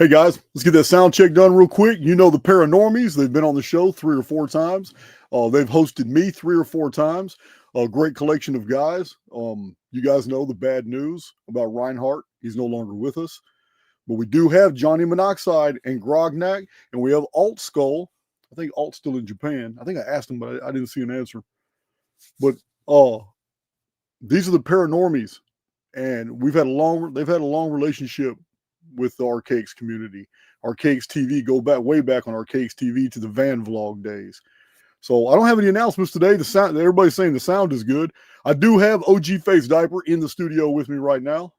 Hey guys, let's get that sound check done real quick. You know the Paranormies. They've been on the show 3 or 4 times. They've hosted me 3 or 4 times. A great collection of guys. You guys know the bad news about Reinhardt. He's no longer with us. But we do have Johnny Monoxide and Grognak, and we have Alt Skull. I think Alt's still in Japan. I think I asked him, but I didn't see an answer. But these are the Paranormies, and they've had a long relationship with the Archaix community. Archaix TV, go back way back on Archaix TV to the van vlog days. So I don't have any announcements today. The sound, everybody's saying the sound is good. I do have OG Face Diaper in the studio with me right now,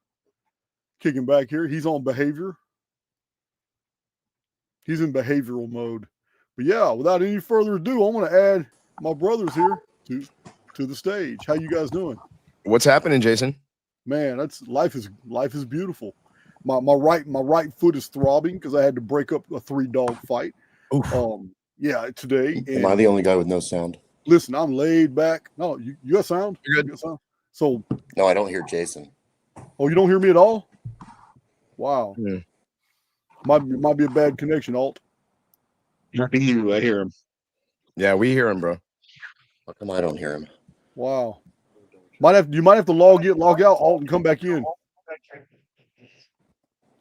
kicking back here. He's on behavior. He's in behavioral mode. But yeah, without any further ado, I want to add my brothers here to the stage. How you guys doing? What's happening, Jason? Man, that's life is beautiful. My right foot is throbbing because I had to break up a 3-dog fight. Yeah, today. Am I the only guy with no sound? Listen, I'm laid back. No, you got sound? You're good. You got sound? So No, I don't hear Jason. Oh, you don't hear me at all? Wow. Yeah. Might be a bad connection, Alt. I hear him. Yeah, we hear him, bro. How come I don't hear him? Wow. You might have to log out, Alt, and come back in.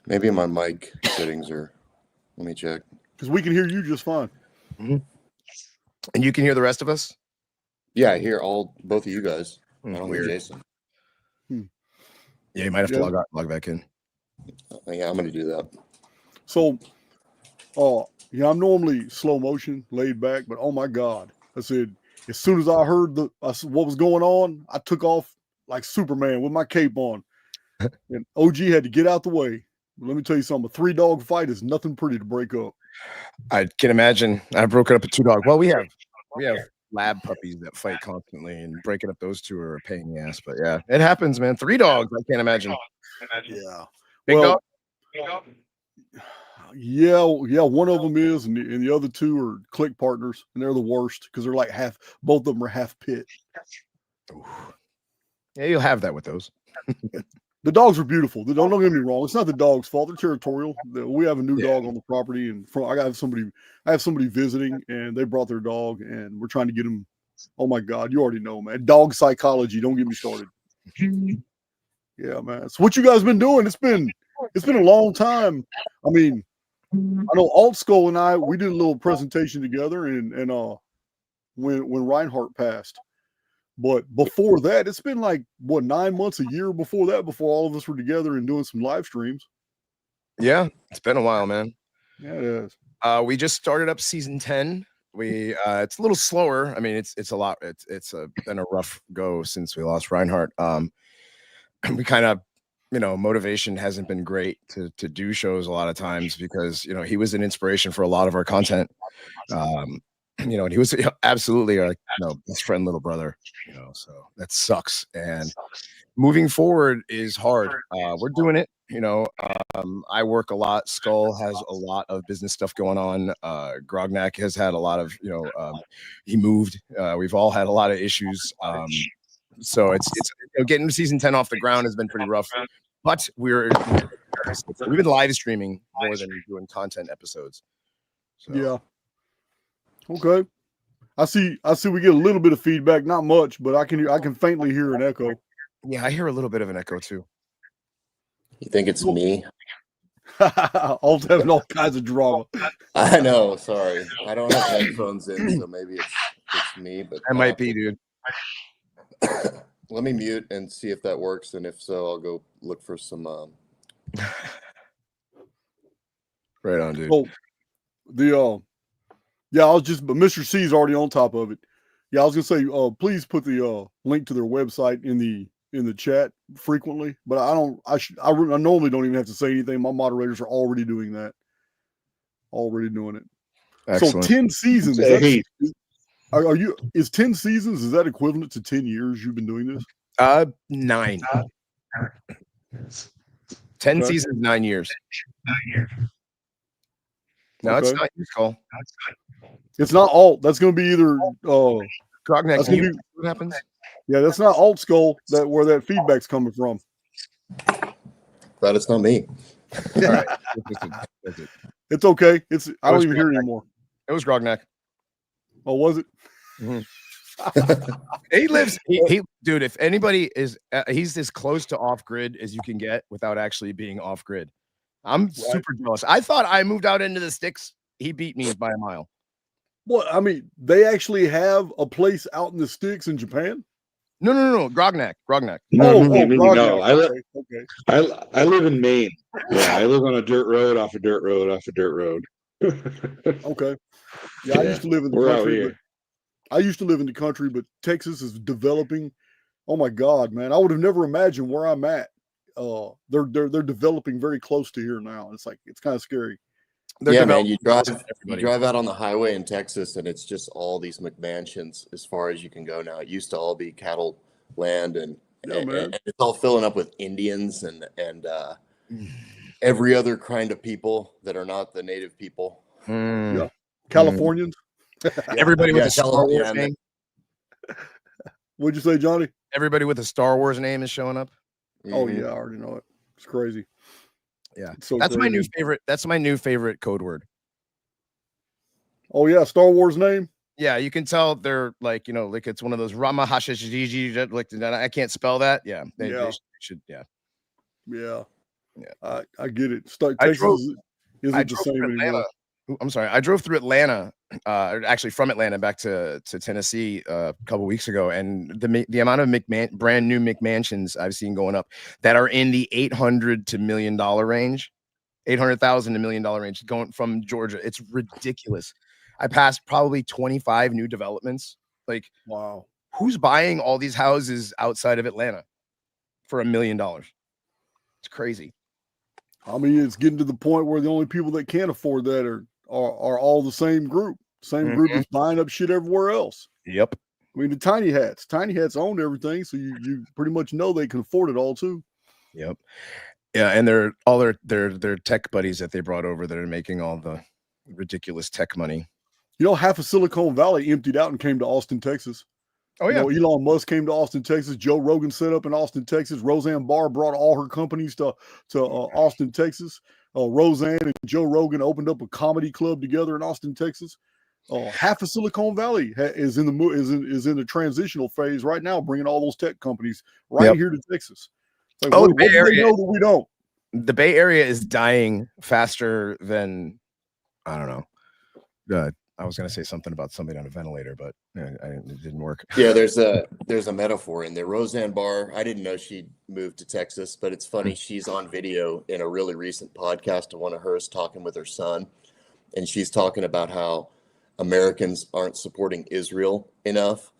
Maybe my mic settings are. Let me check. Because we can hear you just fine. Mm-hmm. And you can hear the rest of us? Yeah, I hear both of you guys. I don't hear Weird. Jason. Yeah, you might have to log back in. Yeah, I'm going to do that. So, I'm normally slow motion, laid back, but oh my God. I said, as soon as I heard what was going on, I took off like Superman with my cape on. And OG had to get out the way. Let me tell you something. A 3-dog fight is nothing pretty to break up. I can imagine. I broke it up a 2-dog. Well, we have lab puppies that fight constantly, and breaking up those two are a pain in the ass. But yeah, it happens, man. 3 dogs. I can't imagine. Yeah. Big dog? Yeah, one of them is, and the other 2 are click partners, and they're the worst because they're like both of them are half pit. Yeah, you'll have that with those. The dogs are beautiful. Don't get me wrong. It's not the dog's fault. They're territorial. We have a new dog on the property, and I have somebody visiting, and they brought their dog, and we're trying to get him. Oh my God, you already know, man. Dog psychology. Don't get me started. Yeah, man. So what you guys been doing? It's been a long time. I mean, I know Alt Skull and we did a little presentation together, and when Reinhardt passed. But before that, it's been like, 9 months, a year before that, before all of us were together and doing some live streams. Yeah, it's been a while, man. Yeah, it is. We just started up season 10. It's a little slower. I mean, it's a lot. It's been a rough go since we lost Reinhardt. We kind of, motivation hasn't been great to do shows a lot of times because, he was an inspiration for a lot of our content. And he was absolutely our best friend, little brother, so that sucks. And moving forward is hard. We're doing it. I work a lot. Skull has a lot of business stuff going on. Grognak has had a lot of, he moved. We've all had a lot of issues. So it's getting season 10 off the ground has been pretty rough, but we've been live streaming more than doing content episodes. So. Yeah. Okay. I see we get a little bit of feedback, not much, but I can faintly hear an echo. Yeah, I hear a little bit of an echo too. You think it's me? All having all kinds of drama. I know. Sorry. I don't have headphones in, so maybe it's me. But that might be, dude. Let me mute and see if that works, and if so, I'll go look for some. Right on, dude. Oh, yeah, but Mr. C's already on top of it. Yeah, I was gonna say, please put the link to their website in the chat frequently. But I normally don't even have to say anything. My moderators are already doing that. Already doing it. Excellent. So 10 seasons. Is 10 seasons? Is that equivalent to 10 years you've been doing this? 9. 10 seasons, 9 years. No, it's not your call. It's not Alt. That's going to be either Grognak. What happens? Yeah, that's not Alt Skull where that feedback's coming from. Glad it's not me. All right. That's it. It's okay. I don't was even hear it Grognak. anymore. It was Grognak. Oh, was it? He lives, dude. If anybody is, he's as close to off grid as you can get without actually being off grid. I'm super jealous. I thought I moved out into the sticks. He beat me by a mile. Well, I mean, they actually have a place out in the sticks in Japan. No. Grognak. No, Grognak. Okay. I live in Maine. Yeah, I live on a dirt road off a dirt road off a dirt road. Okay. Yeah, I used to live in the We're out country. here. I used to live in the country, but Texas is developing. Oh my God, man! I would have never imagined where I'm at. They're developing very close to here now. It's kind of scary. Yeah, man, you drive out on the highway in Texas, and it's just all these McMansions as far as you can go now. It used to all be cattle land, and it's all filling up with Indians and every other kind of people that are not the native people. Yeah, Californians. Everybody with a Star Wars name. What'd you say, Johnny? Everybody with a Star Wars name is showing up. Oh yeah, I already know it. It's crazy. Yeah, so that's crazy. my new favorite. That's my new favorite code word. Oh yeah, Star Wars name. Yeah, you can tell they're like, like it's one of those Rama Hashishiji, like I can't spell that. Yeah, they should. Yeah. I get it. Texas isn't the same anymore. I'm sorry. I drove through Atlanta, actually from Atlanta back to Tennessee a couple weeks ago, and the amount of brand new McMansions I've seen going up that are in the $800,000 to $1 million range, $800,000 to $1 million range, going from Georgia. It's ridiculous. I passed probably 25 new developments. Like, wow, who's buying all these houses outside of Atlanta for $1 million? It's crazy. I mean, it's getting to the point where the only people that can't afford that are all the same group that's buying up shit everywhere else. Yep. I mean, the tiny hats owned everything, so you pretty much know they can afford it all too. Yep. Yeah, and they're all their tech buddies that they brought over that are making all the ridiculous tech money. Half of Silicon Valley emptied out and came to Austin, Texas. Oh yeah. Elon Musk came to Austin, Texas. Joe Rogan set up in Austin, Texas. Roseanne Barr brought all her companies to Austin, Texas. Roseanne and Joe Rogan opened up a comedy club together in Austin, Texas. Half of Silicon Valley is in the transitional phase right now, bringing all those tech companies here to Texas. Like, the Bay Area, know that we don't. The Bay Area is dying faster than, I don't know. I was going to say something about somebody on a ventilator, but it didn't work. Yeah, there's a metaphor in there. Roseanne Barr, I didn't know she moved to Texas, but it's funny. She's on video in a really recent podcast of one of hers talking with her son, and she's talking about how Americans aren't supporting Israel enough.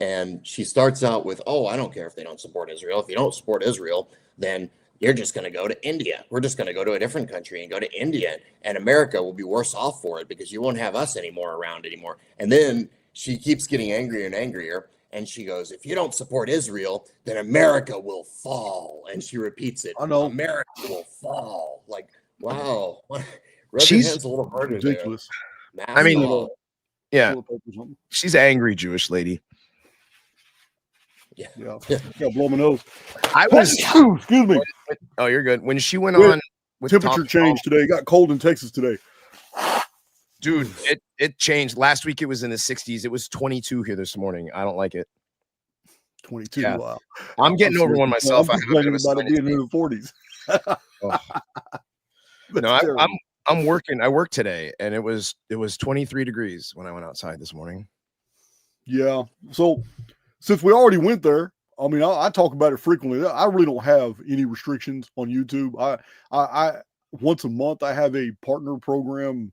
And she starts out with, "Oh, I don't care if they don't support Israel. If you don't support Israel, then you're just going to go to India. We're just going to go to a different country and go to India, and America will be worse off for it because you won't have us around anymore." And then she keeps getting angrier and angrier. And she goes, "If you don't support Israel, then America will fall." And she repeats it. I know. America will fall. Like, wow. She's a little harder. Ridiculous. I mean, yeah. She's an angry Jewish lady. Yeah. Blow my nose. I was excuse me. Oh, you're good. When she went on with temperature change today. It got cold in Texas today. Dude, it changed. Last week it was in the 60s. It was 22 here this morning. I don't like it. 22. Yeah. Wow. I'm getting over one myself. I'm complaining about it being in the 40s. No, I'm working. I worked today, and it was 23 degrees when I went outside this morning. Yeah. So since we already went there, I mean, I talk about it frequently. I really don't have any restrictions on YouTube. I once a month I have a partner program,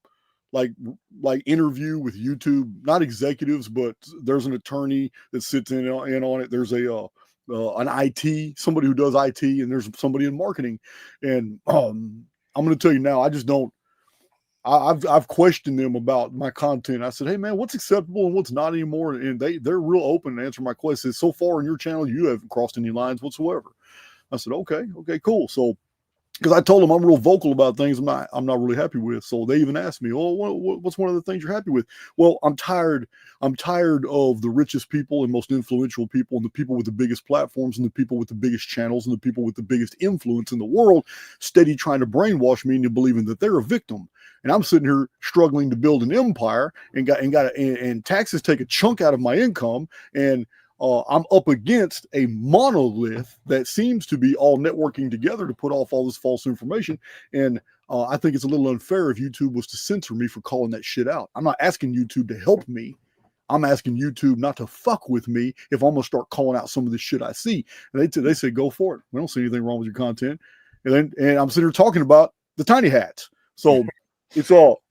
like interview with YouTube, not executives, but there's an attorney that sits in on it. There's an IT, somebody who does IT, and there's somebody in marketing. And I'm going to tell you now, I just don't. I've questioned them about my content. I said, "Hey man, what's acceptable and what's not anymore?" And they're real open to answer my questions. So far in your channel, you haven't crossed any lines whatsoever. I said, okay, cool. So because I told them I'm real vocal about things I'm not really happy with. So they even asked me, "Oh, what's one of the things you're happy with?" Well, I'm tired of the richest people and most influential people and the people with the biggest platforms and the people with the biggest channels and the people with the biggest influence in the world steady trying to brainwash me into believing that they're a victim. And I'm sitting here struggling to build an empire and taxes take a chunk out of my income, and I'm up against a monolith that seems to be all networking together to put off all this false information. And I think it's a little unfair if YouTube was to censor me for calling that shit out. I'm not asking YouTube to help me. I'm asking YouTube not to fuck with me if I'm gonna start calling out some of the shit I see. And they say, go for it. We don't see anything wrong with your content. And I'm sitting here talking about the tiny hats. So it's all,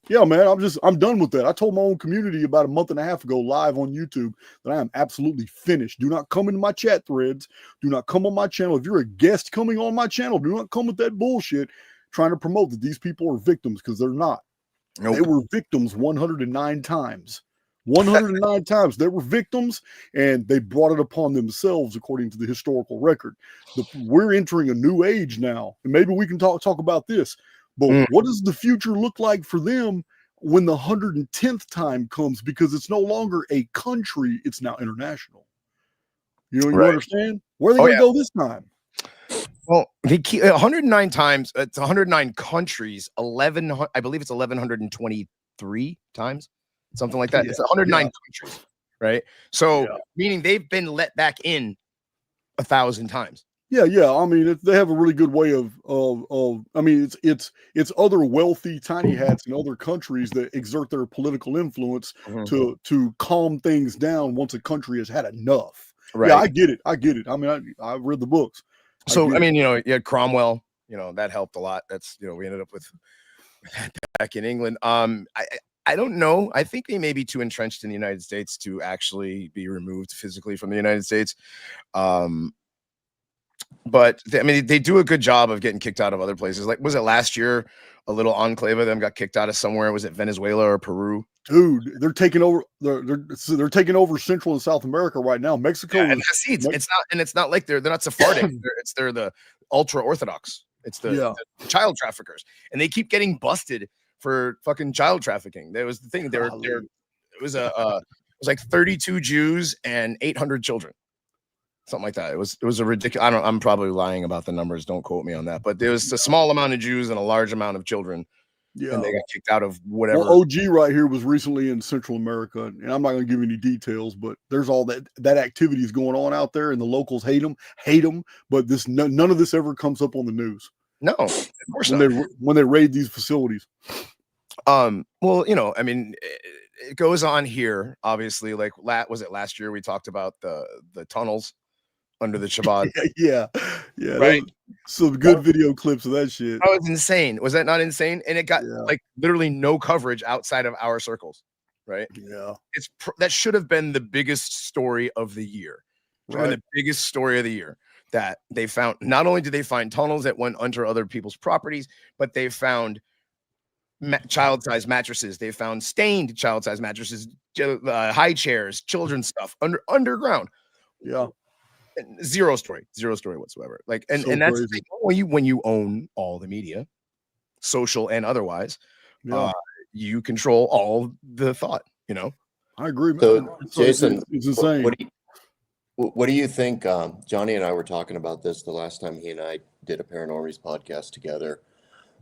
yeah, man, I'm done with that. I told my own community about a month and a half ago live on YouTube that I am absolutely finished. Do not come into my chat threads. Do not come on my channel. If you're a guest coming on my channel, do not come with that bullshit trying to promote that these people are victims, because they're not. Nope. They were victims 109 times. 109 times they were victims, and they brought it upon themselves according to the historical record. We're entering a new age now, and maybe we can talk about this. But what does the future look like for them when the 110th time comes? Because it's no longer a country, it's now international. You understand? Where are they going to go this time? Well, they keep 109 times. It's 109 countries. I believe it's 1,123 times, something like that. It's 109 countries, right? So meaning they've been let back in 1,000 times. Yeah. I mean, they have a really good way of. I mean, it's other wealthy tiny hats in other countries that exert their political influence to calm things down once a country has had enough. Right. Yeah, I get it. I mean, I read the books. So I mean, you had Cromwell. That helped a lot. That's we ended up with that back in England. I don't know. I think they may be too entrenched in the United States to actually be removed physically from the United States. But they do a good job of getting kicked out of other places. Like, was it last year a little enclave of them got kicked out of somewhere? Was it Venezuela or Peru? Dude, they're taking over. They're taking over Central and South America right now. Mexico. Yeah, it's not like they're not Sephardic. They're the ultra Orthodox. It's the child traffickers, and they keep getting busted for fucking child trafficking. That was the thing. It was like 32 Jews and 800 children. Something like that. It was a ridiculous. I'm probably lying about the numbers. Don't quote me on that. But there was a small amount of Jews and a large amount of children. Yeah. And they got kicked out of whatever. Well, OG right here was recently in Central America, and I'm not going to give any details, but there's all that activity is going on out there, and the locals hate them. But none of this ever comes up on the news. No, of course not. When they raid these facilities. Well, I mean, it goes on here. Obviously, like was it last year we talked about the tunnels under the Shabbat. Yeah. Right. Some good video clips of that shit. That was insane. Was that not insane? And it got like literally no coverage outside of our circles. Right. Yeah. That should have been the biggest story of the year. Right. The biggest story of the year, that they found. Not only did they find tunnels that went under other people's properties, but they found child-sized mattresses. They found stained child-sized mattresses, high chairs, children's stuff underground. Yeah. Zero story whatsoever. Like, and that's the thing, when you own all the media, social and otherwise, you control all the thought. I agree, man. So, Jason, it's insane. What do you think? Johnny and I were talking about this the last time he and I did a Paranormies podcast together.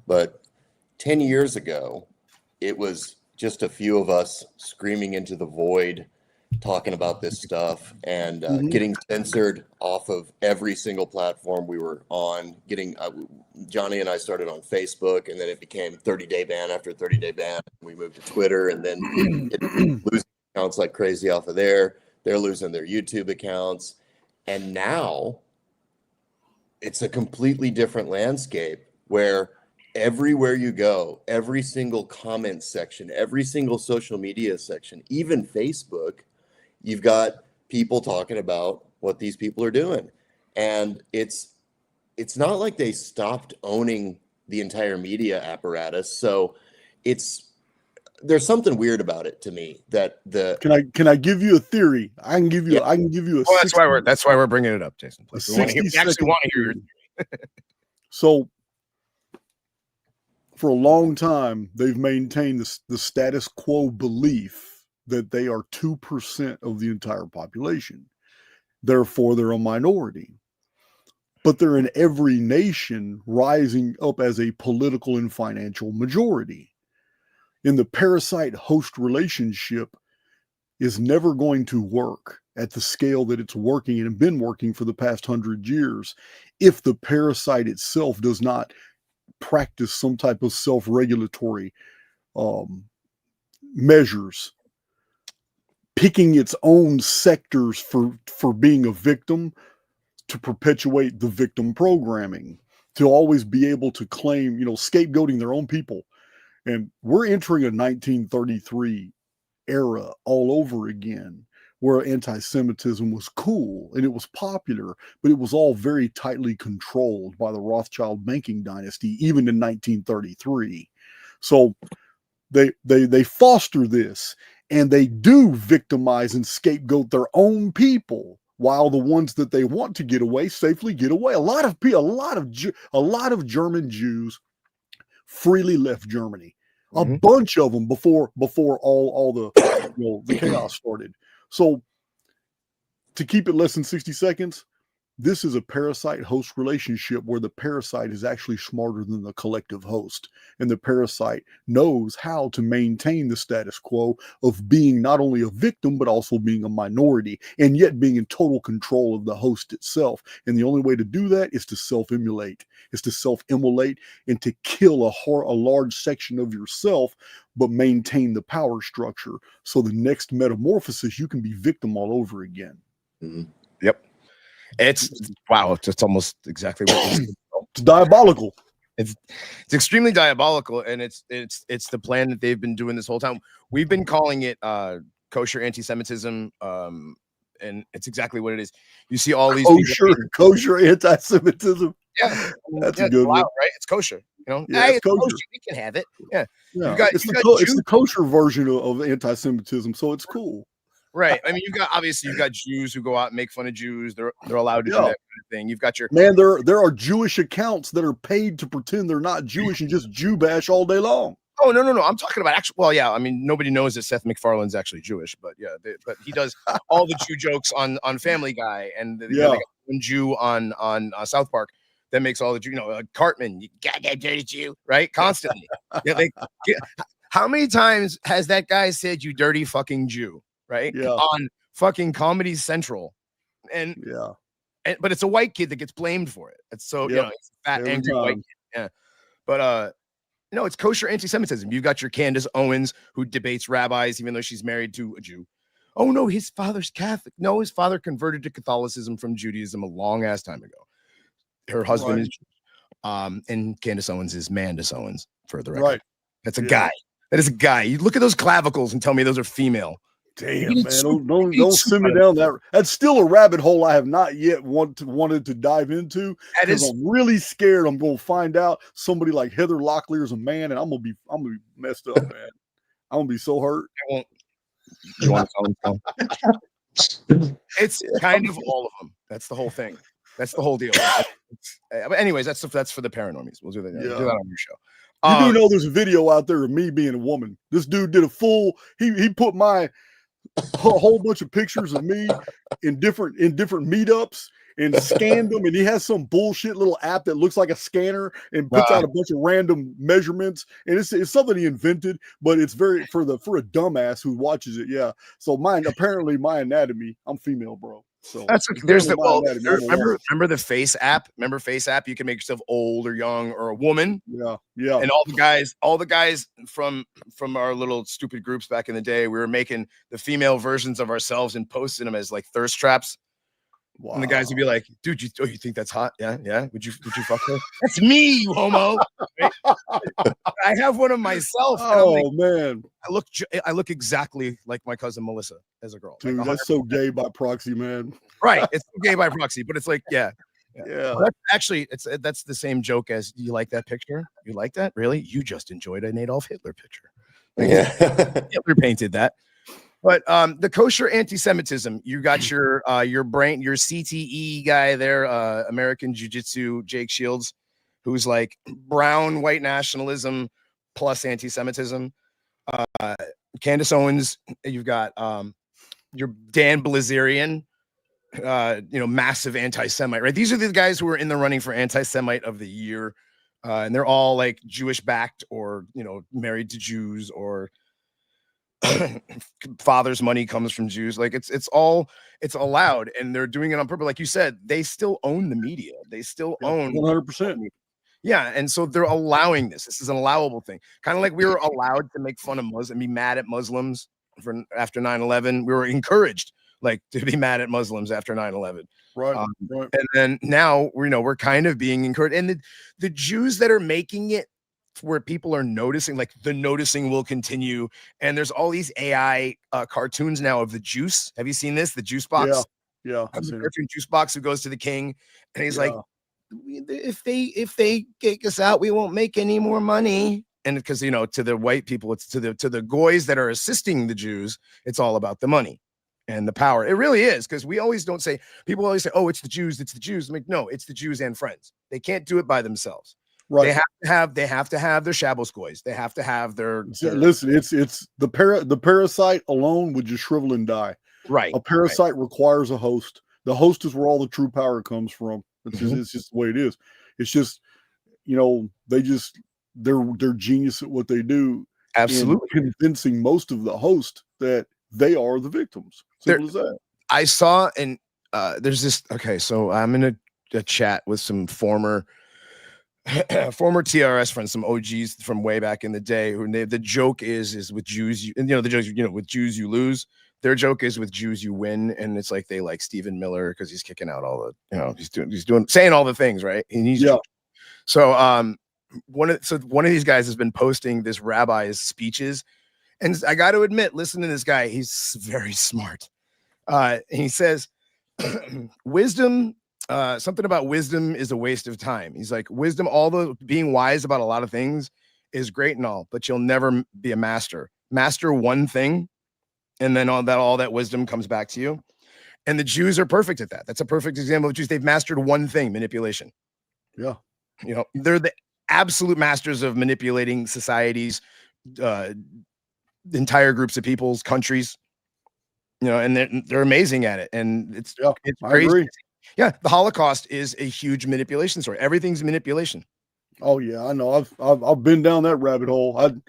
But 10 years ago, it was just a few of us screaming into the void, talking about this stuff, and getting censored off of every single platform we were on. Johnny and I started on Facebook, and then it became 30-day ban after 30-day ban. We moved to Twitter, and then losing accounts like crazy off of there. They're losing their YouTube accounts. And now it's a completely different landscape where everywhere you go, every single comment section, every single social media section, even Facebook, you've got people talking about what these people are doing. And it's not like they stopped owning the entire media apparatus. So there's something weird about it to me. Can I give you a theory? I can give you a that's why we're bringing it up, Jason. We actually want to hear your theory. So for a long time, they've maintained the status quo belief that they are 2% of the entire population. Therefore, they're a minority. But they're in every nation rising up as a political and financial majority. In the parasite-host relationship is never going to work at the scale that it's working and been working for the past 100 years if the parasite itself does not practice some type of self-regulatory measures, picking its own sectors for being a victim to perpetuate the victim programming, to always be able to claim, scapegoating their own people. And we're entering a 1933 era all over again, where anti-Semitism was cool and it was popular, but it was all very tightly controlled by the Rothschild banking dynasty, even in 1933. So they foster this, and they do victimize and scapegoat their own people, while the ones that they want to get away safely get away. A lot of German Jews freely left Germany. A bunch of them before all the chaos started. So to keep it less than 60 seconds, this is a parasite-host relationship where the parasite is actually smarter than the collective host. And the parasite knows how to maintain the status quo of being not only a victim, but also being a minority, and yet being in total control of the host itself. And the only way to do that is to self-immolate, and to kill a large section of yourself, but maintain the power structure. So the next metamorphosis, you can be victim all over again. Mm-hmm. Yep. It's wow. It's almost exactly what it's diabolical. It's extremely diabolical, and it's the plan that they've been doing this whole time. We've been calling it kosher anti-Semitism, and it's exactly what it is. You see all these kosher anti-Semitism. Yeah, that's a good one, right? It's kosher. Yeah, hey, it's kosher. We can have it. Yeah, it's the kosher version of anti-Semitism, so it's cool. Right. I mean, you've got Jews who go out and make fun of Jews. They're allowed to do that kind of thing. You've got your man. There are Jewish accounts that are paid to pretend they're not Jewish and just Jew bash all day long. Oh no. I'm talking about actual. Well, yeah. I mean, nobody knows that Seth MacFarlane's actually Jewish, but yeah. But he does all the Jew jokes on Family Guy, and they got one Jew on South Park that makes all the Jew. Cartman, you goddamn dirty Jew, right? Constantly. How many times has that guy said "you dirty fucking Jew"? Right? Yeah. On fucking Comedy Central. And but it's a white kid that gets blamed for it. It's so it's a fat, angry white kid. Yeah. But it's kosher anti-Semitism. You've got your Candace Owens, who debates rabbis, even though she's married to a Jew. Oh no, his father's Catholic. No, his father converted to Catholicism from Judaism a long ass time ago. Her husband is Jewish. And Candace Owens is Mandis Owens, for the record. Right. That's a guy. That is a guy. You look at those clavicles and tell me those are female. Damn, man! Don't send me down that. That's still a rabbit hole I have not yet wanted to dive into. Because I'm really scared. I'm going to find out somebody like Heather Locklear is a man, and I'm gonna be messed up, man. I'm gonna be so hurt. I won't. You want to tell It's kind of all of them. That's the whole thing. That's the whole deal. But anyways, that's for the Paranormies. We'll do that. Do that on your show. You do know there's a video out there of me being a woman. This dude did a full. He put a whole bunch of pictures of me in different meetups and scanned them, and he has some bullshit little app that looks like a scanner and puts out a bunch of random measurements, and it's something he invented, but it's very for a dumbass who watches it. Yeah. So apparently my anatomy, I'm female, bro. So that's there's the remember the Face app? Remember Face app? You can make yourself old or young or a woman. Yeah. And all the guys from our little stupid groups back in the day, we were making the female versions of ourselves and posting them as like thirst traps. Wow. And the guys would be like, "Dude, you think that's hot? Yeah. Would you fuck her? That's me, you homo." Right? I have one of myself. Oh man, I look exactly like my cousin Melissa as a girl. Dude, like that's so gay by proxy, man. Right, it's so gay by proxy, but it's like, yeah. Well, that's the same joke as, you like that picture? You like that? Really? You just enjoyed an Adolf Hitler picture. Yeah, Hitler painted that. But the kosher anti-Semitism, you got your CTE guy there, American Jiu-Jitsu, Jake Shields, who's like brown white nationalism plus anti-Semitism. Candace Owens, you've got your Dan Bilzerian, massive anti-Semite, right? These are the guys who are in the running for anti-Semite of the year. And they're all like Jewish backed or, married to Jews or father's money comes from Jews. Like it's allowed, and they're doing it on purpose. Like you said, they still own the media. They still own 100%. Yeah. And so they're allowing this. This is an allowable thing. Kind of like we were allowed to make fun of Muslims and be mad at Muslims after 9/11. We were encouraged to be mad at Muslims after 9/11. Right. And then now we're kind of being encouraged. And the Jews that are making it where people are noticing, the noticing will continue. And there's all these AI cartoons now of the juice. Have you seen this? The juice box? Yeah. The cartoon juice box who goes to the king and he's like, if they kick us out, we won't make any more money. And because to the white people, it's to the goys that are assisting the Jews, it's all about the money and the power. It really is, because people always say, oh, it's the Jews. I'm like, no, it's the Jews and friends. They can't do it by themselves. Right. They have to have their Shabbos goys. They have to have their listen, it's the parasite alone would just shrivel and die. Right. A parasite requires a host. The host is where all the true power comes from. It's just the way it is. It's just, they're genius at what they do. Absolutely. Convincing most of the host that they are the victims. Simple as that. I saw, and there's this. Okay, so I'm in a chat with some former TRS friends, some OGs from way back in the day. The joke is with Jews, the joke, with Jews you lose. Their joke is with Jews you win, and it's like they like Stephen Miller because he's kicking out all the, he's saying all the things, right? And he's so one of these guys has been posting this rabbi's speeches, and I got to admit, listen to this guy, he's very smart. And he says, wisdom, something about wisdom is a waste of time. He's like, wisdom, all the being wise about a lot of things is great and all, but you'll never be a master. Master one thing, and then all that wisdom comes back to you. And the Jews are perfect at that. That's a perfect example of Jews. They've mastered one thing, manipulation. Yeah. They're the absolute masters of manipulating societies, entire groups of peoples, countries, and they're amazing at it. And it's crazy. I agree. Yeah. The Holocaust is a huge manipulation story. Everything's manipulation. Oh yeah. I know. I've been down that rabbit hole. I've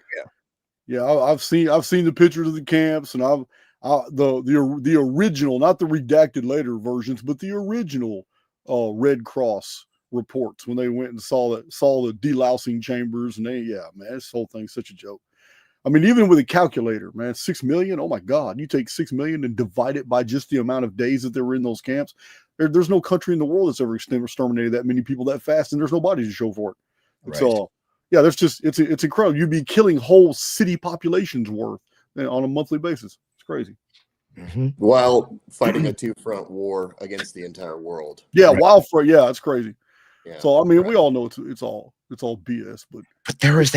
seen the pictures of the camps, and the original, not the redacted later versions, but the original Red Cross reports when they went and saw the delousing chambers, and this whole thing's such a joke. I mean, even with a calculator, man, 6 million. Oh my God, you take 6 million and divide it by just the amount of days that they were in those camps. There's no country in the world that's ever exterminated that many people that fast, and there's no bodies to show for it. It's it's incredible. You'd be killing whole city populations worth on a monthly basis. It's crazy. Mm-hmm. While fighting a two-front war against the entire world. Yeah, it's crazy. Yeah. So I mean, we all know it's all BS, but there was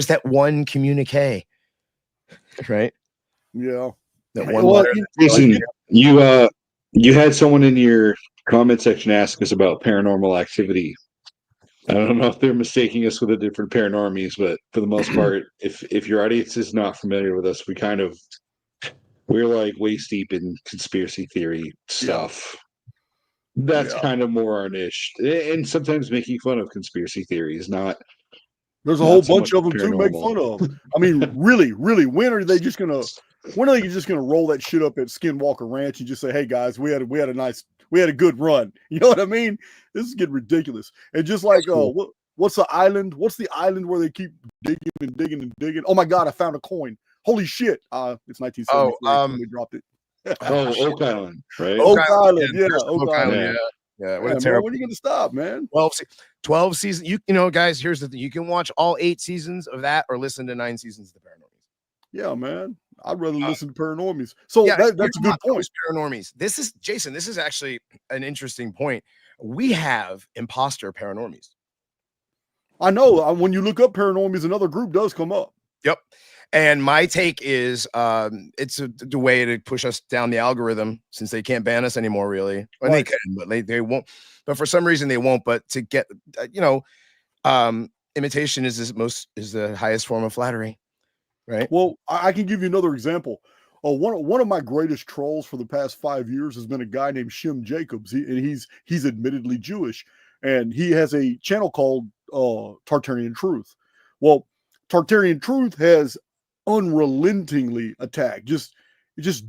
that one communique, right? Yeah. That one. Listen, you had someone in your comment section ask us about paranormal activity. I don't know if they're mistaking us with a different Paranormies, but for the most part, if your audience is not familiar with us, we're like waist deep in conspiracy theory stuff. That's kind of more our niche, and sometimes making fun of conspiracy theories. There's a whole bunch of them to make fun of. I mean, really, when are they just gonna roll that shit up at Skinwalker Ranch and just say, "Hey guys, we had a good run." You know what I mean? This is getting ridiculous. And just like, what's the island? What's the island where they keep digging and digging and digging? Oh my God, I found a coin. Holy shit! It's 1973. We dropped it. Oak Island, right? Oak Island, yeah. Oak Island. Yeah. What are you gonna stop, man? 12 seasons. Guys, here's the thing. You can watch all 8 seasons of that or listen to 9 seasons of The Paranormies. Yeah, man. I'd rather listen to Paranormies. So that's a good point. Paranormies. This is actually an interesting point. We have imposter Paranormies. I know. When you look up Paranormies, another group does come up. Yep. And my take is it's the way to push us down the algorithm, since they can't ban us anymore, really. Well, they can, but they won't. But for some reason they won't. But to get imitation is the highest form of flattery, right? Well, I can give you another example. One of my greatest trolls for the past 5 years has been a guy named Shim Jacobs. He's admittedly Jewish, and he has a channel called Tartarian Truth. Well, Tartarian Truth has unrelentingly attacked just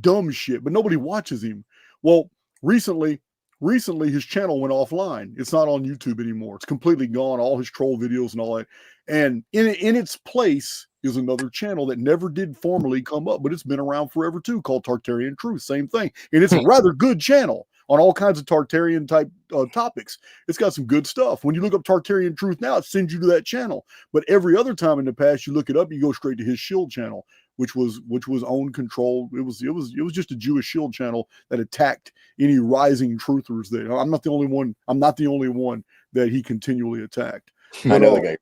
dumb shit, but nobody watches him. Well, recently his channel went offline. It's not on YouTube anymore. It's completely gone. All his troll videos and all that. And in its place is another channel that never did formally come up, but it's been around forever too, called Tartarian Truth. Same thing. And it's a rather good channel on all kinds of Tartarian type topics. It's got some good stuff. When you look up Tartarian Truth now, it sends you to that channel. But every other time in the past, you look it up, you go straight to his shield channel, which was owned, controlled. It was just a Jewish shield channel that attacked any rising truthers there. I'm not the only one. I'm not the only one that he continually attacked. I know the guy.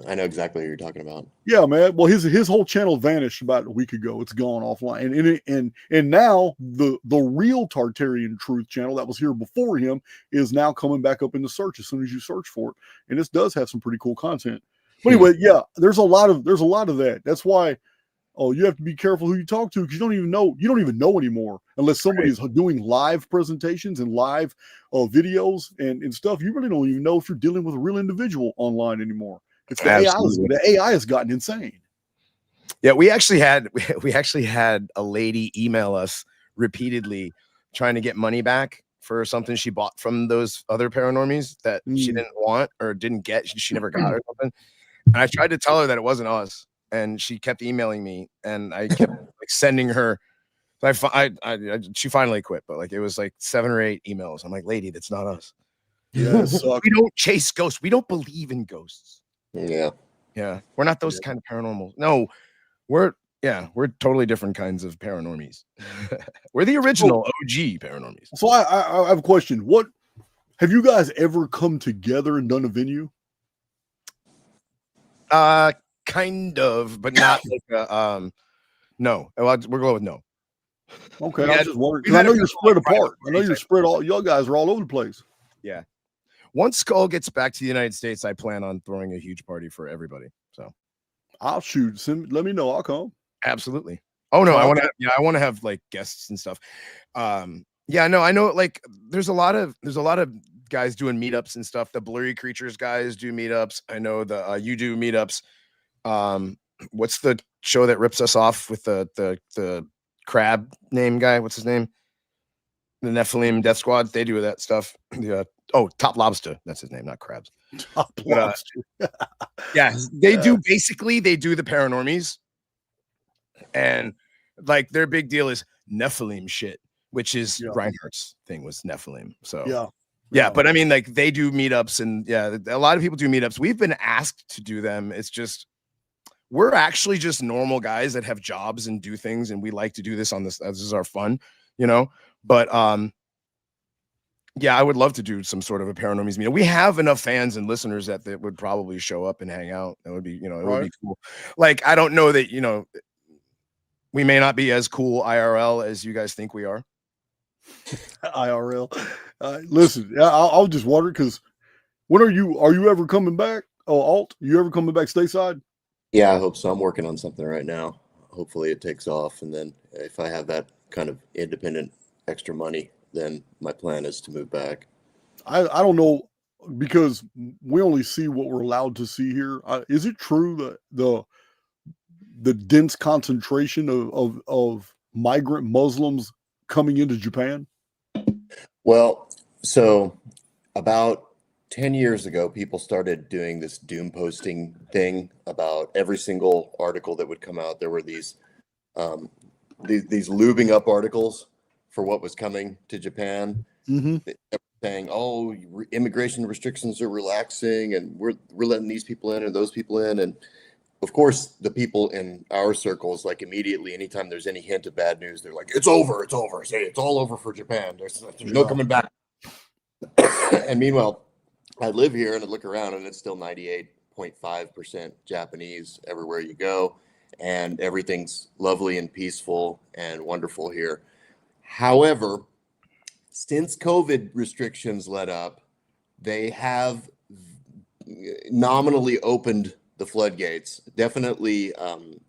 I know exactly what you're talking about. Yeah, man. Well, his whole channel vanished about a week ago. It's gone offline, and now the real Tartarian Truth channel that was here before him is now coming back up in the search as soon as you search for it, and this does have some pretty cool content. But anyway, yeah, there's a lot of that. That's why you have to be careful who you talk to, because you don't even know anymore unless somebody's doing live presentations and live videos and stuff. You really don't even know if you're dealing with a real individual online anymore. It's the AI. The AI has gotten insane. Yeah, we actually had a lady email us repeatedly trying to get money back for something she bought from those other paranormies that she didn't want or didn't get. She never got or something. And I tried to tell her that it wasn't us, and she kept emailing me, and I kept sending her. She finally quit, but it was 7 or 8 emails. I'm like, lady, that's not us. Yeah, we don't chase ghosts. We don't believe in ghosts. Yeah. We're not those kind of paranormal. No, we're totally different kinds of paranormies. We're the original OG paranormies. So I have a question. What have you guys ever come together and done a venue? Kind of, but not no. We're going with no. Okay, I was just wondering, because I know you're spread apart. I know you're spread y'all guys are all over the place. Yeah. Once Skull gets back to the United States, I plan on throwing a huge party for everybody. So I'll shoot. Let me know. I'll come. Absolutely. Oh no, I want to have guests and stuff. I know there's a lot of guys doing meetups and stuff. The Blurry Creatures guys do meetups. I know you do meetups. What's the show that rips us off with the crab name guy? What's his name? The Nephilim Death Squad. They do that stuff. Top Lobster. That's his name, not Crabs. Top Lobster. Yeah, they do the paranormies, and their big deal is Nephilim shit, which is Reinhardt's thing was Nephilim. So yeah, but I mean, they do meetups, and a lot of people do meetups. We've been asked to do them. It's just we're actually just normal guys that have jobs and do things, and we like to do this this is our fun, But I would love to do some sort of a paranormies meeting. We have enough fans and listeners that would probably show up and hang out. That would be, it would be cool. I don't know that, we may not be as cool IRL as you guys think we are. IRL. Listen, I'll just wonder, because when are you ever coming back? Oh, Alt, you ever coming back stateside? Yeah, I hope so. I'm working on something right now. Hopefully it takes off. And then if I have that kind of independent extra money, then my plan is to move back. I don't know, because we only see what we're allowed to see here. Is it true that the dense concentration of migrant Muslims coming into Japan? Well, so about 10 years ago, people started doing this doom posting thing about every single article that would come out. There were these lubing up articles for what was coming to Japan, saying, immigration restrictions are relaxing, and we're letting these people in and those people in. And of course, the people in our circles, immediately, anytime there's any hint of bad news, they're like, it's over. Say it's all over for Japan. There's no coming back. And meanwhile, I live here and I look around and it's still 98.5% Japanese everywhere you go. and everything's lovely and peaceful and wonderful here. However, since COVID restrictions let up, they have nominally opened the floodgates, definitely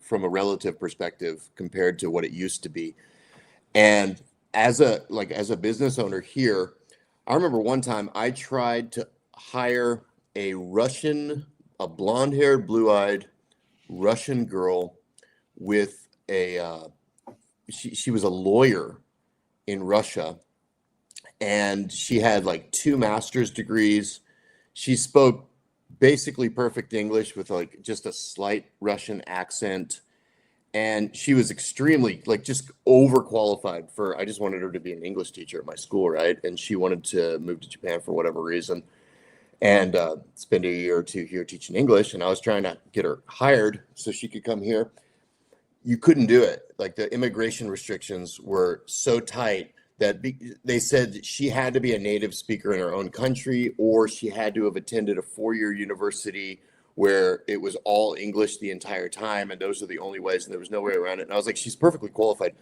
from a relative perspective compared to what it used to be. And as a business owner here, I remember one time I tried to hire a blonde-haired, blue-eyed Russian girl with she was a lawyer in Russia, and she had like 2 master's degrees. She spoke basically perfect English with like just a slight Russian accent. And she was extremely just overqualified for, I just wanted her to be an English teacher at my school, right? And she wanted to move to Japan for whatever reason and spend a year or 2 here teaching English. And I was trying to get her hired so she could come here. You couldn't do it. Like, the immigration restrictions were so tight that they said that she had to be a native speaker in her own country, or she had to have attended a 4-year university where it was all English the entire time, and those are the only ways, and there was no way around it. And I was like, she's perfectly qualified.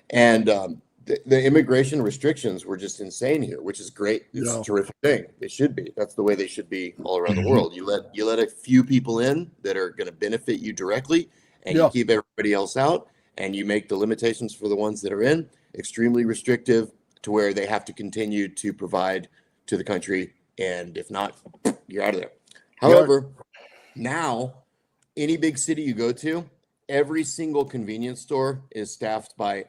And the immigration restrictions were just insane here, which is great. It's a terrific thing. It should be. That's the way they should be all around the world. You let a few people in that are going to benefit you directly, and you keep everybody else out, and you make the limitations for the ones that are in extremely restrictive to where they have to continue to provide to the country. And if not, you're out of there. However, now, any big city you go to, every single convenience store is staffed by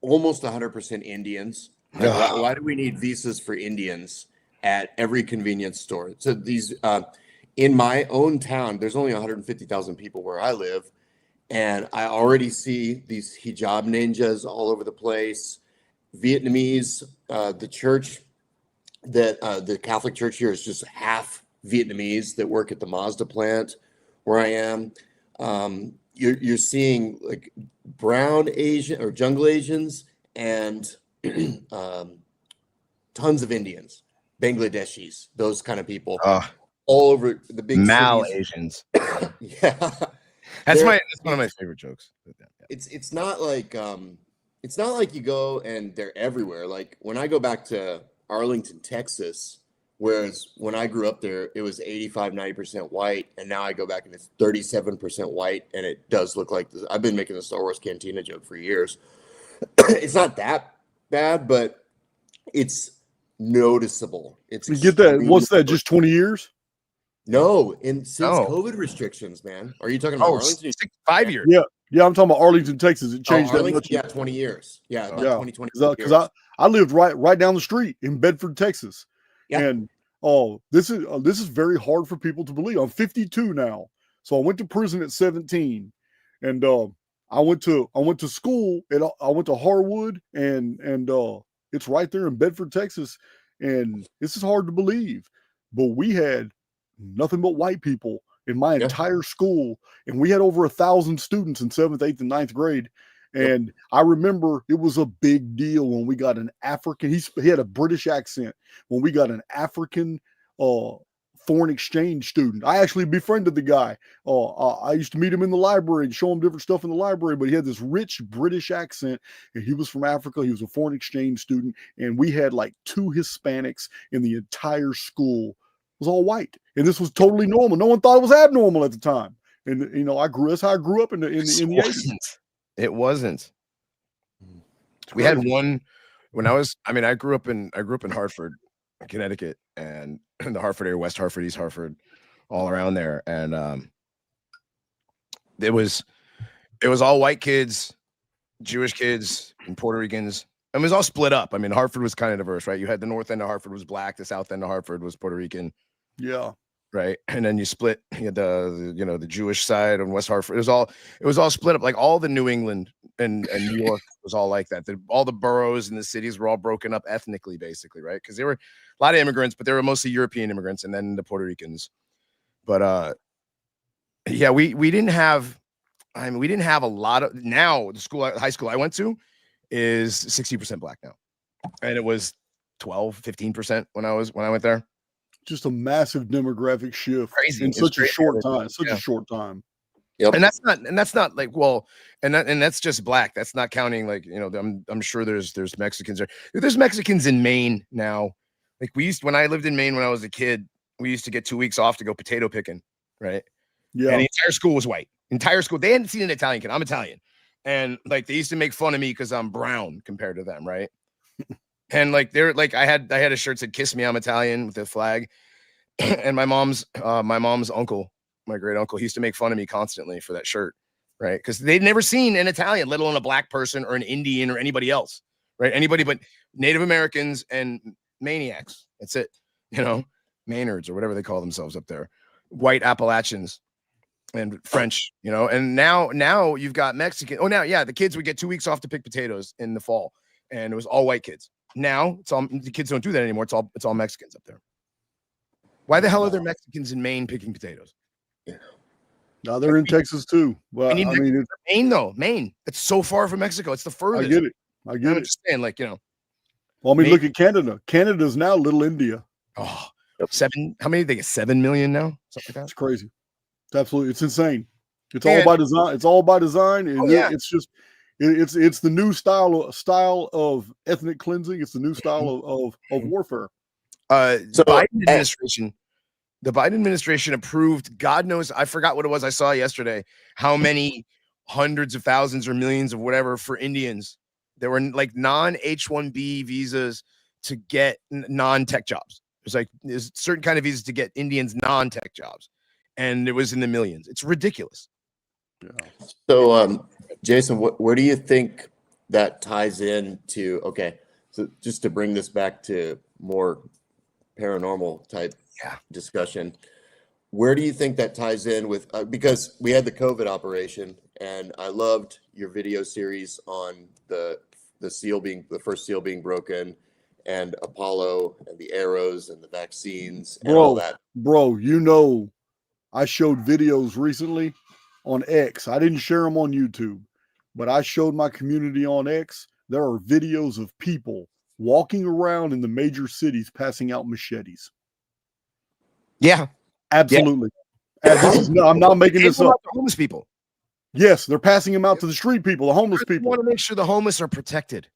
almost 100% Indians. Why do we need visas for Indians at every convenience store? So these, in my own town, there's only 150,000 people where I live, and I already see these hijab ninjas all over the place. Vietnamese, the church that the Catholic Church here is just half Vietnamese that work at the Mazda plant where I am. You're seeing like brown Asian or jungle Asians and tons of Indians, Bangladeshis, those kind of people all over the big cities. Asians. Yeah, that's one of my favorite jokes. It's not like you go and they're everywhere. Like when I go back to Arlington, Texas, whereas when I grew up there, it was 85-90% white, and now I go back and it's 37% white, and it does look like this. I've been making the Star Wars Cantina joke for years. It's not that bad, but it's noticeable. It's you get that. What's that? Just 20 years? No, since COVID restrictions, man. Are you talking about Arlington? 5 years. Yeah, I'm talking about Arlington, Texas. It changed that much. Yeah, 20 years. Yeah, about 20 years. Because I lived right down the street in Bedford, Texas. Yeah. And this is very hard for people to believe. I'm 52 now. So I went to prison at 17. And I went to school and I went to Harwood and it's right there in Bedford, Texas. And this is hard to believe. But we had nothing but white people in my entire school, and we had over 1,000 students in 7th, 8th, and 9th grade. And I remember it was a big deal when we got an African. He had a British accent. When we got an African foreign exchange student, I actually befriended the guy. I used to meet him in the library and show him different stuff in the library. But he had this rich British accent, and he was from Africa. He was a foreign exchange student, and we had like 2 Hispanics in the entire school. It was all white, and this was totally normal. No one thought it was abnormal at the time. And that's how I grew up in the 80s. It wasn't. We had one when I grew up in Hartford, Connecticut, and the Hartford area, West Hartford, East Hartford, all around there. And it was all white kids, Jewish kids, and Puerto Ricans. It was all split up. I mean, Hartford was kind of diverse, right? You had the north end of Hartford was black, the south end of Hartford was Puerto Rican. Yeah. Right. And then you split, you had the Jewish side on West Hartford. It was all split up. Like all the New England and New York was all like that. All the boroughs and the cities were all broken up ethnically, basically, right? Because there were a lot of immigrants, but they were mostly European immigrants and then the Puerto Ricans. But we didn't have a lot of. Now the high school I went to is 60% black now. And it was 12-15% when I went there. Just a massive demographic shift Crazy. in such a short time. A short time. Yep. And that's not like, well, and that's just black. That's not counting, like, you know, I'm sure there's Mexicans there. There's Mexicans in Maine now. Like when I lived in Maine when I was a kid, we used to get 2 weeks off to go potato picking, right? Yeah. And the entire school was white. Entire school. They hadn't seen an Italian kid. I'm Italian. And like they used to make fun of me because I'm brown compared to them, right? And like they're like I had a shirt that said "Kiss Me, I'm Italian" with a flag. And my mom's uncle, my great uncle, he used to make fun of me constantly for that shirt, right? Because they'd never seen an Italian, let alone a black person or an Indian or anybody else, right? Anybody but Native Americans and maniacs. That's it, you know, Maynards or whatever they call themselves up there, white Appalachians and French, you know. And now you've got Mexican. Oh, now, yeah, the kids would get 2 weeks off to pick potatoes in the fall, and it was all white kids. Now it's all, the kids don't do that anymore. It's all Mexicans up there. Why the hell are there Mexicans in Maine picking potatoes? Now they're in Texas too. Well, I mean, Maine though. Maine. It's so far from Mexico. It's the furthest. I get it. I get I'm it. just saying, like, you know. Well, I mean, look at Canada. Canada's now Little India. Oh, 7. How many? They get 7 million now. Something like that. It's crazy. It's absolutely. It's insane. It's all by design. It's all by design. It's just. It's the new style of ethnic cleansing. It's the new style of warfare. So the Biden administration approved, God knows, I forgot what it was I saw yesterday, how many hundreds of thousands or millions of whatever for Indians. There were like non-H-1B visas to get non-tech jobs. There's certain kind of visas to get Indians non-tech jobs. And it was in the millions. It's ridiculous. Yeah. So, Jason, where do you think that ties in to? Okay, so just to bring this back to more paranormal type discussion, where do you think that ties in with? Because we had the COVID operation, and I loved your video series on the first seal being broken, and Apollo and the arrows and the vaccines and all that. Bro, you know, I showed videos recently on X. I didn't share them on YouTube, but I showed my community on X. There are videos of people walking around in the major cities passing out machetes. Yeah, absolutely. Yeah. I'm not making this up. Homeless people. Yes, they're passing them out to the street people, the homeless people. I want to make sure the homeless are protected.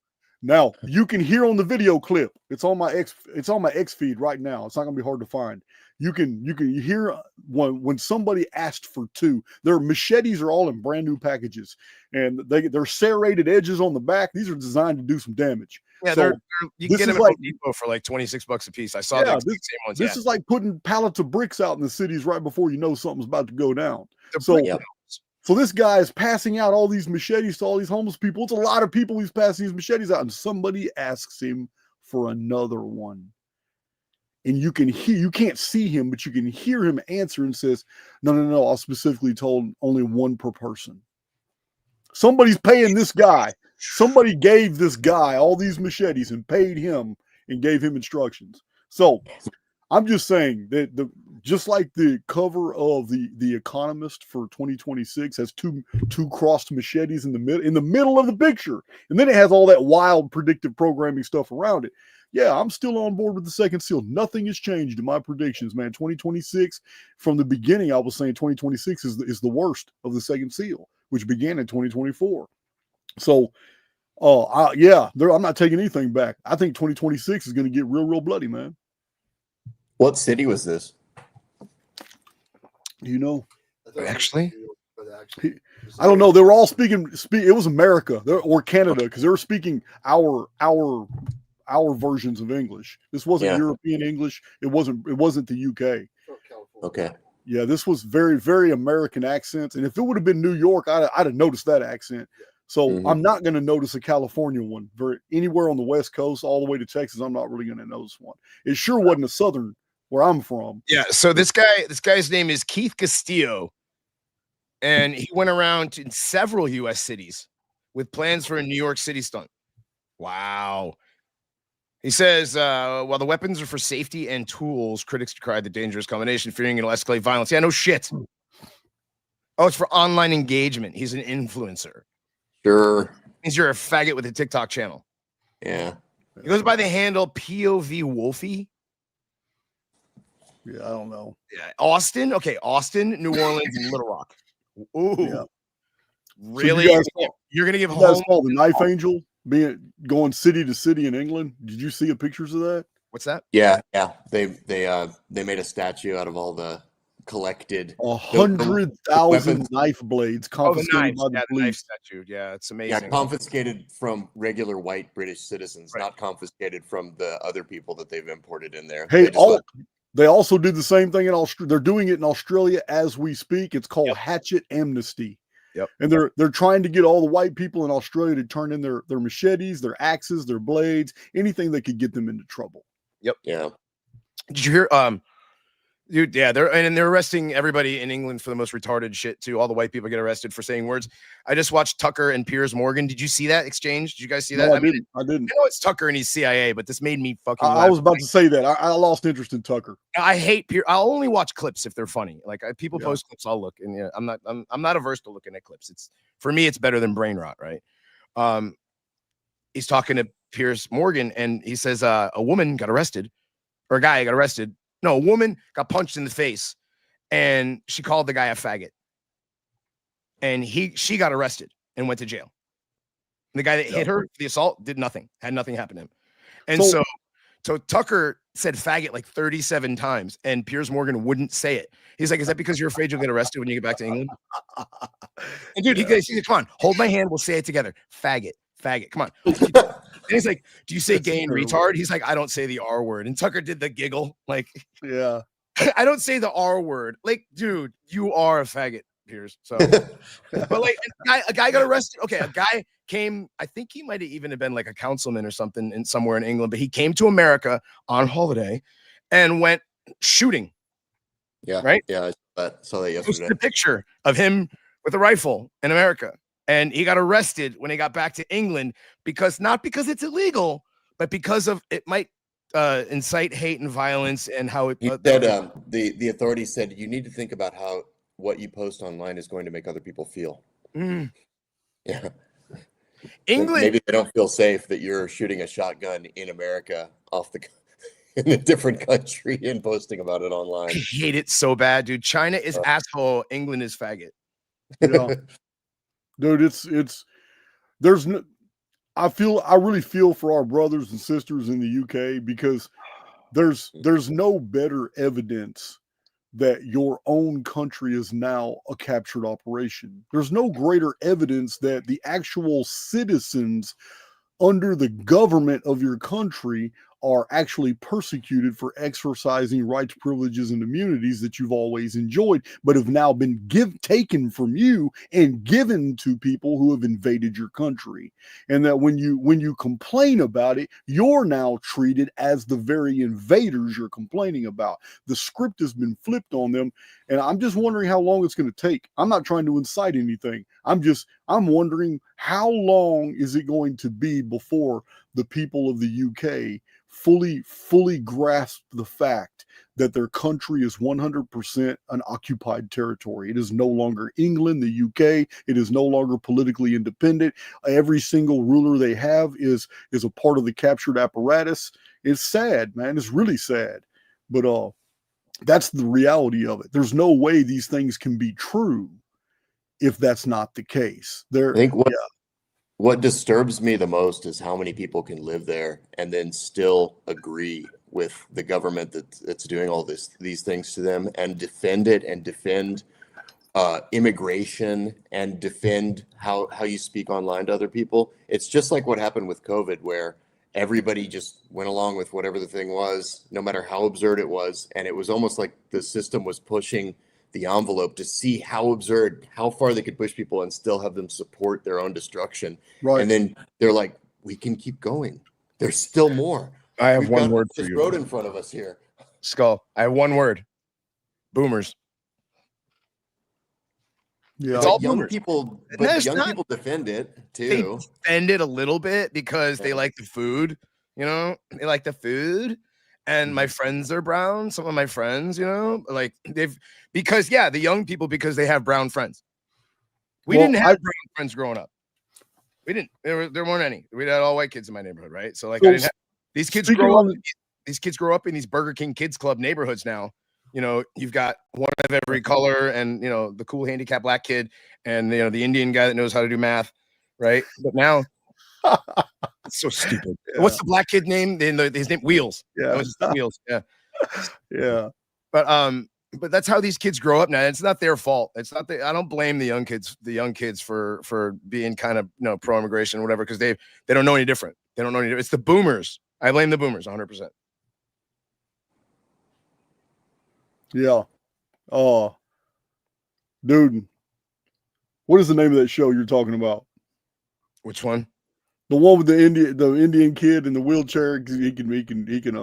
Now you can hear on the video clip. It's on my X feed right now. It's not gonna be hard to find. You can hear when somebody asked for two. Their machetes are all in brand new packages, and they're serrated edges on the back. These are designed to do some damage. Yeah, so you can get them at Home Depot for like $26 a piece. I saw the same ones. This is like putting pallets of bricks out in the cities right before you know something's about to go down. So this guy is passing out all these machetes to all these homeless people. It's a lot of people he's passing these machetes out, and somebody asks him for another one. And you can't see him, but you can hear him answer and says, no, I specifically told only one per person. Somebody's paying this guy. Somebody gave this guy all these machetes and paid him and gave him instructions. So I'm just saying that just like the cover of the Economist for 2026 has two crossed machetes in the middle of the picture, and then it has all that wild predictive programming stuff around it. Yeah, I'm still on board with the second seal. Nothing has changed in my predictions, man. 2026, from the beginning, I was saying 2026 is the worst of the second seal, which began in 2024. So, I'm not taking anything back. I think 2026 is going to get real bloody, man. What city was this? Do you know? Actually, I don't know. They were all speaking. It was America or Canada, because they were speaking our versions of English. This wasn't European English. It wasn't the UK. Okay. Yeah, this was very, very American accents. And if it would have been New York, I'd have noticed that accent. So I'm not going to notice a California one. Anywhere on the West Coast, all the way to Texas, I'm not really going to notice one. It sure wasn't a Southern where I'm from. Yeah. So this guy's name is Keith Castillo, and he went around in several U.S. cities with plans for a New York City stunt. Wow. He says, while the weapons are for safety and tools, critics decried the dangerous combination, fearing it'll escalate violence. Yeah, no shit. Oh, it's for online engagement. He's an influencer. Sure. Means you're a faggot with a TikTok channel. Yeah. He goes by the handle POV Wolfie. Yeah, I don't know. Yeah. Austin, New Orleans, and Little Rock. Ooh, Yeah. really? So you guys saw, You're gonna give you guys home? saw the knife angel going city to city in England. Did you see pictures of that? What's that? Yeah, yeah. They made a statue out of all the collected the 100,000 weapons. knife blades Oh, the confiscated knives. by the Yeah, the knife police. statue. Yeah, it's Yeah, amazing. confiscated from regular white British citizens, Right. not confiscated from the other people that they've imported in there. Hey, They just let they also did the same thing in Australia. They're doing it in Australia as we speak. It's called Yep. hatchet amnesty. Yep. And they're trying to get all the white people in Australia to turn in their machetes, their axes, their blades, anything that could get them into trouble. yeah. Did you hear? Dude, yeah, they're arresting everybody in England for the most retarded shit too. All the white people get arrested for saying words. I just watched Tucker and Piers Morgan. Did you see that exchange? Did you guys see that? No, I mean, didn't. I didn't. I know it's Tucker and he's CIA, but this made me fucking I laugh. was about to say that. I lost interest in Tucker. I hate Piers. I'll only watch clips if they're funny. Like people Yeah. post clips, I'll look, and yeah, I'm not averse to looking at clips. It's for me, it's better than brain rot, right? He's talking to Piers Morgan, and he says a woman got arrested, or a guy got arrested. No, a woman got punched in the face, and she called the guy a faggot. And she got arrested and went to jail. And the guy that hit her for the assault did nothing, had nothing happen to him. And so Tucker said faggot like 37 times, and Piers Morgan wouldn't say it. He's like, is that because you're afraid you'll get arrested when you get back to England? And dude, he said, come on, hold my hand, we'll say it together. Faggot, come on. And he's like, do you say gay and retard? He's like, I don't say the R word. And Tucker did the giggle, like, yeah, I don't say the R word. Like, dude, you are a faggot, Piers. So, but like, a guy got arrested. Okay, a guy came. I think he might have even been like a councilman or something in somewhere in England. But he came to America on holiday and went shooting. Yeah, right. Yeah, I saw that yesterday. Posted a picture of him with a rifle in America, and he got arrested when he got back to England not because it's illegal, but because of it might incite hate and violence, and how it. He said the authorities said you need to think about how what you post online is going to make other people feel. Yeah, England. Maybe they don't feel safe that you're shooting a shotgun in America in a different country and posting about it online. I hate it so bad, dude. China is asshole. England is faggot. Yeah. Dude, it's there's no. I really feel for our brothers and sisters in the UK, because there's no better evidence that your own country is now a captured operation. There's no greater evidence that the actual citizens under the government of your country are actually persecuted for exercising rights, privileges, and immunities that you've always enjoyed, but have now been taken from you and given to people who have invaded your country. And that when you complain about it, you're now treated as the very invaders you're complaining about. The script has been flipped on them, and I'm just wondering how long it's going to take. I'm not trying to incite anything. I'm wondering how long is it going to be before the people of the UK fully grasp the fact that their country is 100% an occupied territory. It is no longer England, the UK. It is no longer politically independent. Every single ruler they have is a part of the captured apparatus. It's sad, man. It's really sad. But that's the reality of it. There's no way these things can be true if that's not the case. I think what disturbs me the most is how many people can live there and then still agree with the government that's doing all these things to them, and defend it, and defend immigration, and defend how you speak online to other people. It's just like what happened with COVID, where everybody just went along with whatever the thing was, no matter how absurd it was. And it was almost like the system was pushing the envelope to see how absurd, how far they could push people and still have them support their own destruction. Right. And then they're like, we can keep going. There's still more. I have one word for this you. road in front of us here. Skull. I have one word. Boomers. Yeah. It's all young boomers. people, No, but it's young not. people defend it They too. defend it a little bit because they Yeah. like the food, they like the food. And my friends are brown. Some of my friends, like the young people, because they have brown friends. We didn't have brown friends growing up. We didn't. There weren't any. We had all white kids in my neighborhood, right? So like, I didn't have these kids grow up. These kids grow up in these Burger King Kids Club neighborhoods now, you've got one of every color, and the cool handicapped black kid, and the Indian guy that knows how to do math, right? But now it's so stupid. Yeah. What's the black kid name? His name Wheels. Yeah. That was just Wheels. Yeah. Yeah. But that's how these kids grow up now. It's not their fault. It's not I don't blame the young kids for being kind of pro immigration or whatever, because they don't know any different. They don't know any different. It's the boomers. I blame the boomers 100%. Yeah. Oh, dude, what is the name of that show you're talking about? Which one? The one with the Indian kid in the wheelchair. He can.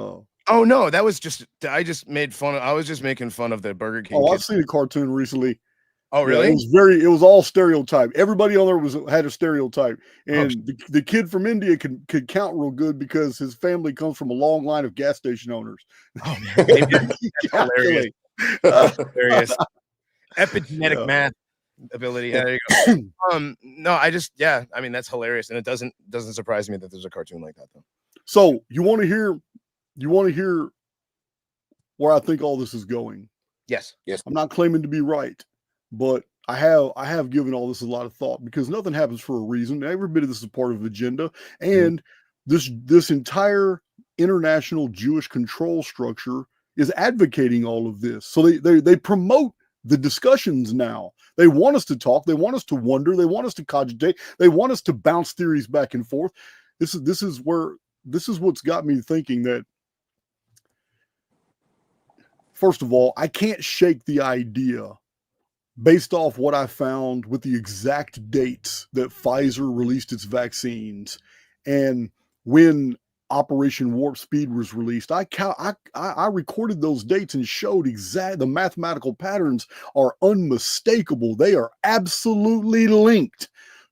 Oh no, that was just. I was just making fun of the Burger King. Oh, I've seen a cartoon recently. Oh really? Yeah, it was all stereotype. Everybody on there had a stereotype, and the kid from India could count real good because his family comes from a long line of gas station owners. Oh man, that's hilarious. Hilarious. Epigenetic math ability. Yeah, there you go. No, I mean, that's hilarious, and it doesn't surprise me that there's a cartoon like that though. So you want to hear where I think all this is going? Yes. I'm not claiming to be right, but I have given all this a lot of thought, because nothing happens for a reason. Every bit of this is part of agenda, and this entire international Jewish control structure is advocating all of this. So they promote the discussions now. They want us to talk. They want us to wonder. They want us to cogitate. They want us to bounce theories back and forth. This is what's got me thinking that, first of all, I can't shake the idea, based off what I found with the exact dates that Pfizer released its vaccines and when Operation Warp Speed was released. I recorded those dates and showed the mathematical patterns are unmistakable. They are absolutely linked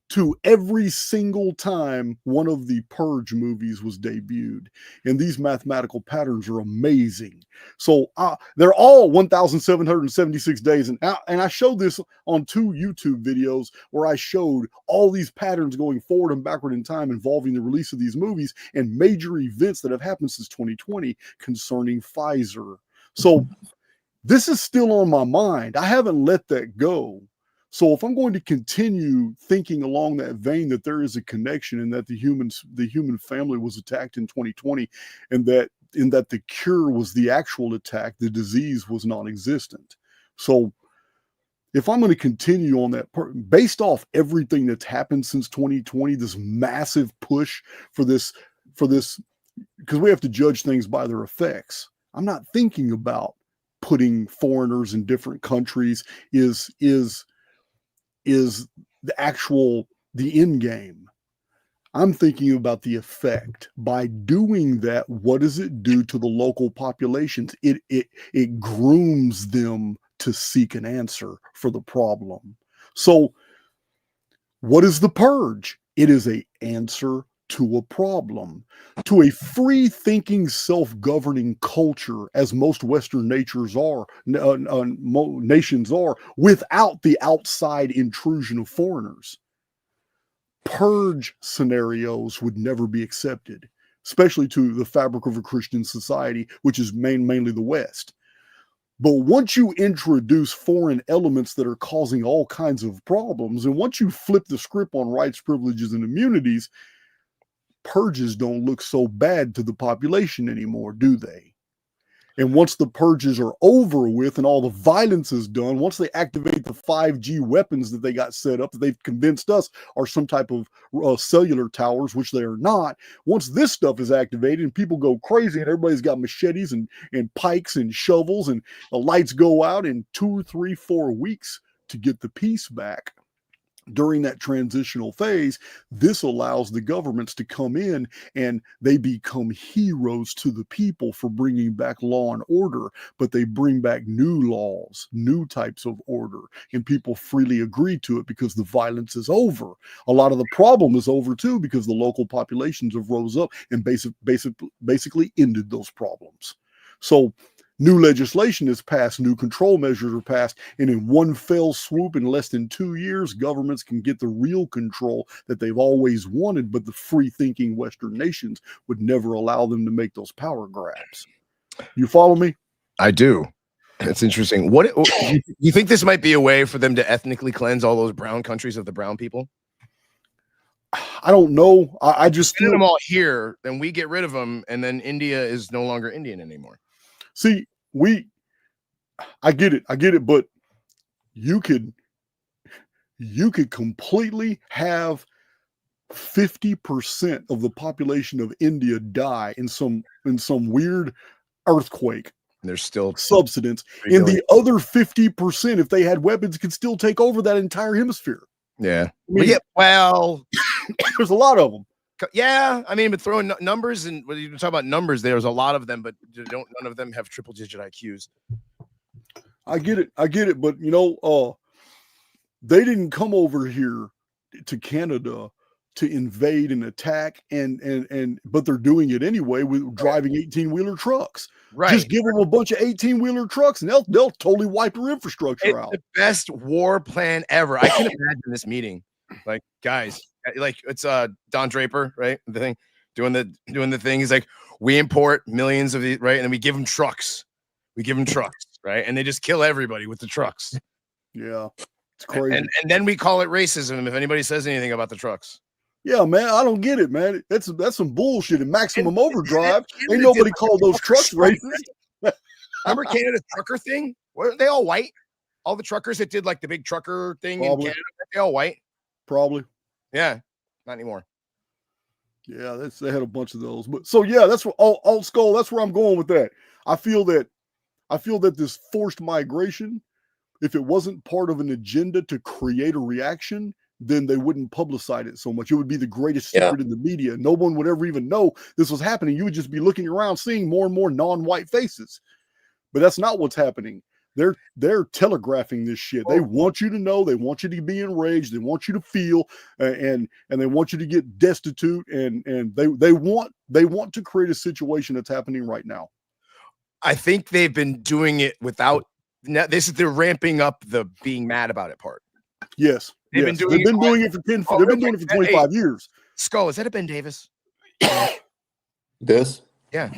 to every single time one of the Purge movies was debuted. And these mathematical patterns are amazing. So they're all 1,776 days. And I showed this on 2 YouTube videos where I showed all these patterns going forward and backward in time involving the release of these movies and major events that have happened since 2020 concerning Pfizer. So this is still on my mind. I haven't let that go. So if I'm going to continue thinking along that vein, that there is a connection, and that the human family was attacked in 2020, and that the cure was the actual attack, the disease was non-existent. So if I'm going to continue on that, based off everything that's happened since 2020, this massive push for this, because we have to judge things by their effects. I'm not thinking about putting foreigners in different countries is the end game. I'm thinking about the effect. By doing that, what does it do to the local populations? It grooms them to seek an answer for the problem. So what is the purge? It is an answer to a problem, to a free-thinking, self-governing culture, as most Western nations are, without the outside intrusion of foreigners. Purge scenarios would never be accepted, especially to the fabric of a Christian society, which is mainly the West. But once you introduce foreign elements that are causing all kinds of problems, and once you flip the script on rights, privileges, and immunities, purges don't look so bad to the population anymore, do they? And once the purges are over with and all the violence is done, once they activate the 5G weapons that they got set up, that they've convinced us are some type of cellular towers, which they are not, once this stuff is activated and people go crazy and everybody's got machetes and pikes and shovels and the lights go out in 2, 3, 4 weeks to get the peace back, during that transitional phase, this allows the governments to come in and they become heroes to the people for bringing back law and order, but they bring back new laws, new types of order, and people freely agree to it because the violence is over. A lot of the problem is over too because the local populations have rose up and basically ended those problems. So new legislation is passed, new control measures are passed, and in one fell swoop, in less than 2 years, governments can get the real control that they've always wanted, but the free-thinking Western nations would never allow them to make those power grabs. You follow me? I do. It's interesting. What you think this might be a way for them to ethnically cleanse all those brown countries of the brown people? I don't know. I just Send feel them all here, then we get rid of them, and then India is no longer Indian anymore. see I get it, but you could completely have 50% of the population of India die in some weird earthquake. And there's still subsidence, and the other 50%, if they had weapons, could still take over that entire hemisphere. Yeah. I mean, Well, there's a lot of them. Yeah, I mean, but throwing numbers and when you talk about numbers, there's a lot of them, but none of them have triple digit IQs. I get it, but they didn't come over here to Canada to invade and attack, but they're doing it anyway with driving 18-wheeler trucks. Right. Just give them a bunch of 18-wheeler trucks, and they'll totally wipe their infrastructure out. The best war plan ever. I can imagine this meeting, like guys, like it's Don Draper, right? The thing doing the thing. He's like, we import millions of these, right? And then we give them trucks. Right? And they just kill everybody with the trucks. Yeah, it's crazy. And then we call it racism if anybody says anything about the trucks. Yeah, man, I don't get it, man. That's some bullshit. In Maximum Overdrive, ain't nobody called those trucks racist. Remember Canada's trucker thing? Were they all white? All the truckers that did like the big trucker thing in Canada, they all white? Probably. Yeah, not anymore. Yeah, they had a bunch of those. But so yeah, that's what alt skull. That's where I'm going with that. I feel that this forced migration, if it wasn't part of an agenda to create a reaction, then they wouldn't publicize it so much. It would be the greatest secret in the media. No one would ever even know this was happening. You would just be looking around, seeing more and more non-white faces. But that's not what's happening. They're telegraphing this shit. They want you to know. They want you to be enraged. They want you to feel, and they want you to get destitute. And they want to create a situation that's happening right now. I think they've been doing it without. They're ramping up the being mad about it part. Yes. They've been doing it for 25 years. Skull, is that a Ben Davis? This? Yeah.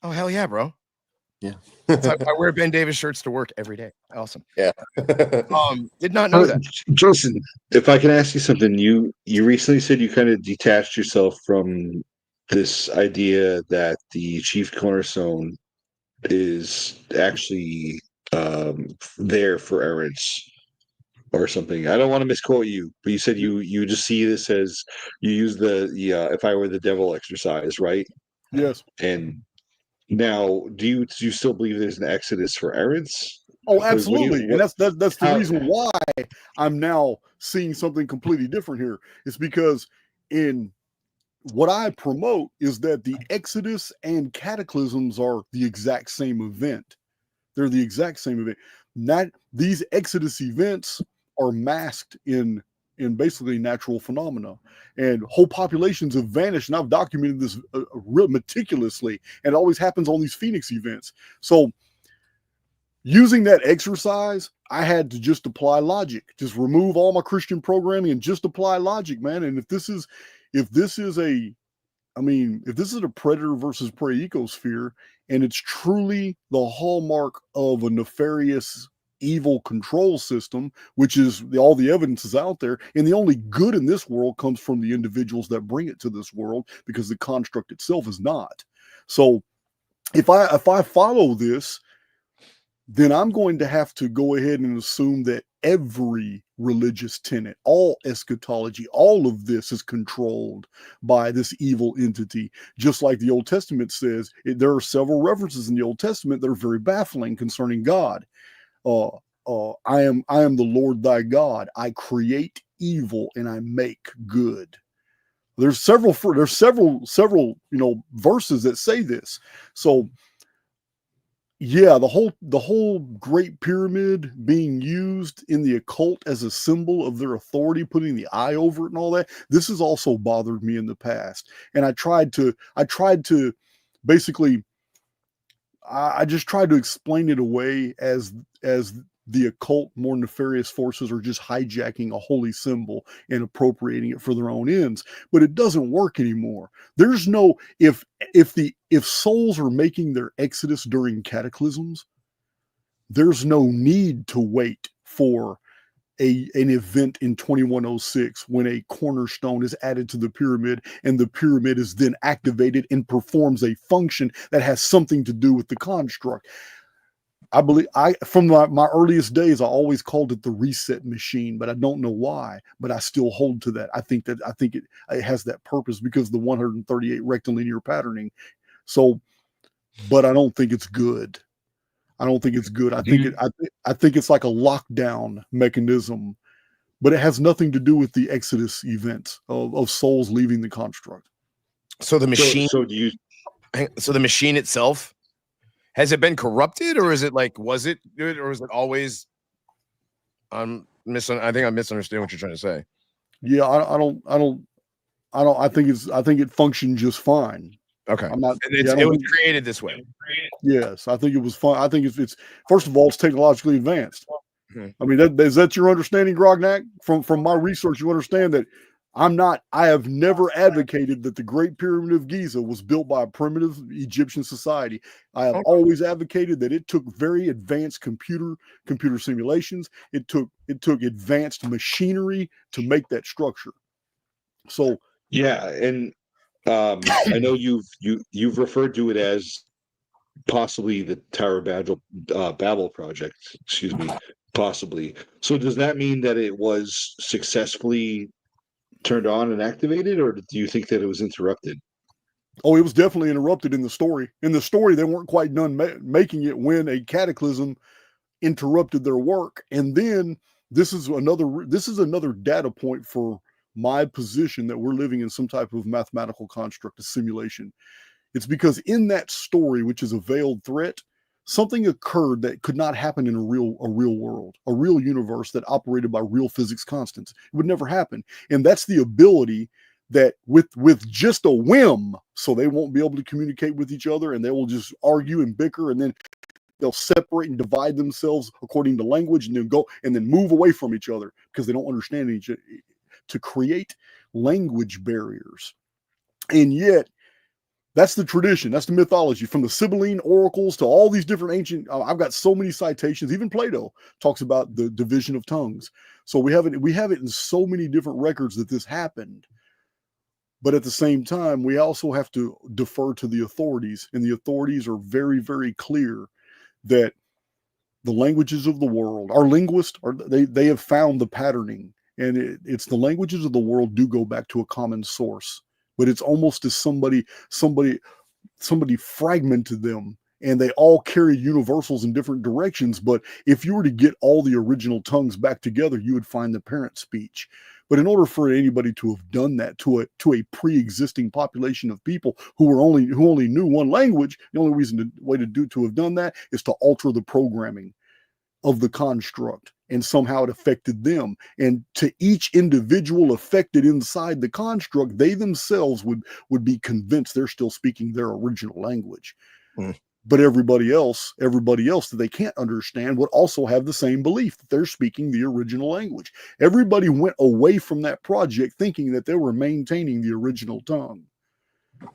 Oh, hell yeah, bro. Yeah. I wear Ben Davis shirts to work every day. Awesome. Yeah. Did not know that. Justin, if I can ask you something, you recently said you kind of detached yourself from this idea that the chief cornerstone is actually there for errands or something. I don't want to misquote you, but you said you just see this as you use the if I were the devil exercise, right? Yes. And now, do you still believe there's an exodus for errands? Oh, absolutely. And that's the reason why I'm now seeing something completely different here. It's because in what I promote is that the Exodus and cataclysms are the exact same event. They're the exact same event. Not these Exodus events are masked in basically natural phenomena, and whole populations have vanished. And I've documented this real meticulously, and it always happens on these Phoenix events. So using that exercise, I had to just apply logic, just remove all my Christian programming and just apply logic, man. And if this is a predator versus prey ecosphere, and it's truly the hallmark of a nefarious evil control system, which is all the evidence is out there, and the only good in this world comes from the individuals that bring it to this world, because the construct itself is not. So if I follow this, then I'm going to have to go ahead and assume that every religious tenet, all eschatology, all of this is controlled by this evil entity. Just like the Old Testament says, there are several references in the Old Testament that are very baffling concerning God. I am the Lord thy God. I create evil and I make good. There's several verses that say this. So yeah, the whole Great Pyramid being used in the occult as a symbol of their authority, putting the eye over it and all that, this has also bothered me in the past. And I tried to basically, I just tried to explain it away as the occult, more nefarious forces are just hijacking a holy symbol and appropriating it for their own ends. But it doesn't work anymore. There's no, if souls are making their exodus during cataclysms, there's no need to wait for an event in 2106 when a cornerstone is added to the pyramid and the pyramid is then activated and performs a function that has something to do with the construct. I believe from my earliest days, I always called it the reset machine, but I don't know why, but I still hold to that. I think it has that purpose because the 138 rectilinear patterning. So, but I don't think it's good. I don't think it's good. I think it's like a lockdown mechanism, but it has nothing to do with the Exodus event of souls leaving the construct. So the machine. So do you? So the machine itself, has it been corrupted, or is it like, was it good, or is it always? I think I misunderstand what you're trying to say. Yeah, I think it functioned just fine. Okay. I'm not. It was created this way. Yes, I think it was fun. I think it's first of all, it's technologically advanced. Hmm. I mean, is that your understanding, Grognak? From my research, you understand that I have never advocated that the Great Pyramid of Giza was built by a primitive Egyptian society. I have always advocated that it took very advanced computer simulations. It took advanced machinery to make that structure. So Yeah, and I know you've referred to it as possibly the Tower of Babel project. Excuse me, possibly. So does that mean that it was successfully turned on and activated, or do you think that it was interrupted? Oh, it was definitely interrupted in the story. In the story, they weren't quite done making it when a cataclysm interrupted their work. And then this is another data point for my position that we're living in some type of mathematical construct, a simulation. It's because in that story, which is a veiled threat, something occurred that could not happen in a real world, a real universe that operated by real physics constants. It would never happen. And that's the ability that with just a whim, so they won't be able to communicate with each other and they will just argue and bicker, and then they'll separate and divide themselves according to language, and then go and then move away from each other because they don't understand each other, to create language barriers. And yet that's the tradition. That's the mythology, from the Sibylline oracles to all these different ancient. I've got so many citations. Even Plato talks about the division of tongues. So we have it in so many different records that this happened. But at the same time, we also have to defer to the authorities, and the authorities are very, very clear that the languages of the world, our linguists they have found the patterning, and it's the languages of the world do go back to a common source. But it's almost as somebody fragmented them, and they all carry universals in different directions. But if you were to get all the original tongues back together, you would find the parent speech. But in order for anybody to have done that to a pre-existing population of people who only knew one language, the only way to have done that is to alter the programming of the construct, and somehow it affected them. And to each individual affected inside the construct, they themselves would be convinced they're still speaking their original language. But everybody else that they can't understand would also have the same belief that they're speaking the original language. Everybody went away from that project thinking that they were maintaining the original tongue.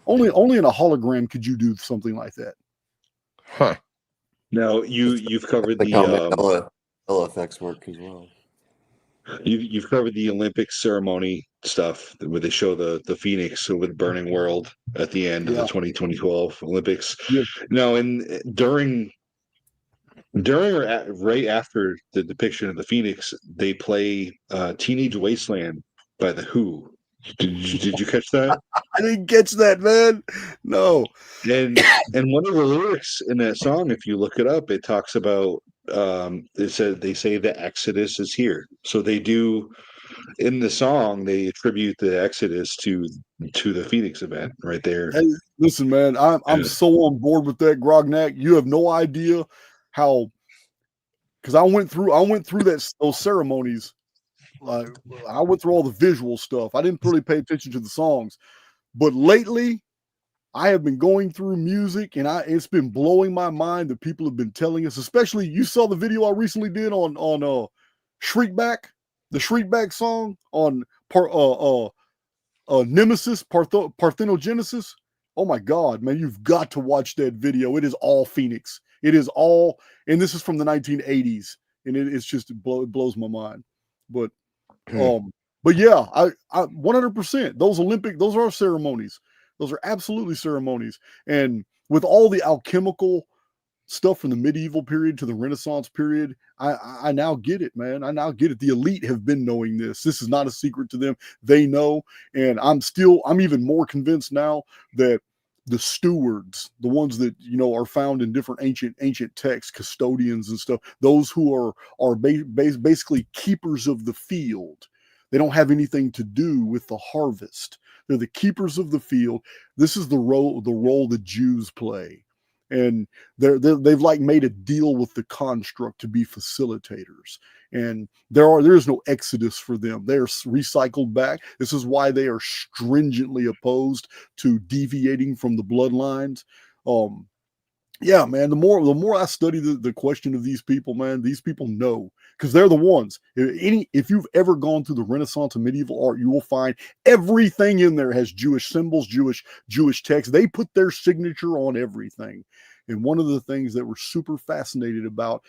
Only in a hologram could you do something like that. Huh. Now you've covered Like the how Mandela effects work as well. you've covered the Olympic ceremony stuff where they show the phoenix over the burning world at the end of the 2012 Olympics. Yeah. Now, during or right after the depiction of the phoenix, they play "Teenage Wasteland" by the Who. Did you catch that? I didn't catch that, man. No. And one of the lyrics in that song, if you look it up, it talks about they say the Exodus is here. So they do in the song, they attribute the Exodus to the Phoenix event right there. Hey, listen, man, I'm so on board with that, Grognak. You have no idea how, because I went through those ceremonies. I went through all the visual stuff. I didn't really pay attention to the songs, but lately I have been going through music, and it's been blowing my mind that people have been telling us. Especially, you saw the video I recently did on Shriekback, the Shriekback song on Nemesis, Parthenogenesis. Oh my God, man, you've got to watch that video. It is all Phoenix. It is all, and this is from the 1980s, and it's just it blows my mind. But yeah, I 100%. Those are ceremonies. Those are absolutely ceremonies. And with all the alchemical stuff from the medieval period to the Renaissance period, I now get it, man. I now get it. The elite have been knowing this. This is not a secret to them. They know, and I'm even more convinced now that the stewards, the ones that are found in different ancient texts, custodians and stuff, those who are basically keepers of the field. They don't have anything to do with the harvest. They're the keepers of the field. This is the role the Jews play. And they've like made a deal with the construct to be facilitators. And there is no exodus for them. They are recycled back. This is why they are stringently opposed to deviating from the bloodlines. Yeah, man, the more I study the question of these people, man, these people know, because they're the ones. If you've ever gone through the Renaissance and medieval art, you will find everything in there has Jewish symbols, Jewish text. They put their signature on everything. And one of the things that we're super fascinated about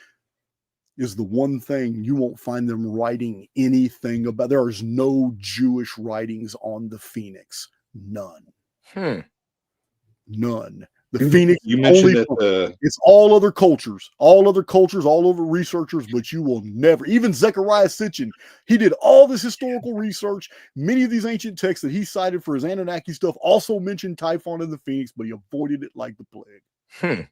is the one thing you won't find them writing anything about. There is no Jewish writings on the Phoenix. None. None. The Phoenix, you mentioned that it's all other cultures, all over researchers, but you will never, even Zechariah Sitchin, he did all this historical research. Many of these ancient texts that he cited for his Anunnaki stuff also mentioned Typhon and the Phoenix, but he avoided it like the plague.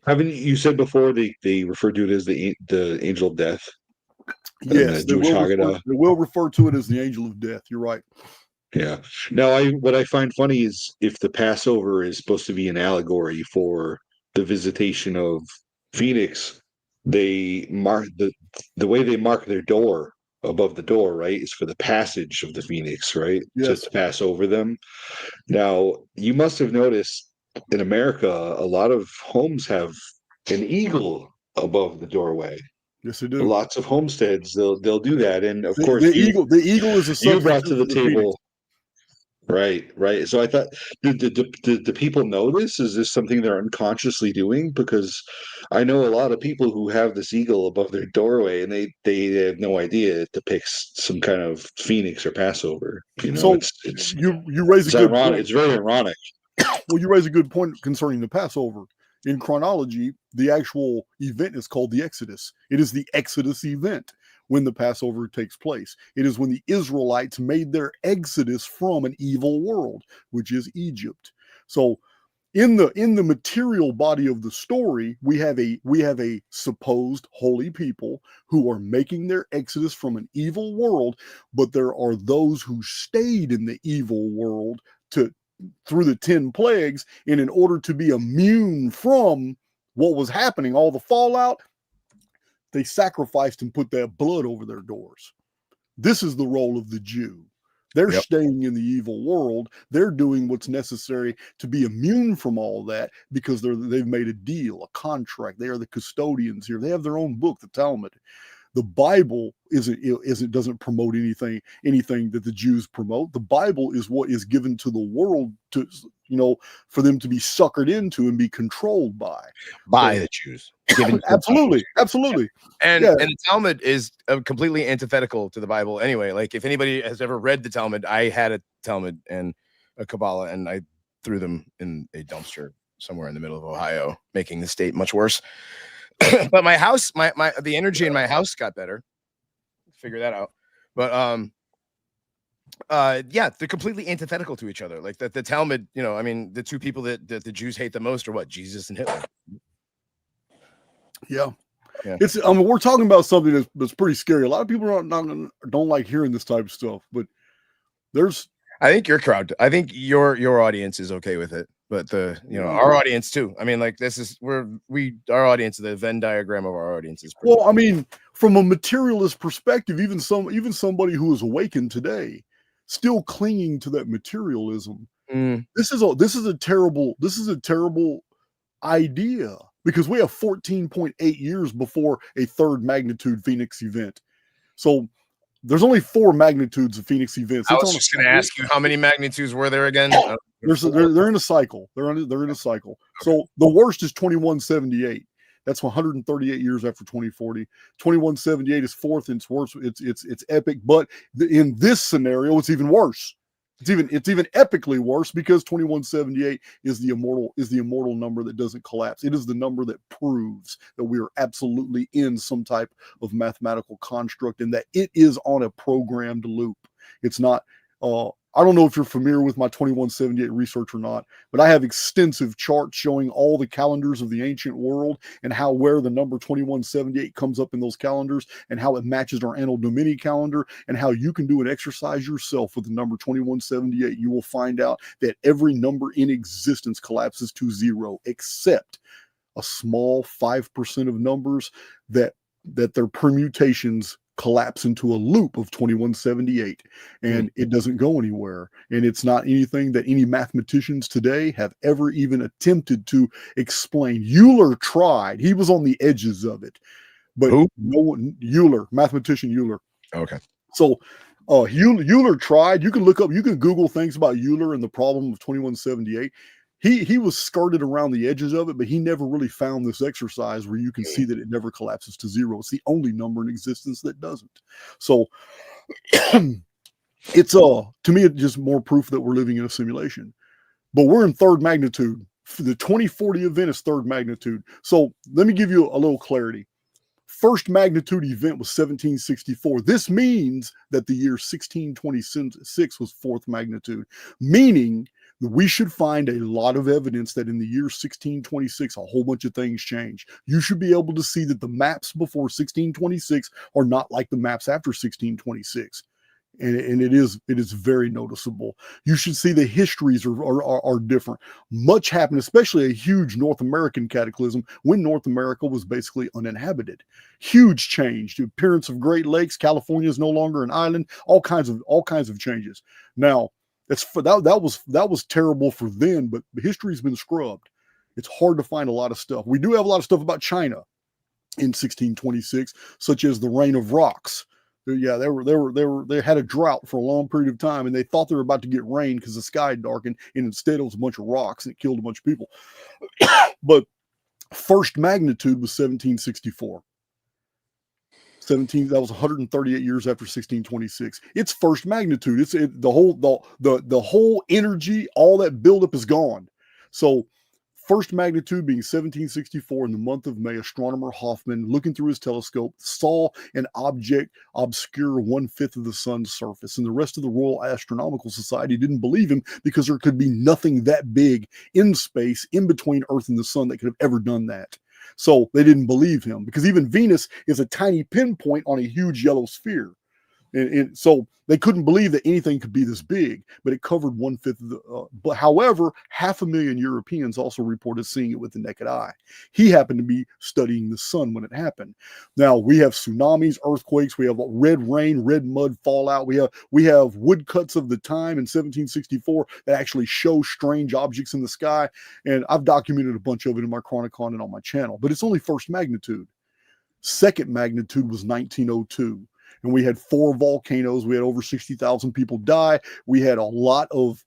Haven't you said before they refer to it as the angel of death? Yes, they will refer to it as the angel of death. You're right. Yeah. Now, what I find funny is if the Passover is supposed to be an allegory for the visitation of Phoenix, they mark the way they mark their door above the door, right, is for the passage of the Phoenix, right? Yes. To pass over them. Now, you must have noticed in America, a lot of homes have an eagle above the doorway. Yes, they do. Lots of homesteads, they'll do that, and of course, the eagle is a substitute you brought to the table. Phoenix. Right. So I thought, do people know this? Is this something they're unconsciously doing? Because I know a lot of people who have this eagle above their doorway, and they have no idea it depicts some kind of Phoenix or Passover. So you raise a good point. It's very ironic. Well, you raise a good point concerning the Passover. In chronology, the actual event is called the Exodus. It is the Exodus event when the Passover takes place. It is when the Israelites made their exodus from an evil world, which is Egypt. So in the material body of the story, we have a supposed holy people who are making their exodus from an evil world, but there are those who stayed in the evil world through the 10 plagues, and in order to be immune from what was happening, all the fallout, they sacrificed and put that blood over their doors. This is the role of the Jew. They're staying in the evil world. They're doing what's necessary to be immune from all that because they've made a deal, a contract. They are the custodians here. They have their own book, the Talmud. The Bible doesn't promote anything that the Jews promote. The Bible is what is given to the world for them to be suckered into and be controlled by the Jews. Absolutely. And the Talmud is completely antithetical to the Bible anyway. Like if anybody has ever read the Talmud, I had a Talmud and a Kabbalah, and I threw them in a dumpster somewhere in the middle of Ohio, making the state much worse. But my house, the energy in my house got better. Figure that out. But they're completely antithetical to each other. Like the Talmud, the two people that the Jews hate the most are what? Jesus and Hitler. Yeah. We're talking about something that's pretty scary. A lot of people don't like hearing this type of stuff, but I think your crowd, I think your audience is okay with it. But our audience too. I mean, like our audience, the Venn diagram of our audience is pretty well. I mean, from a materialist perspective, even somebody who is awakened today, still clinging to that materialism. This is a terrible idea because we have 14.8 years before a third magnitude Phoenix event. So there's only 4 magnitudes of Phoenix events. I It's was on a just going to cycle. ask you how many magnitudes were there again? They're in a cycle. They're in a cycle. So the worst is 2178. That's 138 years after 2040. 2178 is fourth, and it's worse. It's epic. But in this scenario, it's even worse. It's even epically worse because 2178 is the immortal number that doesn't collapse. It is the number that proves that we are absolutely in some type of mathematical construct and that it is on a programmed loop. It's not. I don't know if you're familiar with my 2178 research or not, but I have extensive charts showing all the calendars of the ancient world and where the number 2178 comes up in those calendars and how it matches our Anno Domini calendar and how you can do an exercise yourself with the number 2178. You will find out that every number in existence collapses to 0 except a small 5% of numbers that their permutations collapse into a loop of 2178, and it doesn't go anywhere. And it's not anything that any mathematicians today have ever even attempted to explain. Euler tried. He was on the edges of it. But Who? No one, Euler, mathematician Euler. Okay. So Euler tried. You can Google things about Euler and the problem of 2178. He was skirted around the edges of it, but he never really found this exercise where you can see that it never collapses to 0. It's the only number in existence that doesn't. So it's to me, it's just more proof that we're living in a simulation. But we're in third magnitude. The 2040 event is third magnitude. So let me give you a little clarity. First magnitude event was 1764. This means that the year 1626 was fourth magnitude, meaning we should find a lot of evidence that in the year 1626, a whole bunch of things changed. You should be able to see that the maps before 1626 are not like the maps after 1626. And it is very noticeable. You should see the histories are different. Much happened, especially a huge North American cataclysm when North America was basically uninhabited. Huge change. The appearance of Great Lakes. California is no longer an island. All kinds of changes. Now, that was terrible for then, but history's been scrubbed. It's hard to find a lot of stuff. We do have a lot of stuff about China in 1626, such as the Reign of Rocks. Yeah, they had a drought for a long period of time, and they thought they were about to get rain because the sky darkened, and instead it was a bunch of rocks and it killed a bunch of people. But first magnitude was 1764. That was 138 years after 1626. It's first magnitude. The whole energy, all that buildup is gone. So first magnitude being 1764 in the month of May, astronomer Hoffman, looking through his telescope, saw an object obscure 1/5 of the sun's surface. And the rest of the Royal Astronomical Society didn't believe him because there could be nothing that big in space in between Earth and the sun that could have ever done that. So they didn't believe him because even Venus is a tiny pinpoint on a huge yellow sphere. And so they couldn't believe that anything could be this big, but it covered 1/5 of the. But however, 500,000 Europeans also reported seeing it with the naked eye. He happened to be studying the sun when it happened. Now we have tsunamis, earthquakes. We have red rain, red mud fallout. We have woodcuts of the time in 1764 that actually show strange objects in the sky. And I've documented a bunch of it in my Chronicon and on my channel. But it's only first magnitude. Second magnitude was 1902. And we had 4 volcanoes. We had over 60,000 people die. We had a lot of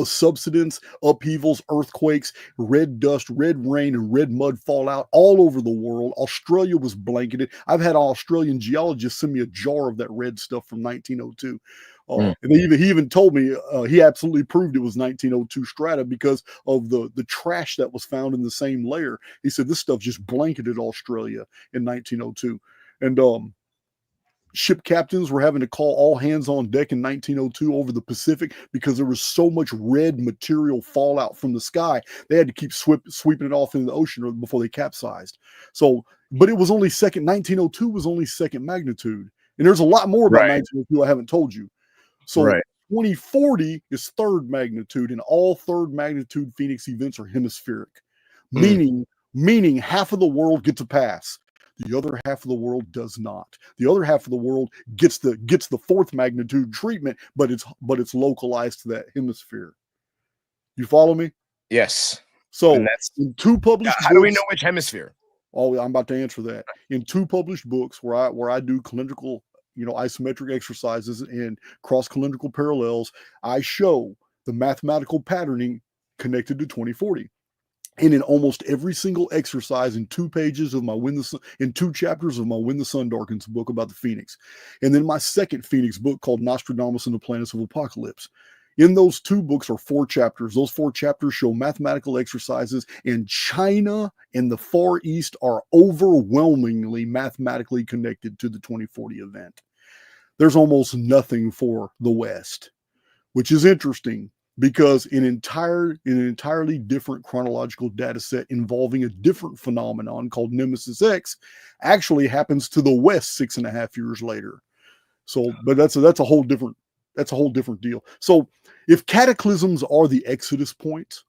subsidence, upheavals, earthquakes, red dust, red rain, and red mud fallout all over the world. Australia was blanketed. I've had an Australian geologist send me a jar of that red stuff from 1902. And he even told me he absolutely proved it was 1902 strata because of the trash that was found in the same layer. He said this stuff just blanketed Australia in 1902. And ship captains were having to call all hands on deck in 1902 over the Pacific because there was so much red material fallout from the sky. They had to keep sweeping it off into the ocean before they capsized. So, but it was only 1902 was only second magnitude. And there's a lot more about 1902 I haven't told you. So 2040 is third magnitude, and all third magnitude Phoenix events are hemispheric, meaning half of the world gets a pass. The other half of the world does not. The other half of the world gets the fourth magnitude treatment, but it's localized to that hemisphere. You follow me? Yes. So in 2 published books, how do we know which hemisphere? Oh, I'm about to answer that. In 2 published books where I do calendrical isometric exercises and cross calendrical parallels, I show the mathematical patterning connected to 2040. And in almost every single exercise in 2 chapters of my When the Sun Darkens book about the Phoenix, and then my second Phoenix book called Nostradamus and the Planets of Apocalypse. In those 2 books are 4 chapters. Those 4 chapters show mathematical exercises, and China and the Far East are overwhelmingly mathematically connected to the 2040 event. There's almost nothing for the West, which is interesting because in an entirely different chronological data set involving a different phenomenon called Nemesis X actually happens to the West 6.5 years later. So, but that's a whole different deal. So if cataclysms are the exodus points,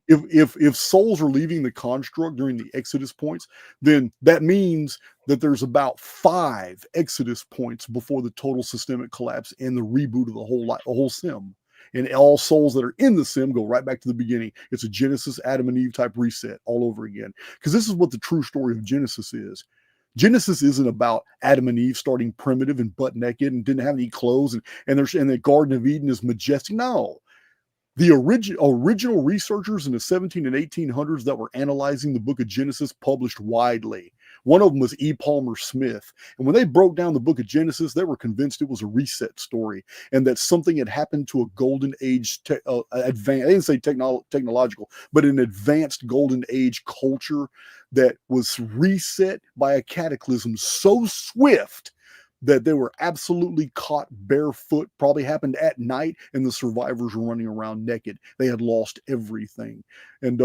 if souls are leaving the construct during the exodus points, then that means that there's about 5 exodus points before the total systemic collapse and the reboot of the whole sim. And all souls that are in the sim go right back to the beginning. It's a Genesis, Adam and Eve type reset all over again. Because this is what the true story of Genesis is. Genesis isn't about Adam and Eve starting primitive and butt naked and didn't have any clothes and the Garden of Eden is majestic. No. The original researchers in the 17 and 1800s that were analyzing the book of Genesis published widely. One of them was E. Palmer Smith. And when they broke down the book of Genesis, they were convinced it was a reset story and that something had happened to a golden age, they didn't say technological, but an advanced golden age culture that was reset by a cataclysm so swift that they were absolutely caught barefoot, probably happened at night, and the survivors were running around naked. They had lost everything. And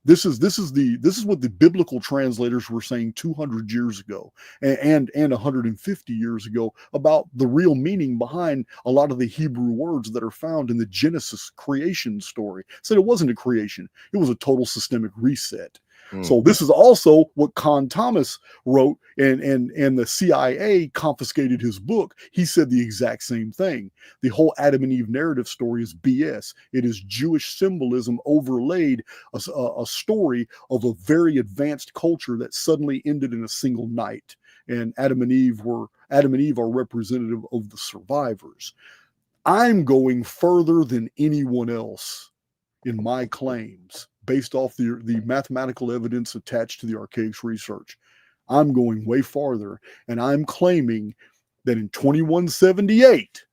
this is what the biblical translators were saying 200 years ago and 150 years ago about the real meaning behind a lot of the Hebrew words that are found in the Genesis creation story. Said it wasn't a creation, it was a total systemic reset. So this is also what Con Thomas wrote, and the CIA confiscated his book. He said the exact same thing. The whole Adam and Eve narrative story is BS. It is Jewish symbolism overlaid a story of a very advanced culture that suddenly ended in a single night. And Adam and Eve are representative of the survivors. I'm going further than anyone else in my claims based off the mathematical evidence attached to the Archaix research. I'm going way farther, and I'm claiming that in 2178,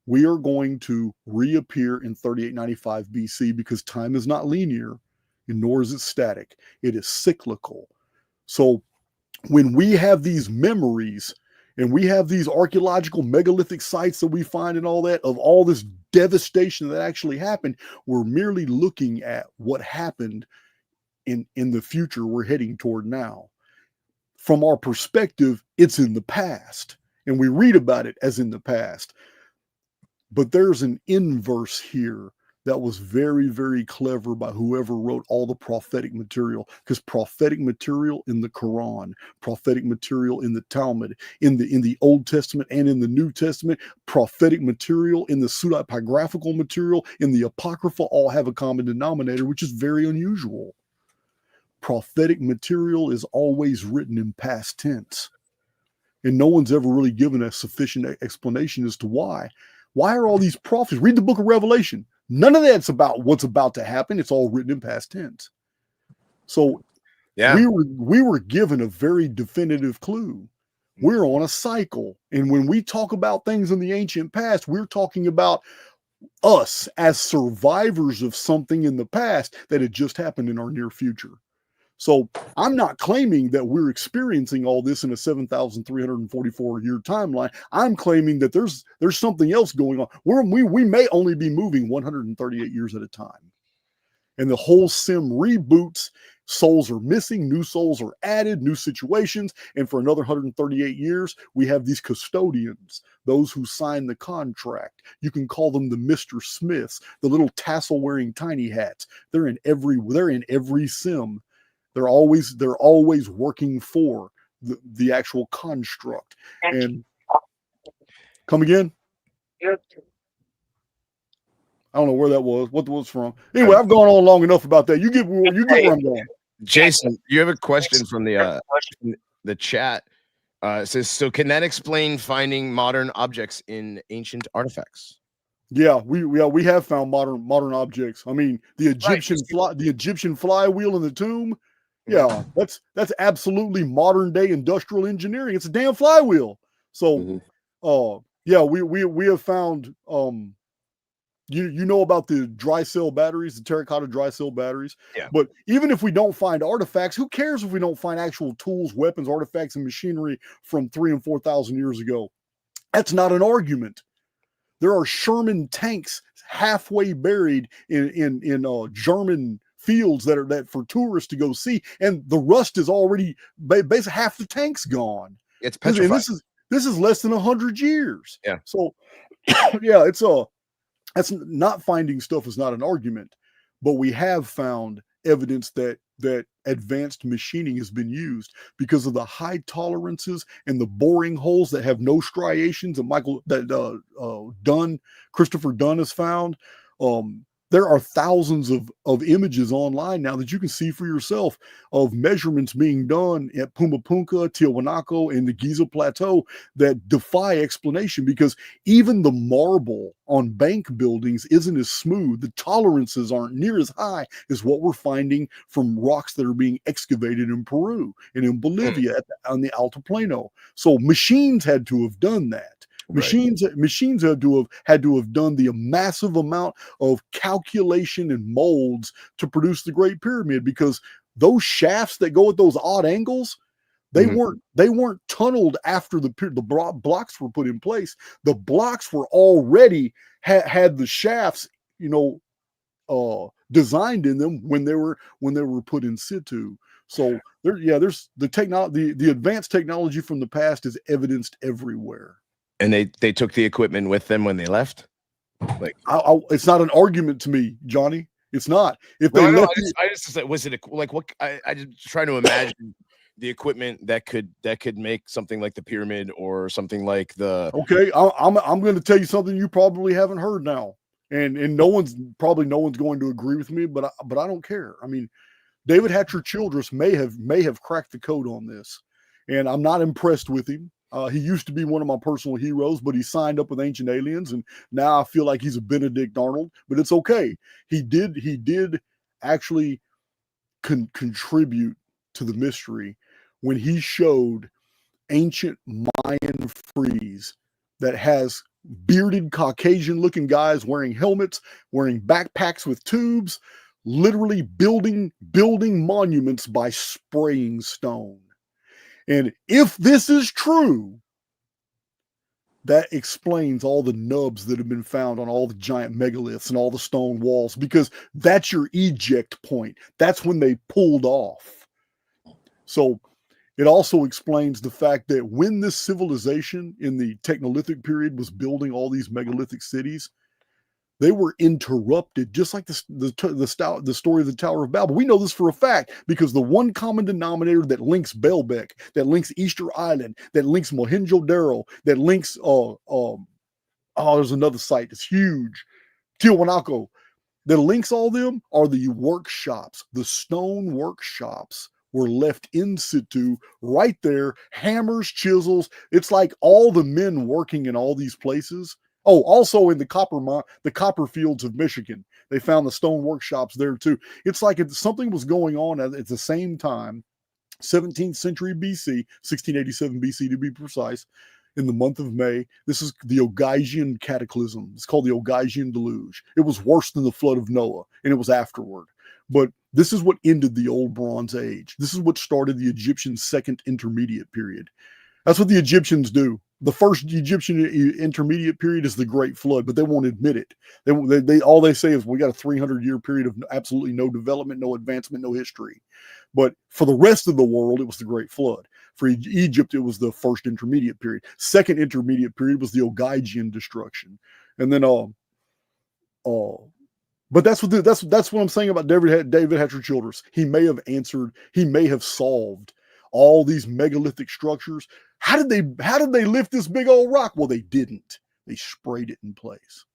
we are going to reappear in 3895 BC because time is not linear, and nor is it static. It is cyclical. So when we have these memories and we have these archaeological megalithic sites that we find and all that, of all this devastation that actually happened, we're merely looking at what happened in the future we're heading toward now. From our perspective, it's in the past, and we read about it as in the past. But there's an inverse here that was very, very clever by whoever wrote all the prophetic material, because prophetic material in the Quran, prophetic material in the Talmud, in the Old Testament and in the New Testament, prophetic material in the pseudepigraphical material, in the Apocrypha, all have a common denominator, which is very unusual. Prophetic material is always written in past tense. And no one's ever really given a sufficient explanation as to why. Why are all these prophecies? Read the book of Revelation. None of that's about what's about to happen. It's all written in past tense. So we were given a very definitive clue. We're on a cycle. And when we talk about things in the ancient past, we're talking about us as survivors of something in the past that had just happened in our near future. So I'm not claiming that we're experiencing all this in a 7,344 year timeline. I'm claiming that there's something else going on. We may only be moving 138 years at a time. And the whole sim reboots. Souls are missing, new souls are added, new situations. And for another 138 years, we have these custodians, those who sign the contract. You can call them the Mr. Smiths, the little tassel wearing tiny hats. They're in every sim. They're always working for the actual construct. And come again? I don't know where that was. What was from? Anyway, I've gone on long enough about that. You get where I'm going. Jason, you have a question from the chat. It says, so can that explain finding modern objects in ancient artifacts? Yeah, we have found modern objects. I mean, the Egyptian flywheel in the tomb. Yeah, that's absolutely modern day industrial engineering. It's a damn flywheel. So, yeah, we have found you know about the dry cell batteries, the terracotta dry cell batteries. Yeah. But even if we don't find artifacts, who cares if we don't find actual tools, weapons, artifacts, and machinery from 3,000 and 4,000 years ago? That's not an argument. There are Sherman tanks halfway buried in German fields that for tourists to go see, and the rust is already basically half the tank's gone. It's petrified. And this is less than 100 years. Yeah. So, yeah, that's not finding stuff is not an argument, but we have found evidence that advanced machining has been used because of the high tolerances and the boring holes that have no striations that Christopher Dunn has found. There are thousands of images online now that you can see for yourself of measurements being done at Pumapunka, Tiwanaku, and the Giza Plateau that defy explanation, because even the marble on bank buildings isn't as smooth. The tolerances aren't near as high as what we're finding from rocks that are being excavated in Peru and in Bolivia on the Altiplano. So machines had to have done that. Machines had to have done the massive amount of calculation and molds to produce the Great Pyramid, because those shafts that go at those odd angles, they weren't tunneled after the blocks were put in place. The blocks were already had the shafts, designed in them when they were put in situ. So there's the advanced technology from the past is evidenced everywhere. And they took the equipment with them when they left? Like, it's not an argument to me, Johnny. It's not. If no, they no, left I just was it like what I just trying to imagine the equipment that could make something like the pyramid or something like the. Okay, I'm going to tell you something you probably haven't heard now, and no one's going to agree with me, but I don't care. I mean, David Hatcher Childress may have cracked the code on this, and I'm not impressed with him. He used to be one of my personal heroes, but he signed up with Ancient Aliens, and now I feel like he's a Benedict Arnold. But it's okay. He did actually contribute to the mystery when he showed ancient Mayan frieze that has bearded Caucasian-looking guys wearing helmets, wearing backpacks with tubes, literally building monuments by spraying stone. And if this is true, that explains all the nubs that have been found on all the giant megaliths and all the stone walls, because that's your eject point. That's when they pulled off. So it also explains the fact that when this civilization in the Technolithic period was building all these megalithic cities, they were interrupted, just like the story of the Tower of Babel. We know this for a fact because the one common denominator that links Baalbek, that links Easter Island, that links Mohenjo-Daro, that links there's another site that's huge, Tiwanaku, that links all them are the workshops. The stone workshops were left in situ right there, hammers, chisels. It's like all the men working in all these places. Oh, also in the copper fields of Michigan, they found the stone workshops there too. It's like something was going on at the same time, 17th century BC, 1687 BC to be precise, in the month of May. This is the Ogygian cataclysm. It's called the Ogygian deluge. It was worse than the flood of Noah, and it was afterward. But this is what ended the Old Bronze Age. This is what started the Egyptian Second Intermediate Period. That's what the Egyptians do. The first Egyptian intermediate period is the Great Flood, but they won't admit it. They all they say is we got a 300-year period of absolutely no development, no advancement, no history. But for the rest of the world, it was the Great Flood. For Egypt, it was the first intermediate period. Second intermediate period was the Ogygian destruction, and then but that's what I'm saying about David Hatcher Childress. He may have answered. He may have solved all these megalithic structures. How did they lift this big old rock? Well, they didn't. They sprayed it in place.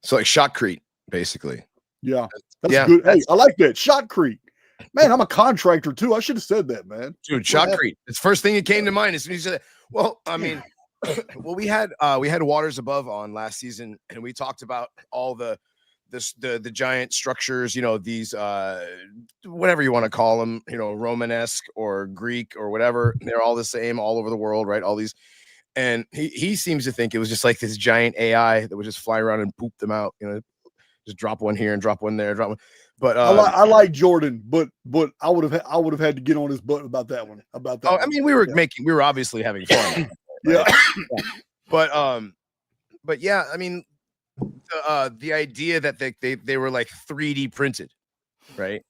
So like shotcrete, basically. Yeah, that's good. Hey, I like that shotcrete. Man, I'm a contractor too. I should have said that, man. Dude, shotcrete. It's the first thing that came to mind as soon as you said that. Well, I mean, well, we had Waters Above on last season, and we talked about all the giant structures, these whatever you want to call them, Romanesque or Greek or whatever. They're all the same all over the world, right? All these, and he seems to think it was just like this giant AI that would just fly around and poop them out, just drop one here and drop one there, drop one. But I like Jordan, but I would have had to get on his butt about that one. I mean, we were obviously having fun. Yeah. But yeah, I mean, the idea that they were like 3D printed, right?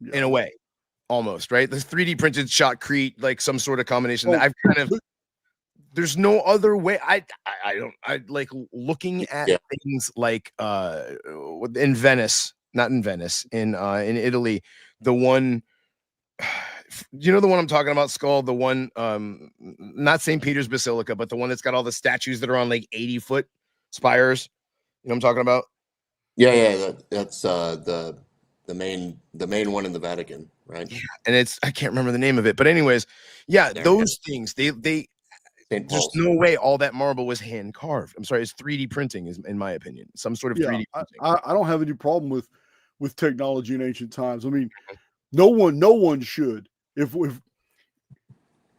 Yeah. In a way, almost, right? The 3D printed shotcrete, like some sort of combination. That I've kind of. There's no other way. I like looking at things like in Venice, not in Venice, in Italy, the one. You know the one I'm talking about, Skull? The one, not St. Peter's Basilica, but the one that's got all the statues that are on like 80-foot spires. You know what I'm talking about? Yeah. That's the main one in the Vatican, right? Yeah. And I can't remember the name of it, but anyways, yeah, those things they there's no way all that marble was hand carved. I'm sorry, it's 3D printing, is in my opinion, some sort of 3D printing. I don't have any problem with technology in ancient times. I mean, no one should. If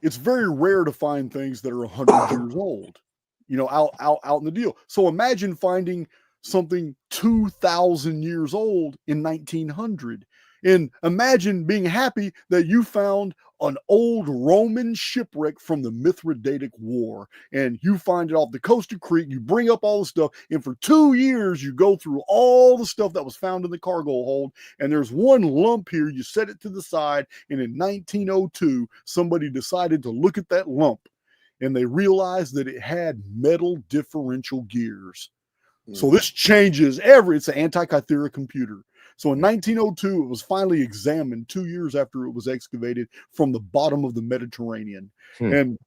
it's very rare to find things that are 100 years old, out in the deal. So imagine finding something 2,000 years old in 1900, and imagine being happy that you found an old Roman shipwreck from the Mithridatic War, and you find it off the coast of Crete. You bring up all the stuff, and for 2 years you go through all the stuff that was found in the cargo hold, and there's one lump here. You set it to the side, and in 1902 somebody decided to look at that lump, and they realized that it had metal differential gears. So this changes it's an Antikythera computer. So in 1902, it was finally examined 2 years after it was excavated from the bottom of the Mediterranean. And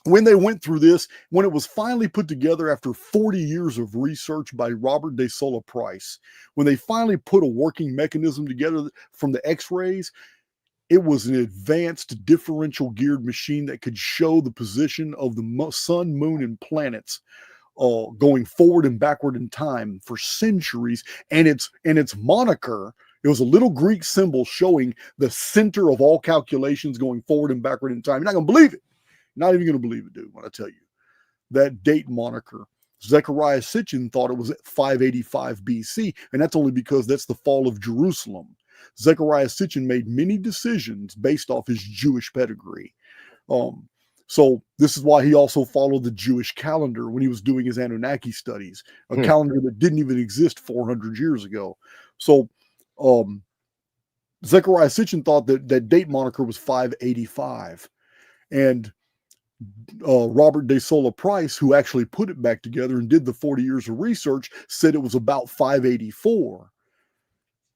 when they went through this, when it was finally put together after 40 years of research by Robert de Sola Price, when they finally put a working mechanism together from the X-rays, it was an advanced differential geared machine that could show the position of the sun, moon, and planets going forward and backward in time for centuries. And its moniker, it was a little Greek symbol showing the center of all calculations going forward and backward in time. You're not going to believe it. You're not even going to believe it, dude, when I tell you. That date moniker, Zechariah Sitchin thought it was at 585 BC, and that's only because that's the fall of Jerusalem. Zechariah Sitchin made many decisions based off his Jewish pedigree. So this is why he also followed the Jewish calendar when he was doing his Anunnaki studies, a calendar that didn't even exist 400 years ago. So Zechariah Sitchin thought that date moniker was 585. And Robert de Sola Price, who actually put it back together and did the 40 years of research, said it was about 584.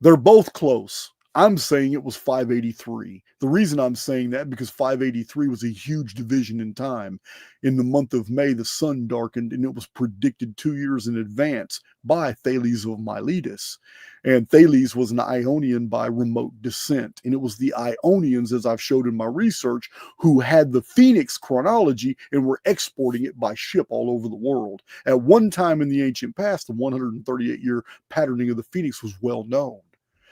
They're both close. I'm saying it was 583. The reason I'm saying that, because 583 was a huge division in time. In the month of May, the sun darkened, and it was predicted 2 years in advance by Thales of Miletus. And Thales was an Ionian by remote descent. And it was the Ionians, as I've showed in my research, who had the Phoenix chronology and were exporting it by ship all over the world. At one time in the ancient past, the 138-year patterning of the Phoenix was well known.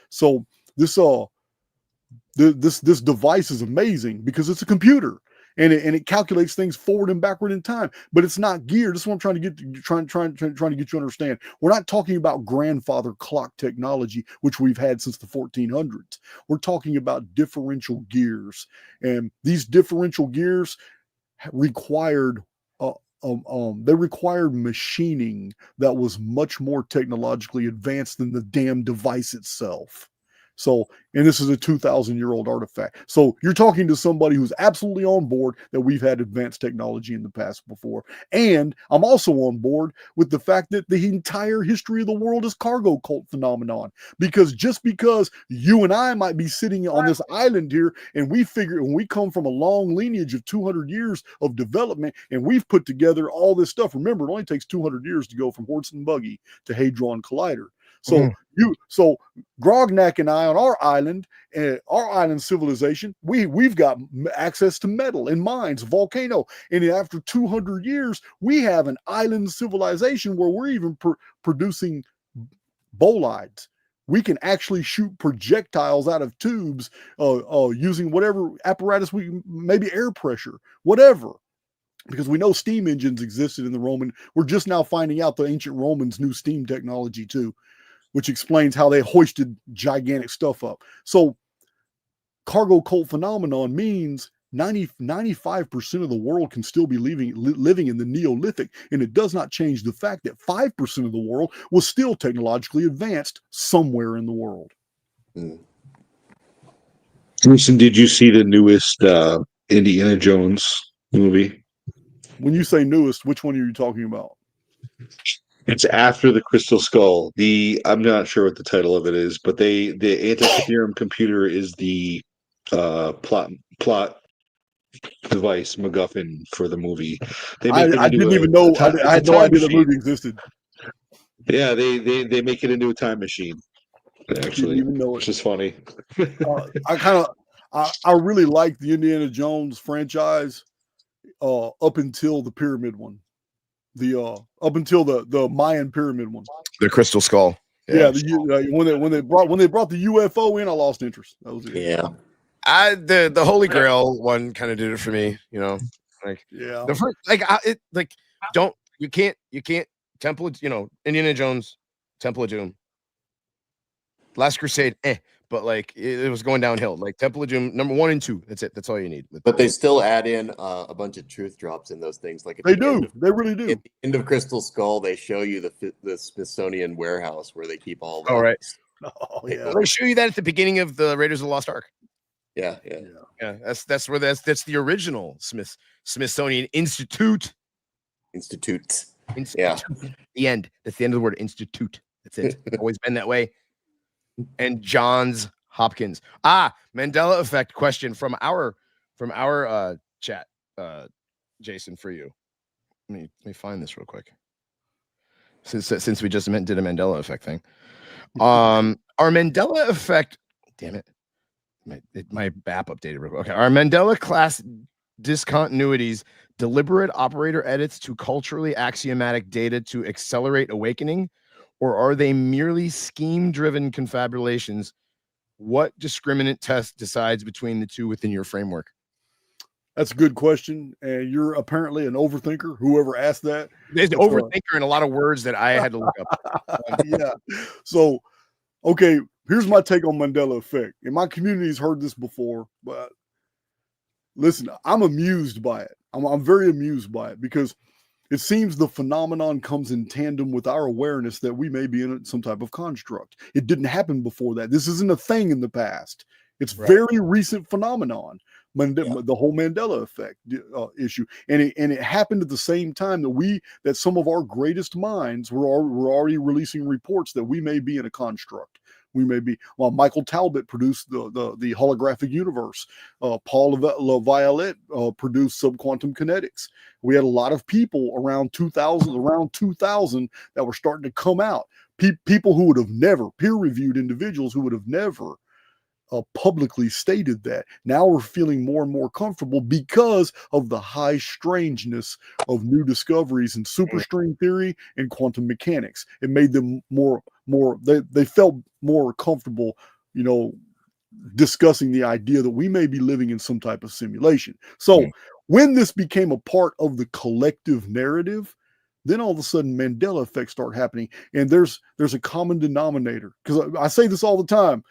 So this device is amazing because it's a computer, and it calculates things forward and backward in time, but it's not geared. This is what I'm trying to get you to understand. We're not talking about grandfather clock technology, which we've had since the 1400s. We're talking about differential gears, and these differential gears required machining that was much more technologically advanced than the damn device itself. So, and this is a 2,000-year-old artifact. So you're talking to somebody who's absolutely on board that we've had advanced technology in the past before. And I'm also on board with the fact that the entire history of the world is cargo cult phenomenon. Because just because you and I might be sitting on this island here, and we figure, when we come from a long lineage of 200 years of development, and we've put together all this stuff. Remember, it only takes 200 years to go from horse and buggy to Hadron Collider. So so Grognak and I on our island civilization, we've got access to metal and mines, volcano, and after 200 years, we have an island civilization where we're even producing bolides. We can actually shoot projectiles out of tubes using whatever apparatus maybe air pressure, whatever. Because we know steam engines existed in the Roman. We're just now finding out the ancient Romans knew steam technology too, which explains how they hoisted gigantic stuff up. So cargo cult phenomenon means 95% of the world can still be living in the Neolithic, and it does not change the fact that 5% of the world was still technologically advanced somewhere in the world. Listen, did you see the newest Indiana Jones movie? When you say newest, which one are you talking about? It's after the Crystal Skull. I'm not sure what the title of it is, but the Antikythera computer is the plot device MacGuffin for the movie. I didn't even know. I had no idea the movie existed. Yeah, they make it into a time machine. Actually, even know it. Which is funny. I really like the Indiana Jones franchise up until the pyramid one, up until the Mayan pyramid one, the Crystal Skull. Yeah, when they brought the UFO in, I lost interest. That was it. Yeah. The Holy Grail one kind of did it for me, you know. Like the first, you can't Temple, you know, Indiana Jones, Temple of Doom, Last Crusade, but like it was going downhill. Like Temple of Doom, number 1 and 2. That's it. That's all you need. But they still add in a bunch of truth drops in those things. Like they do. They really do. At the end of Crystal Skull, they show you the Smithsonian warehouse where they keep all. All right. Oh yeah. They show you that at the beginning of the Raiders of the Lost Ark. Yeah. That's where that's the original Smithsonian Institute. Yeah. The end. That's the end of the word institute. That's it. Always been that way. And Johns Hopkins. Mandela effect question from our chat, Jason, for you. Let me find this real quick. Since we just did a Mandela effect thing. Our Mandela effect, damn it. My BAP updated real quick. Okay. Are Mandela class discontinuities deliberate operator edits to culturally axiomatic data to accelerate awakening, or are they merely scheme-driven confabulations? What discriminant test decides between the two within your framework? That's a good question, and you're apparently an overthinker. Whoever asked that, there's an overthinker and a lot of words that I had to look up. Yeah. So, okay, here's my take on Mandela effect. And my community's heard this before, but listen, I'm amused by it. I'm very amused by it because it seems the phenomenon comes in tandem with our awareness that we may be in some type of construct. It didn't happen before that. This isn't a thing in the past. It's very recent phenomenon. The whole Mandela effect issue, and it happened at the same time that some of our greatest minds were already releasing reports that we may be in a construct. We may be. Well, Michael Talbot produced the holographic universe. Paul LaViolette produced subquantum kinetics. We had a lot of people around 2000 that were starting to come out. People who would have never peer-reviewed individuals who would have never publicly stated that. Now we're feeling more and more comfortable because of the high strangeness of new discoveries in superstring theory and quantum mechanics. It made them they felt more comfortable, you know, discussing the idea that we may be living in some type of simulation. So when this became a part of the collective narrative, then all of a sudden Mandela effects start happening, and there's a common denominator. Because I say this all the time.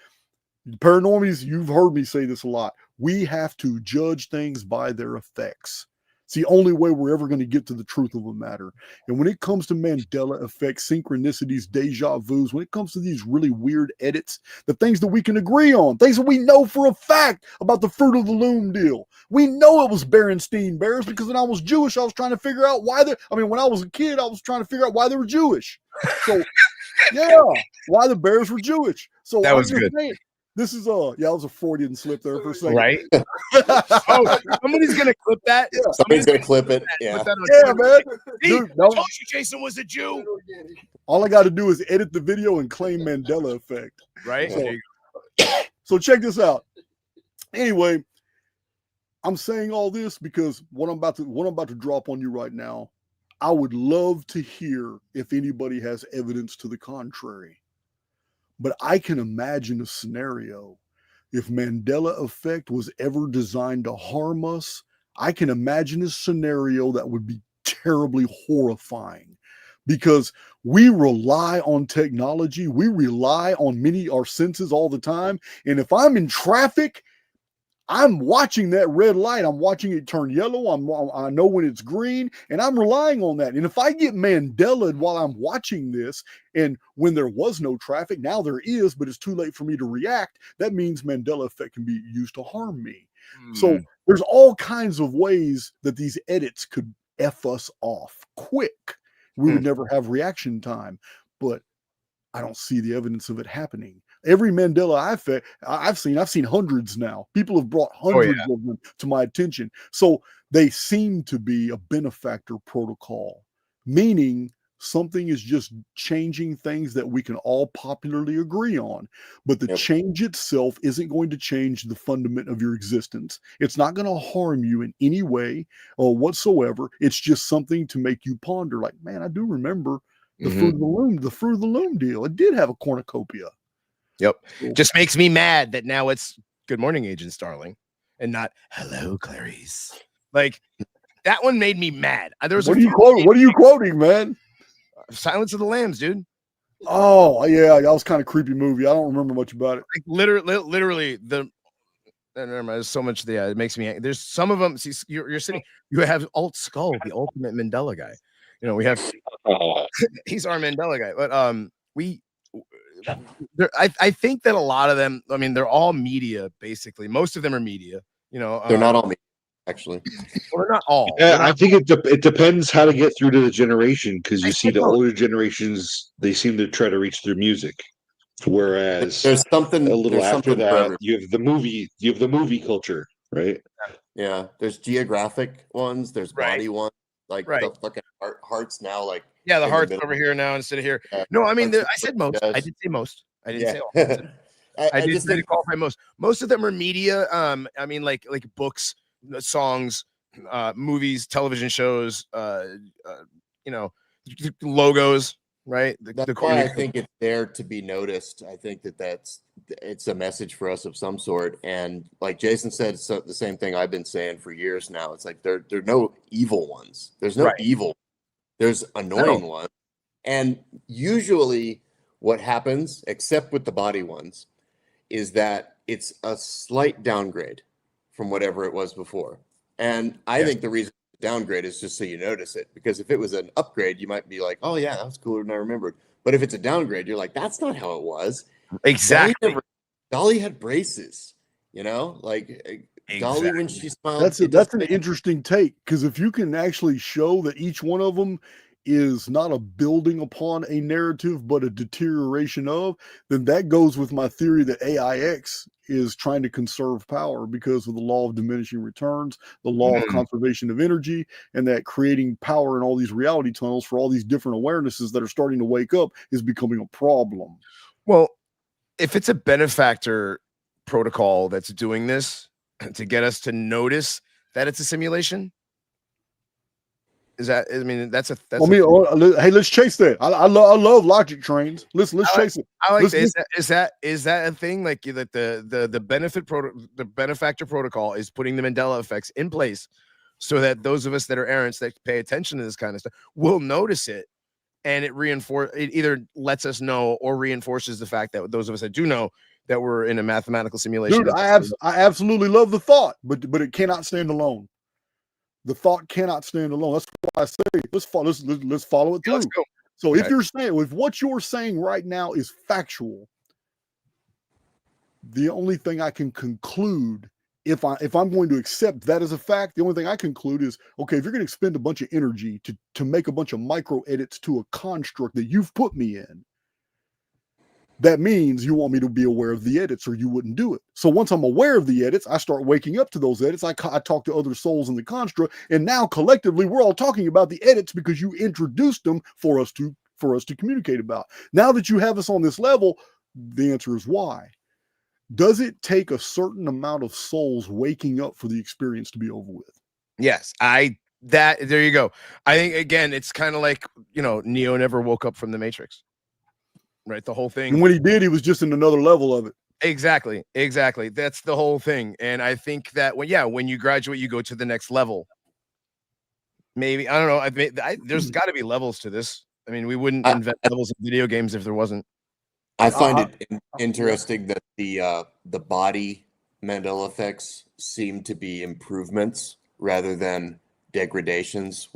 Paranormies, you've heard me say this a lot. We have to judge things by their effects. It's the only way we're ever going to get to the truth of a matter. And when it comes to Mandela effects, synchronicities, deja vus, when it comes to these really weird edits, the things that we can agree on, things that we know for a fact about the Fruit of the Loom deal. We know it was Berenstein Bears because when I was Jewish, I was trying to figure out when I was a kid, I was trying to figure out why they were Jewish. So, yeah, why the Bears were Jewish. So that was good. This is yeah, it was a Freudian slip there for a second. Right? Oh, somebody's gonna clip that. Yeah. Somebody's gonna clip it. Yeah. Put that on Yeah, Twitter. man. See, Dude, I no, told you Jason was a Jew. all I got to do is edit the video and claim Mandela effect. Right? So- There you go. So check this out. Anyway, I'm saying all this because what I'm about to drop on you right now, I would love to hear if anybody has evidence to the contrary. But I can imagine a scenario if Mandela effect was ever designed to harm us. I can imagine a scenario that would be terribly horrifying because we rely on technology. We rely on our senses all the time. And if I'm in traffic, I'm watching that red light. I'm watching it turn yellow. I know when it's green, and I'm relying on that. And if I get Mandela'd while I'm watching this, and when there was no traffic, now there is, but it's too late for me to react, that means Mandela effect can be used to harm me. So there's all kinds of ways that these edits could F us off quick. We would never have reaction time, but I don't see the evidence of it happening. Every Mandela effect I've seen hundreds now. People have brought hundreds of them to my attention. So they seem to be a benefactor protocol, meaning something is just changing things that we can all popularly agree on. But the change itself isn't going to change the fundament of your existence. It's not going to harm you in any way or whatsoever. It's just something to make you ponder, like, man, I do remember the Fruit of the Loom deal. It did have a cornucopia. Yep. Just makes me mad that now it's good morning, Agent Starling, and not hello, Clarice. Like that one made me mad. There was What are you quoting? What are you quoting, man? Silence of the Lambs, dude. Oh yeah, that was kind of creepy movie. I don't remember much about it. Like literally the. Never mind. There's so much. Yeah, it makes me. There's some of them. See, you're sitting. You have Alt Skull, the ultimate Mandela guy. You know, we have. He's our Mandela guy, but I think that a lot of them, I mean, they're all media, basically. Most of them are media, you know. They're not all media, actually. Well, they're not all. Yeah, I think it depends how to get through to the generation, because you see the older generations, they seem to try to reach through music. Whereas there's something a little after that, you have the movie culture, right? Yeah, there's geographic ones, there's body ones, like the fucking hearts now, like the hearts over here now instead of here. No, I mean, I said most. I did say most. I didn't say all. I did qualify most. Most of them are media. I mean, like books, songs, movies, television shows. You know, logos. Right. That's why I think it's there to be noticed. I think it's a message for us of some sort. And like Jason said, so the same thing I've been saying for years now. It's like there are no evil ones. There's no evil. There's annoying ones. And usually what happens, except with the body ones, is that it's a slight downgrade from whatever it was before. And I think the reason downgrade is just so you notice it, because if it was an upgrade, you might be like, oh yeah, that was cooler than I remembered. But if it's a downgrade, you're like, that's not how it was. Exactly. Dolly had braces, you know, like Dolly when she smiled. That's an interesting take, because if you can actually show that each one of them is not a building upon a narrative but a deterioration of, then that goes with my theory that AIX is trying to conserve power because of the law of diminishing returns, the law of conservation of energy, and that creating power in all these reality tunnels for all these different awarenesses that are starting to wake up is becoming a problem. Well, if it's a benefactor protocol that's doing this to get us to notice that it's a simulation, hey, let's chase that. I love logic trains. Let's chase it. I like this. Is that a thing? Like that the benefactor protocol is putting the Mandela effects in place so that those of us that are errants that pay attention to this kind of stuff will notice it, and it either lets us know or reinforces the fact that those of us that do know that we're in a mathematical simulation. Dude, I absolutely love the thought, but it cannot stand alone. The thought cannot stand alone. That's why I say let's follow it through. Let's go. So if what you're saying right now is factual, the only thing I can conclude, if I'm going to accept that as a fact, the only thing I conclude is, okay, if you're going to expend a bunch of energy to make a bunch of micro edits to a construct that you've put me in, that means you want me to be aware of the edits or you wouldn't do it. So once I'm aware of the edits, I start waking up to those edits. I talk to other souls in the construct, and now collectively we're all talking about the edits because you introduced them for us to communicate about. Now that you have us on this level, the answer is why. Does it take a certain amount of souls waking up for the experience to be over with? Yes, there you go. I think again, it's kind of like, Neo never woke up from the Matrix. Right, the whole thing. And when he did, he was just in another level of it. Exactly. That's the whole thing. And I think that when you graduate, you go to the next level. Maybe, I don't know. There's got to be levels to this. I mean, we wouldn't invent levels of video games if there wasn't. I find it interesting that the body Mandela effects seem to be improvements rather than degradations.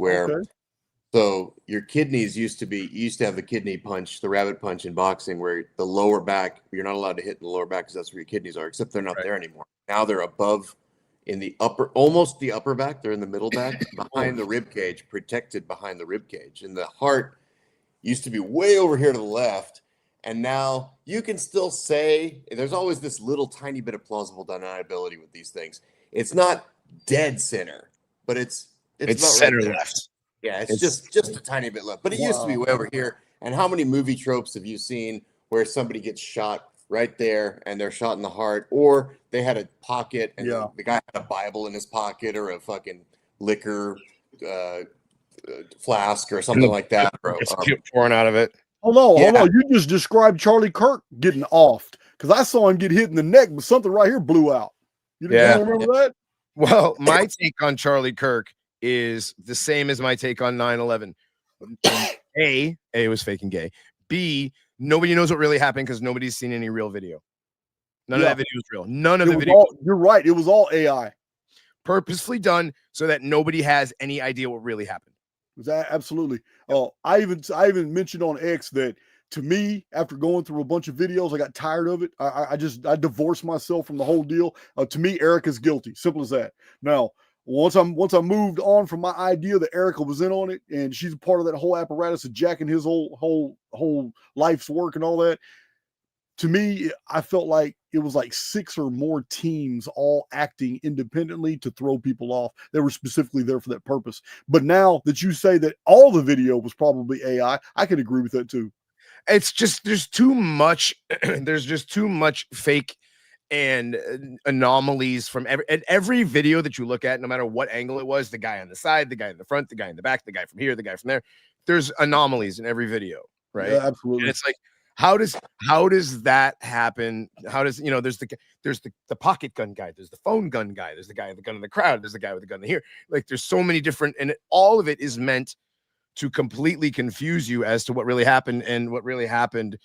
So your kidneys you used to have the kidney punch, the rabbit punch in boxing, where the lower back, you're not allowed to hit in the lower back because that's where your kidneys are, except they're not there anymore. Now they're above in the almost the upper back. They're in the middle back behind the rib cage, protected behind the rib cage. And the heart used to be way over here to the left. And now you can still say there's always this little tiny bit of plausible deniability with these things. It's not dead center, but it's center right left. Yeah, it's just a tiny bit left. But it used to be way over here. And how many movie tropes have you seen where somebody gets shot right there and they're shot in the heart, or they had a pocket and the guy had a Bible in his pocket, or a fucking liquor flask or something like that, bro. Pouring out of it. Hold on. You just described Charlie Kirk getting offed, because I saw him get hit in the neck, but something right here blew out. You don't remember that? Well, my take on Charlie Kirk is the same as my take on 9/11. A was faking gay. B, nobody knows what really happened because nobody's seen any real video. None of that video was real. None of the video. You're right. It was all AI. Purposefully done so that nobody has any idea what really happened. Absolutely. I even mentioned on X that, to me, after going through a bunch of videos, I got tired of it. I divorced myself from the whole deal. To me, Erica's guilty. Simple as that. Now, once I moved on from my idea that Erica was in on it, and she's a part of that whole apparatus of jacking his whole life's work and all that, to me, I felt like it was like 6 or more teams all acting independently to throw people off. They were specifically there for that purpose. But now that you say that all the video was probably AI, I can agree with that too. It's just, there's too much fake and anomalies from every video that you look at, no matter what angle it was, the guy on the side, the guy in the front, the guy in the back, the guy from here, the guy from there. There's anomalies in every video, right? Yeah, absolutely. And it's like, how does that happen? How does, there's the pocket gun guy, there's the phone gun guy, there's the guy with the gun in the crowd, there's the guy with the gun in here. Like, there's so many different, and all of it is meant to completely confuse you as to what really happened. And what really happened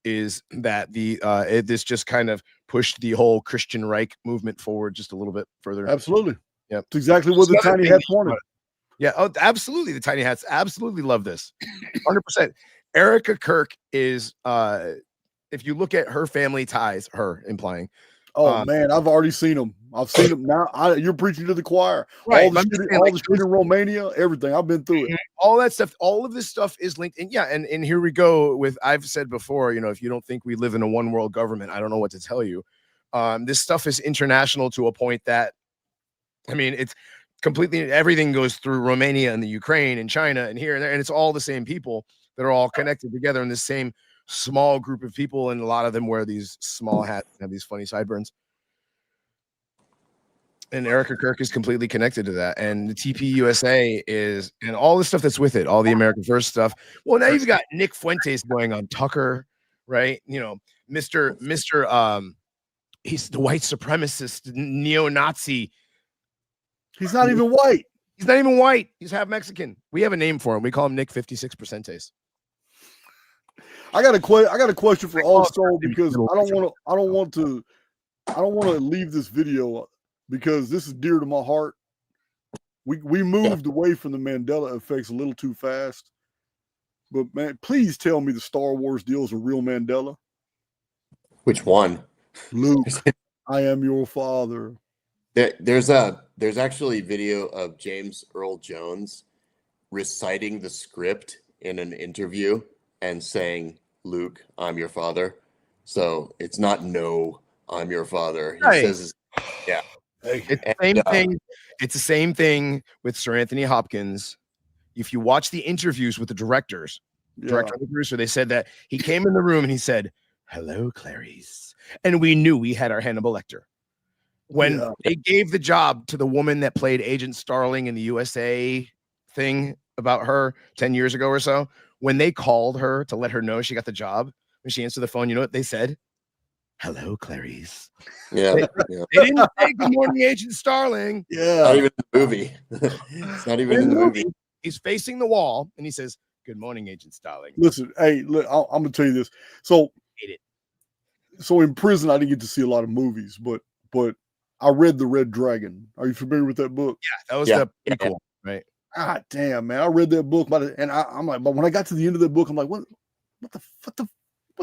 is that this just kind of pushed the whole Christian Reich movement forward just a little bit further. Absolutely. Yeah. It's exactly what the tiny hats wanted. Yeah. Oh, absolutely. The tiny hats absolutely love this. 100%. Erica Kirk is, if you look at her family ties, implying. Oh man, I've already seen them. I've seen them now. You're preaching to the choir. Right. All the shit in Romania, everything. I've been through it. All that stuff. All of this stuff is linked. And and here we go with. I've said before, if you don't think we live in a one world government, I don't know what to tell you. This stuff is international to a point that, it's completely, everything goes through Romania and the Ukraine and China and here and there, and it's all the same people that are all connected together in the same small group of people, and a lot of them wear these small hats and have these funny sideburns. And Erica Kirk is completely connected to that, and the TPUSA is, and all the stuff that's with it, all the American First stuff. Well, now you've got Nick Fuentes going on Tucker, right? Mr. He's the white supremacist, neo-Nazi. He's not even white. He's not even white. He's half Mexican. We have a name for him. We call him Nick 56%. I got a question for all soul, because I don't want to leave this video, because this is dear to my heart. We moved away from the Mandela effects a little too fast. But man, please tell me the Star Wars deal is a real Mandela. Which one? Luke, I am your father. There's actually video of James Earl Jones reciting the script in an interview and saying, "Luke, I'm your father." So it's not no, I'm your father. He Right. says, yeah. It's the same thing. It's the same thing with Sir Anthony Hopkins. If you watch the interviews with the director and the producer, they said that he came in the room and he said, "Hello, Clarice," and we knew we had our Hannibal Lecter. When they gave the job to the woman that played Agent Starling in the USA thing about her 10 years ago or so, when they called her to let her know she got the job, when she answered the phone, you know what they said? "Hello, Clarice." Yeah. They didn't say "Good morning, Agent Starling." Yeah. Not even in the movie. It's not even in the movie. He's facing the wall and he says, "Good morning, Agent Starling." Listen, hey, look, I'm gonna tell you this. So in prison, I didn't get to see a lot of movies, but I read The Red Dragon. Are you familiar with that book? Yeah, that was the prequel, right? Ah, damn, man, I read that book, and I'm like, but when I got to the end of that book, I'm like, what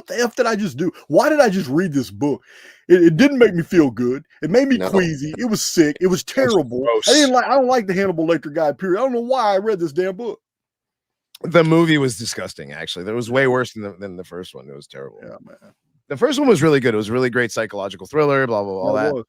the F did I just do? Why did I just read this book? It didn't make me feel good. It made me queasy. It was sick. It was terrible. I don't like the Hannibal Lecter guy, period. I don't know why I read this damn book. The movie was disgusting, actually. That was way worse than the first one. It was terrible. Yeah, man. The first one was really good. It was a really great psychological thriller, blah, blah, blah, all that.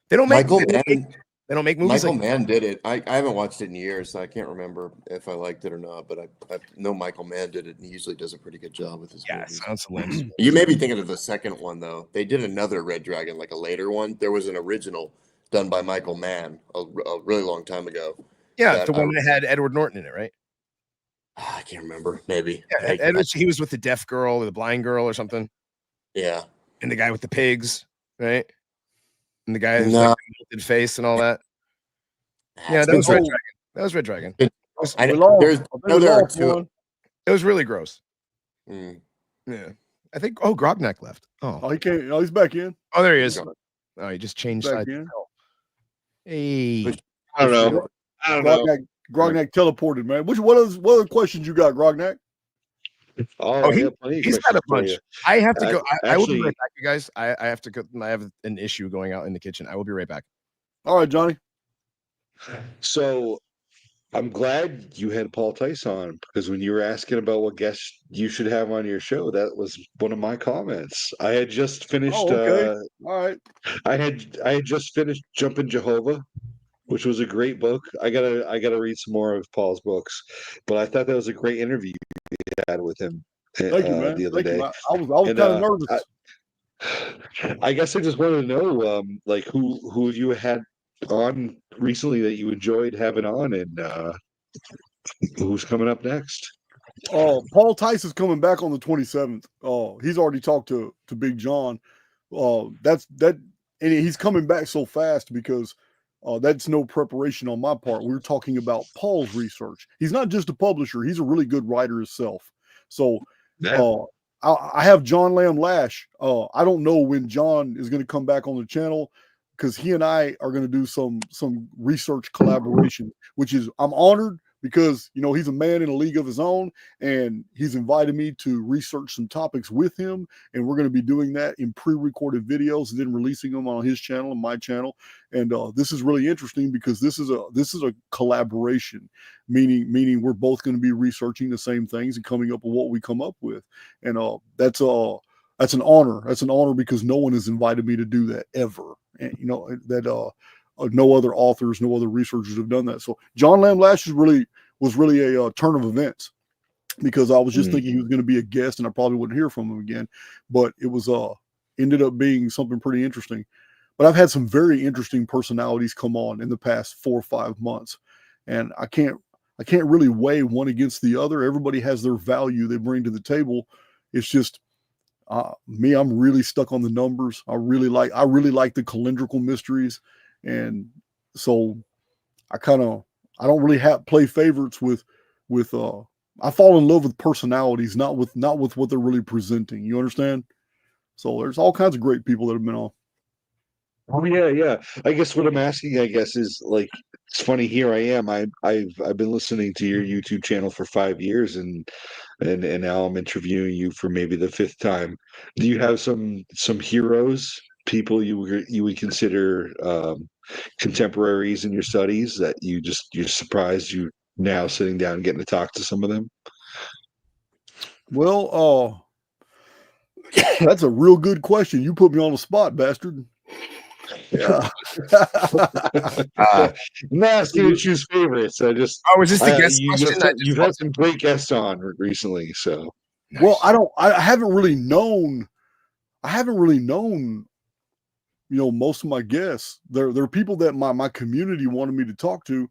They don't make movies. Michael Mann did it. I haven't watched it in years, so I can't remember if I liked it or not. But I know Michael Mann did it, and he usually does a pretty good job with his movies. Sounds hilarious. You may be thinking of the second one though. They did another Red Dragon, like a later one. There was an original done by Michael Mann a really long time ago. Yeah, the one that had Edward Norton in it, right? I can't remember. Maybe. Yeah, he was with the deaf girl or the blind girl or something. Yeah. And the guy with the pigs, right? And the guy who's like melted face and all that. Yeah, that was Red Dragon. That was Red Dragon. There are two. It was really gross. Mm. Yeah. I think Grognak left. He came. He's back in. Oh, there he is. Oh, he just changed sides. Hey. I don't know. Grognak teleported, man. What other questions you got, Grognak? He's got a bunch. I have to go. I will be right back, you guys. I have to go. I have an issue going out in the kitchen. I will be right back. All right, Johnny. So I'm glad you had Paul Tice on, because when you were asking about what guests you should have on your show, that was one of my comments. I had just finished. All right. I had just finished Jumpin' Jehovah, which was a great book. I gotta read some more of Paul's books, but I thought that was a great interview you had with him. Thank you, man. The other day. I was kind of nervous. I guess I just wanted to know, like who you had on recently that you enjoyed having on, and who's coming up next. Paul Tice is coming back on the 27th. He's already talked to Big John. And he's coming back so fast because that's no preparation on my part. We're talking about Paul's research. He's not just a publisher; he's a really good writer himself. So, I have John Lamb Lash. I don't know when John is going to come back on the channel, because he and I are going to do some research collaboration, which is, I'm honored, because, he's a man in a league of his own, and he's invited me to research some topics with him. And we're going to be doing that in pre-recorded videos and then releasing them on his channel and my channel. And this is really interesting, because this is a collaboration, meaning we're both going to be researching the same things and coming up with what we come up with. And that's an honor. That's an honor, because no one has invited me to do that ever. And no other authors, no other researchers have done that. So John Lamb Lash was really a turn of events, because I was just thinking he was going to be a guest and I probably wouldn't hear from him again, but it was ended up being something pretty interesting. But I've had some very interesting personalities come on in the past 4 or 5 months, and I can't really weigh one against the other. Everybody has their value they bring to the table. It's just me. I'm really stuck on the numbers. I really like the calendrical mysteries. And so I don't really play favorites with I fall in love with personalities, not with what they're really presenting. You understand? So there's all kinds of great people that have been on. Oh yeah. I guess what I'm asking, is, like, it's funny. Here I am. I've been listening to your YouTube channel for 5 years, and now I'm interviewing you for maybe the 5th time. Do you have some heroes, people you would consider contemporaries in your studies that you're surprised you now sitting down and getting to talk to some of them? Well, That's a real good question. You put me on the spot, bastard. Yeah. I'm not asking you to choose favorites. I just Oh, is this the guest question? you've had some great guests on recently, so Nice. Well, I haven't really known, most of my guests. There are people that my community wanted me to talk to,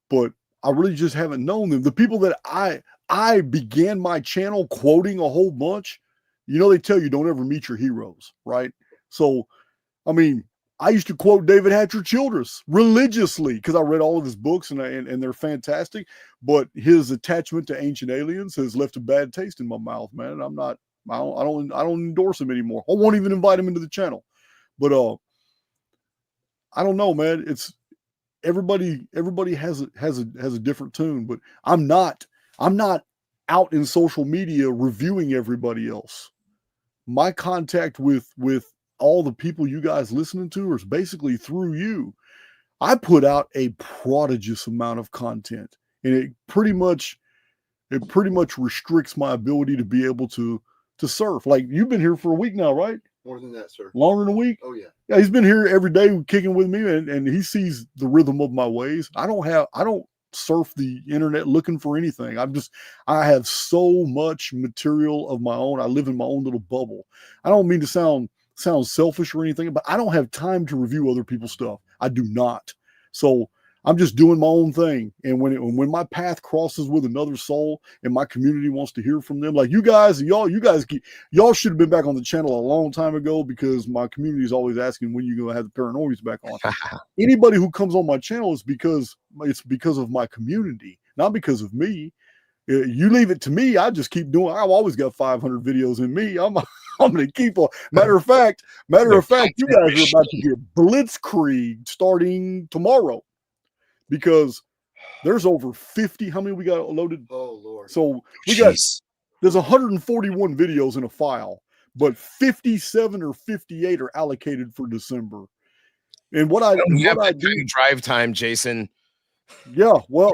but I really just haven't known them. The people that I began my channel quoting a whole bunch, they tell you don't ever meet your heroes, right? So, I mean, I used to quote David Hatcher Childress religiously because I read all of his books and they're fantastic. But his attachment to Ancient Aliens has left a bad taste in my mouth, man. And I don't endorse him anymore. I won't even invite him into the channel. But I don't know, man. It's everybody has a different tune. But I'm not out in social media reviewing everybody else. My contact with all the people you guys listening to is basically through you. I put out a prodigious amount of content, and it pretty much restricts my ability to be able to surf. Like, you've been here for a week now, right? More than that, sir. Longer than a week? Oh, yeah. Yeah, he's been here every day kicking with me, and he sees the rhythm of my ways. I don't surf the internet looking for anything. I have so much material of my own. I live in my own little bubble. I don't mean to sound selfish or anything, but I don't have time to review other people's stuff. I do not. So I'm just doing my own thing. And when my path crosses with another soul and my community wants to hear from them, like you guys should have been back on the channel a long time ago, because my community is always asking when you're going to have the Paranormies back on. Anybody who comes on my channel is because of my community, not because of me. You leave it to me, I just keep doing. I've always got 500 videos in me. I'm going to keep on. Matter of fact, you guys are about to get blitzkrieg starting tomorrow, because there's over 50. How many we got loaded? Oh, Lord. So Jeez. there's 141 videos in a file, but 57 or 58 are allocated for December. And what I do, drive time, Jason. yeah, well,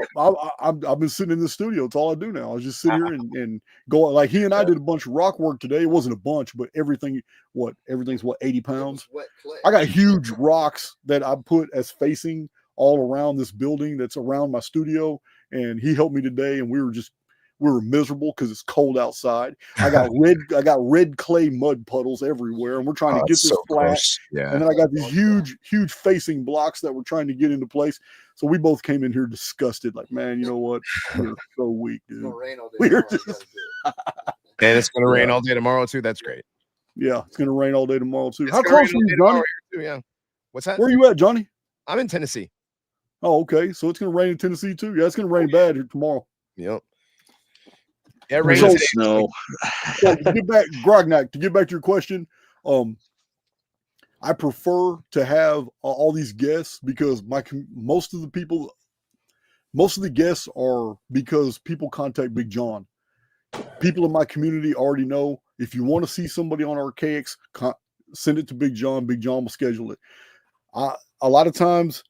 I've been sitting in the studio. It's all I do now. I just sit here and go. Like, he and I did a bunch of rock work today. It wasn't a bunch, but everything's 80 pounds. Wet clay. I got huge rocks that I put as facing all around this building that's around my studio. And he helped me today, and we were miserable because it's cold outside. I got red clay mud puddles everywhere, and we're trying to get this flat. Yeah. And then I got these huge facing blocks that we're trying to get into place. So we both came in here disgusted, like, man, you know what? We're so weak, dude. It's gonna rain all day We're tomorrow, you just- gotta do it. And it's going to rain all day tomorrow, too. That's great. Yeah, it's gonna rain all day tomorrow too. It's How gonna close rain are all you, day Johnny? tomorrow here, too, yeah. What's that? Where are you at, Johnny? I'm in Tennessee. Oh, okay. So it's gonna rain in Tennessee too. Yeah, it's gonna rain bad here tomorrow. Yep. Yeah, rain So- today. snow. So to get back, Grognak, to get back to your question, I prefer to have all these guests because most of the guests are because people contact Big John. People in my community already know, if you want to see somebody on Archaix, send it to Big John. Big John will schedule it. A lot of times,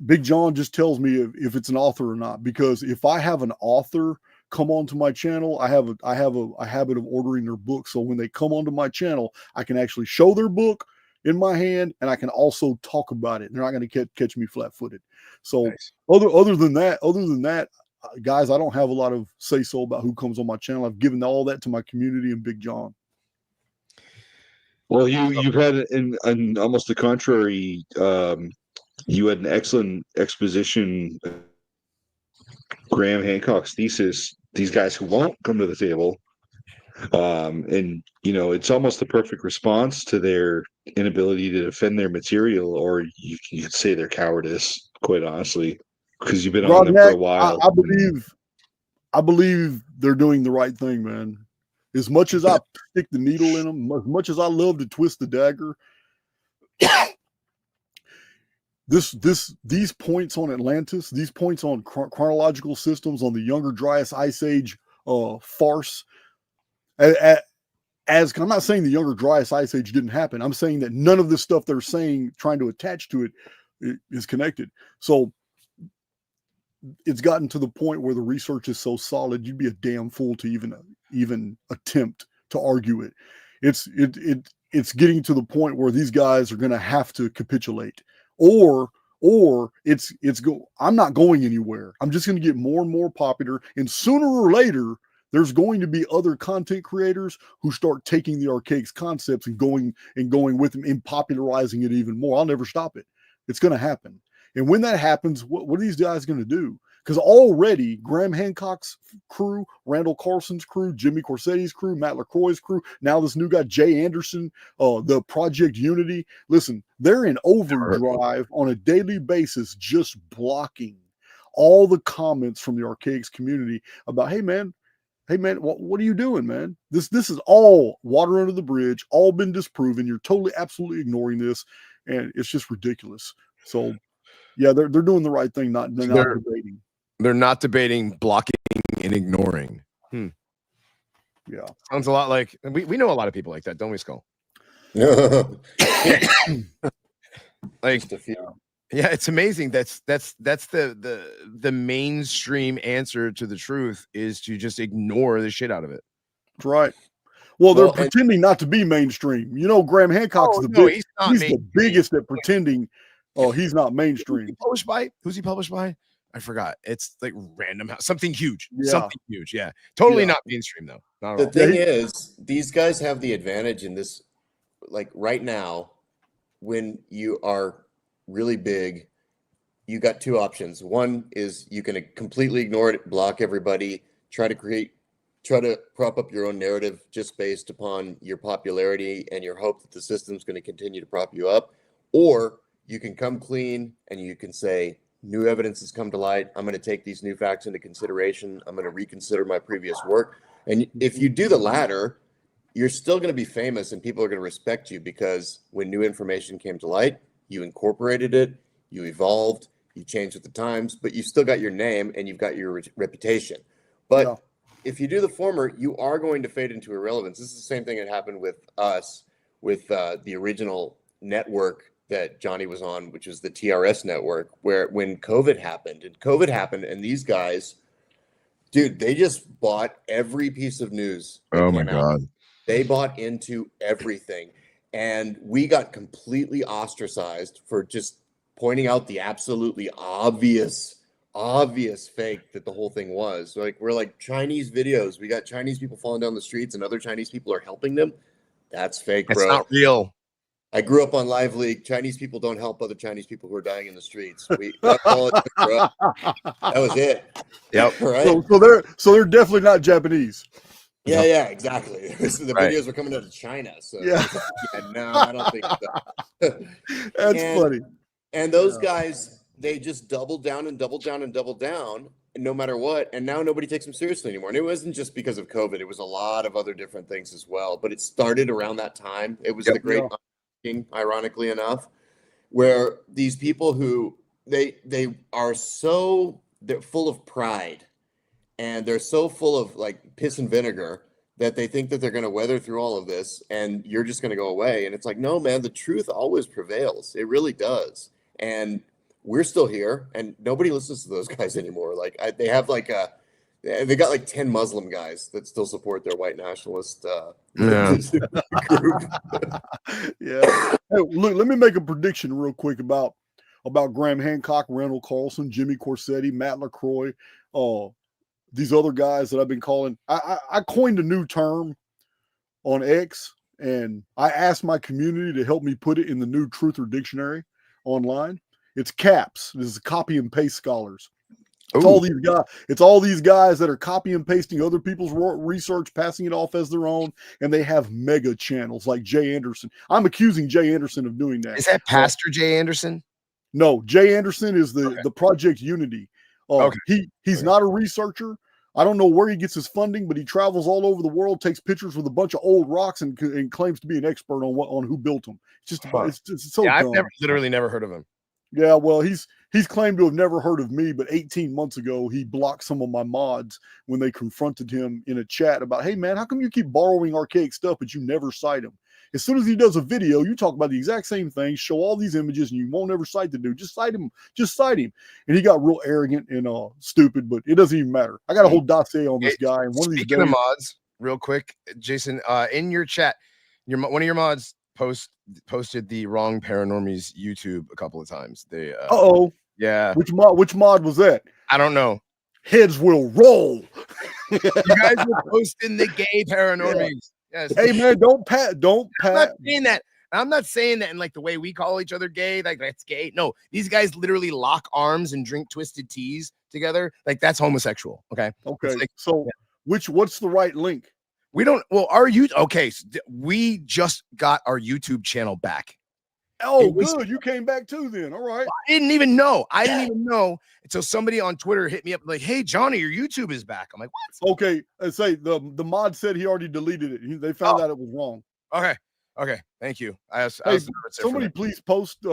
Big John just tells me if it's an author or not, because if I have an author come onto my channel, I have a habit of ordering their book. So when they come onto my channel, I can actually show their book in my hand, and I can also talk about it. They're not going to catch me flat-footed. So Nice. other than that, guys, I don't have a lot of say-so about who comes on my channel. I've given all that to my community and Big John. Well, you've had an almost the contrary. You had an excellent exposition. Graham Hancock's thesis. These guys who won't come to the table, and it's almost the perfect response to their inability to defend their material, or you could say their cowardice. Quite honestly, because you've been on them for a while. I believe they're doing the right thing, man. As much as I stick the needle in them, as much as I love to twist the dagger, these points on Atlantis, these points on chronological systems, on the Younger Dryas Ice Age farce. As I'm not saying the Younger Dryas Ice Age didn't happen. I'm saying that none of this stuff they're saying, trying to attach to it, is connected. So it's gotten to the point where the research is so solid, you'd be a damn fool to even attempt to argue it. It's getting to the point where these guys are going to have to capitulate, or I'm not going anywhere. I'm just going to get more and more popular, and sooner or later, there's going to be other content creators who start taking the Archaix concepts and going with them and popularizing it even more. I'll never stop it. It's going to happen. And when that happens, what are these guys going to do? Because already Graham Hancock's crew, Randall Carson's crew, Jimmy Corsetti's crew, Matt LaCroix's crew, now this new guy, Jay Anderson, the Project Unity. Listen, they're in overdrive on a daily basis, just blocking all the comments from the Archaix community about, hey man, what are you doing, man? This is all water under the bridge, all been disproven. You're totally, absolutely ignoring this, and it's just ridiculous. So, yeah, they're doing the right thing, not debating. They're not debating, blocking, and ignoring. Yeah, sounds a lot like we know a lot of people like that, don't we, Skull? Like, yeah, it's amazing. That's the mainstream answer to the truth is to just ignore the shit out of it. That's right. Well, they're pretending not to be mainstream. You know, Graham Hancock's he's the biggest at pretending. Oh, he's not mainstream. Who's he published by? I forgot. It's like random house, something huge. Yeah. Something huge. Yeah. Totally not mainstream though. Not the thing is, these guys have the advantage in this, like right now, when you are really big, you got two options. One is you can completely ignore it, block everybody, try to prop up your own narrative just based upon your popularity and your hope that the system's going to continue to prop you up. Or you can come clean and you can say, new evidence has come to light. I'm going to take these new facts into consideration. I'm going to reconsider my previous work. And if you do the latter, you're still going to be famous and people are going to respect you because when new information came to light, you incorporated it, you evolved, you changed with the times, but you still got your name and you've got your reputation. But if you do the former, you are going to fade into irrelevance. This is the same thing that happened with us, with the original network that Johnny was on, which was the TRS network, where when COVID happened and these guys, dude, they just bought every piece of news. Oh my God. They bought into everything. And we got completely ostracized for just pointing out the absolutely obvious fake that the whole thing was. Like, we're like, Chinese videos. We got Chinese people falling down the streets and other Chinese people are helping them. That's fake, bro. It's not real. I grew up on Live League. Chinese people don't help other Chinese people who are dying in the streets. That was it. Yep. Right. So they're definitely not Japanese. Yeah, exactly. The videos were coming out of China. So no, I don't think so. That's funny. And those guys, they just doubled down and doubled down and doubled down, no matter what. And now nobody takes them seriously anymore. And it wasn't just because of COVID. It was a lot of other different things as well. But it started around that time. It was the great, ironically enough, where these people who they're full of pride and they're so full of like piss and vinegar that they think that they're going to weather through all of this and you're just going to go away. And it's like, no, man, the truth always prevails. It really does. And we're still here and nobody listens to those guys anymore. Like they got like 10 Muslim guys that still support their white nationalist group. Yeah. Hey, look, let me make a prediction real quick about Graham Hancock, Randall Carlson, Jimmy Corsetti, Matt LaCroix, these other guys that I've been calling. I coined a new term on X, and I asked my community to help me put it in the new Truther Dictionary online. It's CAPS. This is copy and paste scholars. It's all these guys that are copy and pasting other people's research, passing it off as their own, and they have mega channels like Jay Anderson. I'm accusing Jay Anderson of doing that. Is that Pastor Jay Anderson? No, Jay Anderson is the Project Unity. He's not a researcher. I don't know where he gets his funding, but he travels all over the world, takes pictures with a bunch of old rocks, and claims to be an expert on who built them. It's so dumb. I've literally never heard of him. Yeah, well, he's claimed to have never heard of me, but 18 months ago, he blocked some of my mods when they confronted him in a chat about, hey, man, how come you keep borrowing Archaix stuff, but you never cite him? As soon as he does a video, you talk about the exact same thing, show all these images, and you won't ever cite the dude. Just cite him. And he got real arrogant and stupid, but it doesn't even matter. I got a whole dossier on this guy. And one of these days, mods, real quick, Jason, in your chat, one of your mods posted the wrong Paranormies YouTube a couple of times. They yeah. Which mod was that? I don't know. Heads will roll. You guys were posting the gay Paranormies. Yeah. Yes. Hey man, don't pat. I'm not saying that. I'm not saying that in like the way we call each other gay, like that's gay. No, these guys literally lock arms and drink twisted teas together. Like that's homosexual. Okay. Okay. Like, so what's the right link? We don't. Well, our okay. So we just got our YouTube channel back. Oh, good. You came back too then. All right. I didn't even know until somebody on Twitter hit me up like, hey, Johnny, your YouTube is back. I'm like, what? Okay. I say the mod said he already deleted it. They found out it was wrong. Okay. Thank you. Somebody please post the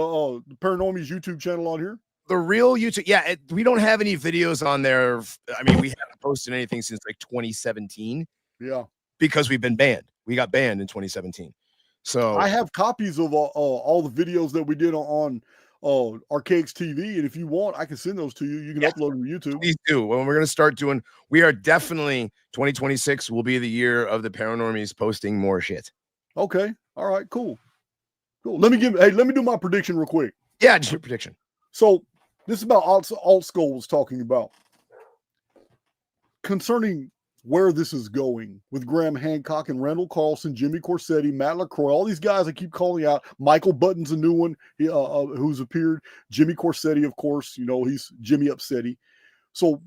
Paranormies YouTube channel on here. The real YouTube. Yeah. We don't have any videos on there. I mean, we haven't posted anything since like 2017. Yeah. Because we've been banned. We got banned in 2017. So I have copies of all the videos that we did on Archaix TV, and if you want, I can send those to you. You can upload them to YouTube. Please do. When we're going to start doing, we are definitely 2026 will be the year of the Paranormies posting more shit. Okay. All right. Cool. Let me do my prediction real quick. Yeah, just your prediction. So this is about Alt Skull was talking about concerning where this is going with Graham Hancock and Randall Carlson, Jimmy Corsetti, Matt LaCroix, all these guys I keep calling out. Michael Button's a new one who's appeared. Jimmy Corsetti, of course, he's Jimmy Upsetti. So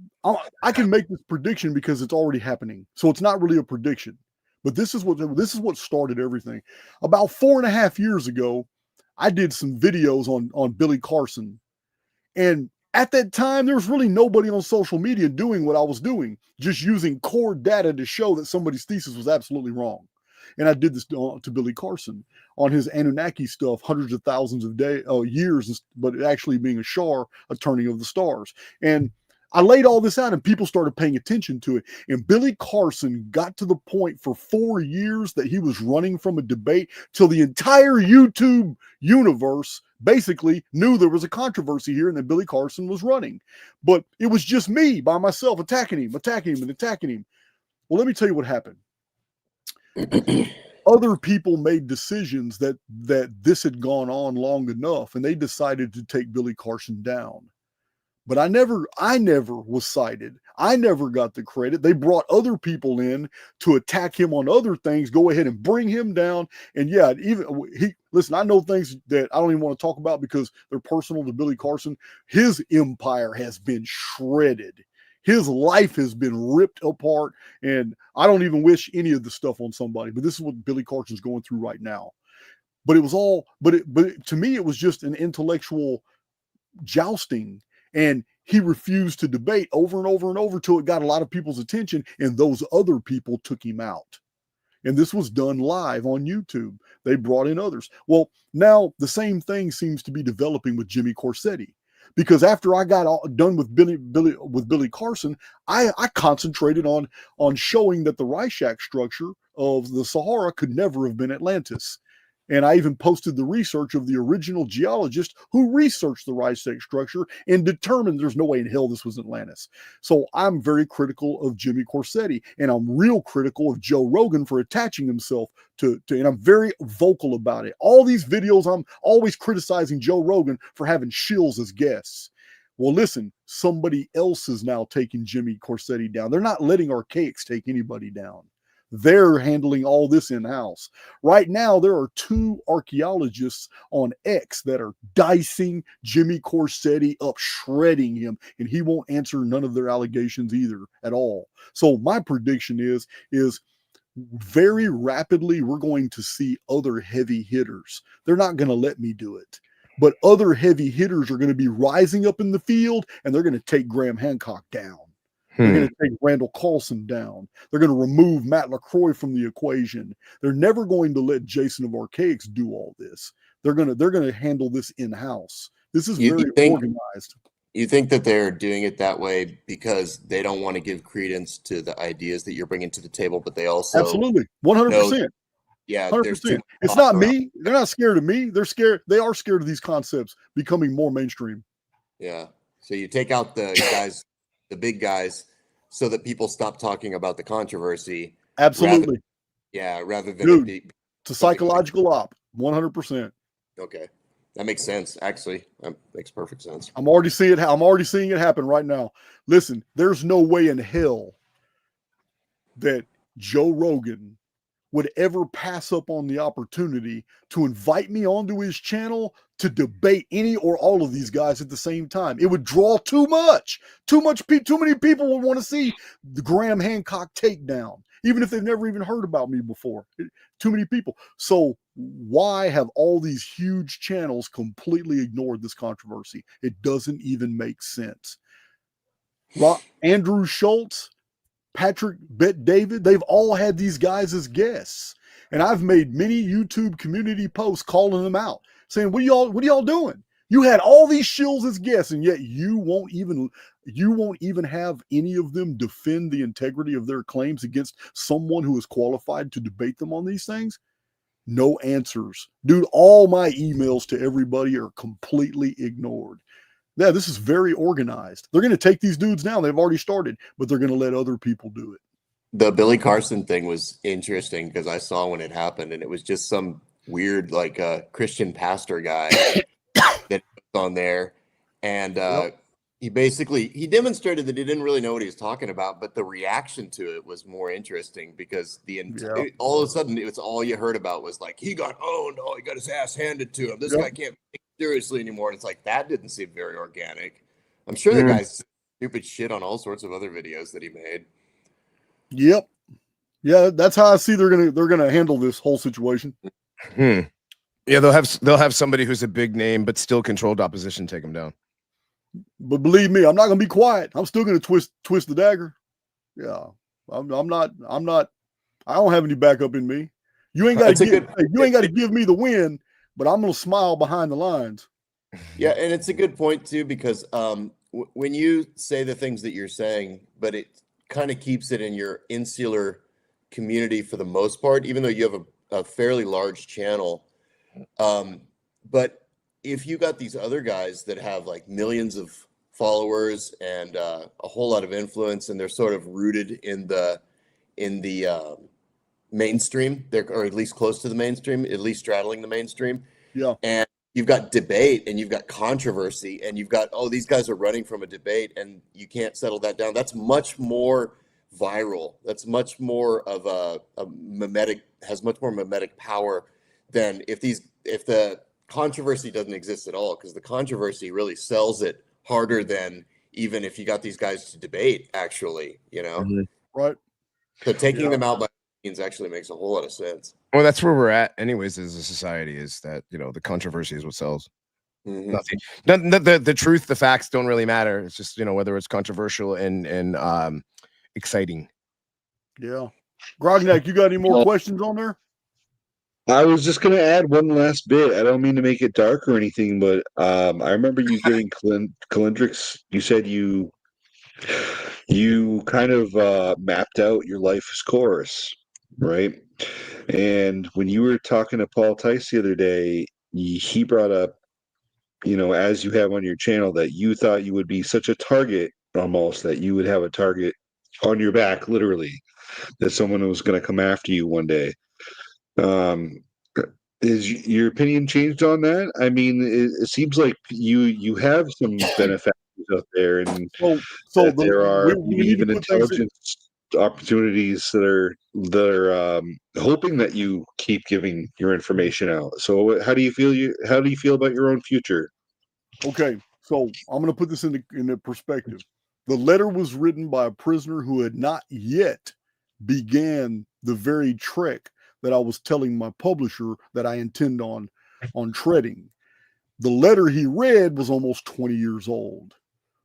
I can make this prediction because it's already happening. So it's not really a prediction, but this is what started everything. About 4.5 years ago, I did some videos on Billy Carson, and at that time, there was really nobody on social media doing what I was doing, just using core data to show that somebody's thesis was absolutely wrong. And I did this to Billy Carson on his Anunnaki stuff, hundreds of thousands of years, but actually being a Shar, a turning of the stars. And I laid all this out and people started paying attention to it. And Billy Carson got to the point for 4 years that he was running from a debate till the entire YouTube universe basically knew there was a controversy here and that Billy Carson was running. But it was just me by myself attacking him. Well, let me tell you what happened. Other people made decisions that this had gone on long enough, and they decided to take Billy Carson down. But I never was cited. I never got the credit. They brought other people in to attack him on other things, go ahead and bring him down. And yeah, listen, I know things that I don't even want to talk about because they're personal to Billy Carson. His empire has been shredded. His life has been ripped apart. And I don't even wish any of the stuff on somebody, but this is what Billy Carson's going through right now. But it was all, but to me, it was just an intellectual jousting. And he refused to debate over and over and over till it got a lot of people's attention, and those other people took him out. And this was done live on YouTube. They brought in others. Well, now the same thing seems to be developing with Jimmy Corsetti, because after I got done with Billy Carson, I concentrated on showing that the Archaix structure of the Sahara could never have been Atlantis. And I even posted the research of the original geologist who researched the Archaix structure and determined there's no way in hell this was Atlantis. So I'm very critical of Jimmy Corsetti, and I'm real critical of Joe Rogan for attaching himself to and I'm very vocal about it. All these videos, I'm always criticizing Joe Rogan for having shills as guests. Well, listen, somebody else is now taking Jimmy Corsetti down. They're not letting Archaix take anybody down. They're handling all this in-house. Right now, there are 2 archaeologists on X that are dicing Jimmy Corsetti up, shredding him, and he won't answer none of their allegations either at all. So my prediction is very rapidly we're going to see other heavy hitters. They're not going to let me do it. But other heavy hitters are going to be rising up in the field, and they're going to take Graham Hancock down. They're going to take Randall Carlson down. They're going to remove Matt LaCroix from the equation. They're never going to let Jason of Archaix do all this. They're going to handle this in-house. This is very organized. You think that they're doing it that way because they don't want to give credence to the ideas that you're bringing to the table, but they also absolutely 100%. Yeah, 100%. It's not me. They're not scared of me. They're scared. They are scared of these concepts becoming more mainstream. Yeah. So you take out the guys, the big guys, so that people stop talking about the controversy, Absolutely. Rather than Dude, it be it's a something like- psychological op, 100%. Okay, that makes sense. Actually, that makes perfect sense. I'm already seeing it happen right now. Listen, there's no way in hell that Joe Rogan would ever pass up on the opportunity to invite me onto his channel to debate any or all of these guys at the same time. It would draw too many people would want to see the Graham Hancock takedown, even if they've never even heard about me before. Too many people. So why have all these huge channels completely ignored this controversy? It doesn't even make sense. Andrew Schultz, Patrick Bet David, they've all had these guys as guests. And I've made many YouTube community posts calling them out, saying, what are y'all doing? You had all these shills as guests, and yet you won't even have any of them defend the integrity of their claims against someone who is qualified to debate them on these things. No answers. Dude, all my emails to everybody are completely ignored. Yeah, this is very organized. They're going to take these dudes now. They've already started, but they're going to let other people do it. The Billy Carson thing was interesting because I saw when it happened, and it was just some weird, like Christian pastor guy that was on there, and he demonstrated that he didn't really know what he was talking about, but the reaction to it was more interesting because all of a sudden it was all you heard about was like he got owned. Oh, he got his ass handed to him. This guy can't take it seriously anymore. And it's like that didn't seem very organic. I'm sure the guy's stupid shit on all sorts of other videos that he made. Yep. Yeah, that's how I see they're gonna handle this whole situation. Yeah, they'll have somebody who's a big name but still controlled opposition take him down. But believe me, I'm not gonna be quiet. I'm still gonna twist the dagger. Yeah, I'm not. I don't have any backup in me. You ain't got to give me the win, but I'm gonna smile behind the lines. Yeah, and it's a good point too because when you say the things that you're saying, but it kind of keeps it in your insular community for the most part, even though you have a fairly large channel. But if you got these other guys that have like millions of followers and a whole lot of influence, and they're sort of rooted in the mainstream, or at least close to the mainstream, at least straddling the mainstream. Yeah. And you've got debate and you've got controversy and you've got, these guys are running from a debate and you can't settle that down. That's much more viral. That's much more of has much more mimetic power than if the controversy doesn't exist at all, because the controversy really sells it harder than even if you got these guys to debate, actually, Right. So taking them out by means actually makes a whole lot of sense. Well, that's where we're at anyways as a society, is that the controversy is what sells. Nothing. The truth, the facts don't really matter. It's just whether it's controversial and exciting. Yeah. Grognak, you got any more questions on there? I was just going to add one last bit. I don't mean to make it dark or anything, but I remember you giving Calendrix, you said you kind of mapped out your life as chorus, right? And when you were talking to Paul Tice the other day, he brought up, as you have on your channel, that you thought you would be such a target almost, that you would have a target on your back, literally, that someone was going to come after you one day. Is your opinion changed on that? I mean, it seems like you have some benefactors out there, and there are even intelligence opportunities that are hoping that you keep giving your information out. So how do you feel about your own future? Okay, so I'm going to put this into perspective. The letter was written by a prisoner who had not yet began the very trek that I was telling my publisher that I intend on treading. The letter he read was almost 20 years old.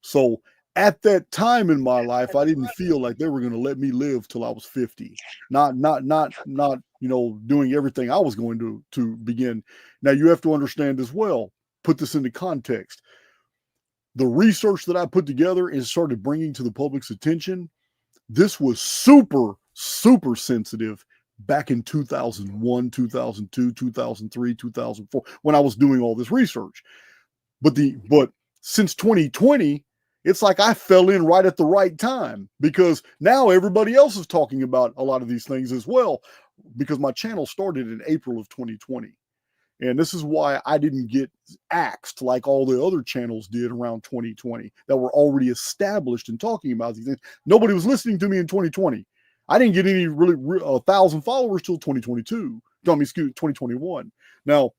So at that time in my life, I didn't feel like they were going to let me live till I was 50. Not doing everything I was going to begin. Now you have to understand as well, put this into context. The research that I put together and started bringing to the public's attention, this was super, super sensitive back in 2001, 2002, 2003, 2004, when I was doing all this research. But since 2020, it's like I fell in right at the right time, because now everybody else is talking about a lot of these things as well, because my channel started in April of 2020. And this is why I didn't get axed like all the other channels did around 2020 that were already established and talking about these things. Nobody was listening to me in 2020. I didn't get any really 1,000 followers till 2022. Excuse me, 2021. Now,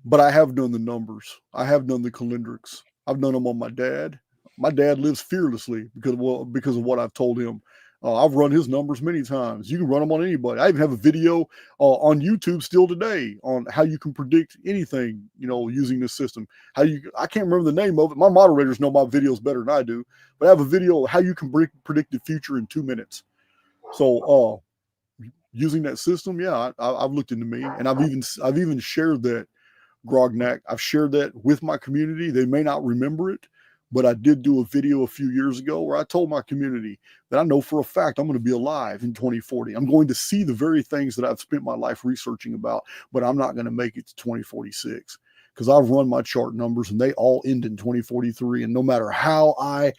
but I have done the numbers. I have done the calendrics. I've done them on my dad. My dad lives fearlessly because of what I've told him. I've run his numbers many times. You can run them on anybody. I even have a video on YouTube still today on how you can predict anything, using this system. I can't remember the name of it. My moderators know my videos better than I do, but I have a video of how you can predict the future in 2 minutes. So, using that system, yeah, I've looked into me, and I've even shared that, Grognak. I've shared that with my community. They may not remember it, but I did do a video a few years ago where I told my community that I know for a fact I'm going to be alive in 2040. I'm going to see the very things that I've spent my life researching about, but I'm not going to make it to 2046, because I've run my chart numbers and they all end in 2043. And no matter how I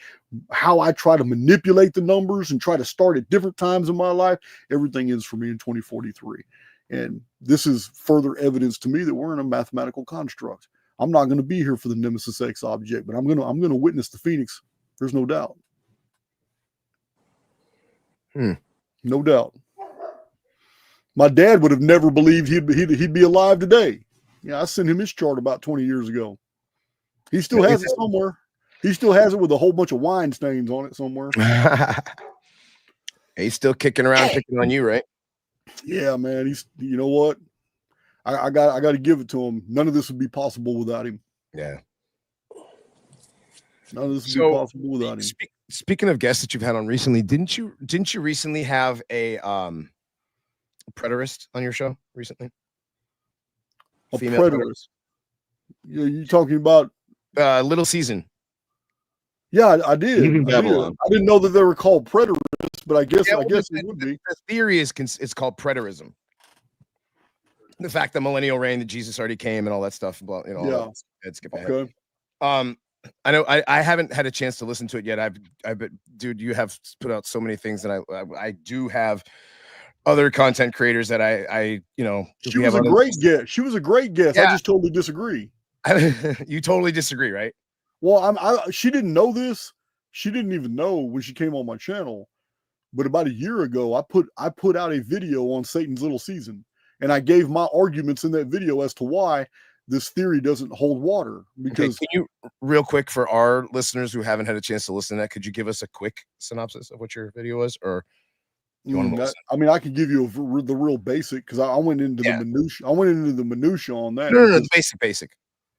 try to manipulate the numbers and try to start at different times in my life, everything ends for me in 2043. And this is further evidence to me that we're in a mathematical construct. I'm not going to be here for the Nemesis X object, but I'm going to witness the Phoenix. There's no doubt. No doubt. My dad would have never believed he'd be alive today. Yeah, I sent him his chart about 20 years ago. He still has it somewhere. He still has it with a whole bunch of wine stains on it somewhere. He's still kicking around, picking on you, right? Yeah, man. You know what? I got to give it to him. None of this would be possible without him. Yeah. None of this would be possible without him. Speaking of guests that you've had on recently, didn't you recently have a preterist on your show recently? A preterist. Yeah, you talking about Little Season? Yeah, I did. I didn't know that they were called preterists, but I guess it would be. The theory is it's called preterism. The fact that millennial reign, that Jesus already came, and all that stuff. Yeah. It's okay. I know I haven't had a chance to listen to it yet. Dude, you have put out so many things that I do have other content creators that I She was a great guest. She was a great guest. Yeah. I just totally disagree. You totally disagree, right? Well, she didn't know this. She didn't even know when she came on my channel. But about a year ago, I put out a video on Satan's Little Season, and I gave my arguments in that video as to why this theory doesn't hold water. Because can you, real quick, for our listeners who haven't had a chance to listen to that, could you give us a quick synopsis of what your video was, or you want to? I can give you the real basic, because I went into the minutia. I went into the minutia on that. No, the basic.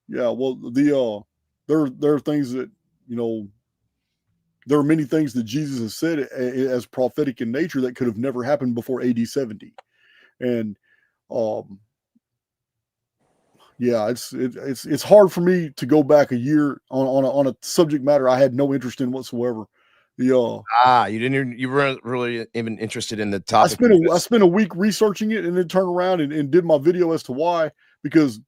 Yeah, well, there are things that there are many things that Jesus has said as prophetic in nature that could have never happened before AD 70, and it's hard for me to go back a year on a subject matter I had no interest in whatsoever. You weren't really even interested in the topic. I spent a week researching it, and then turned around and did my video as to why, because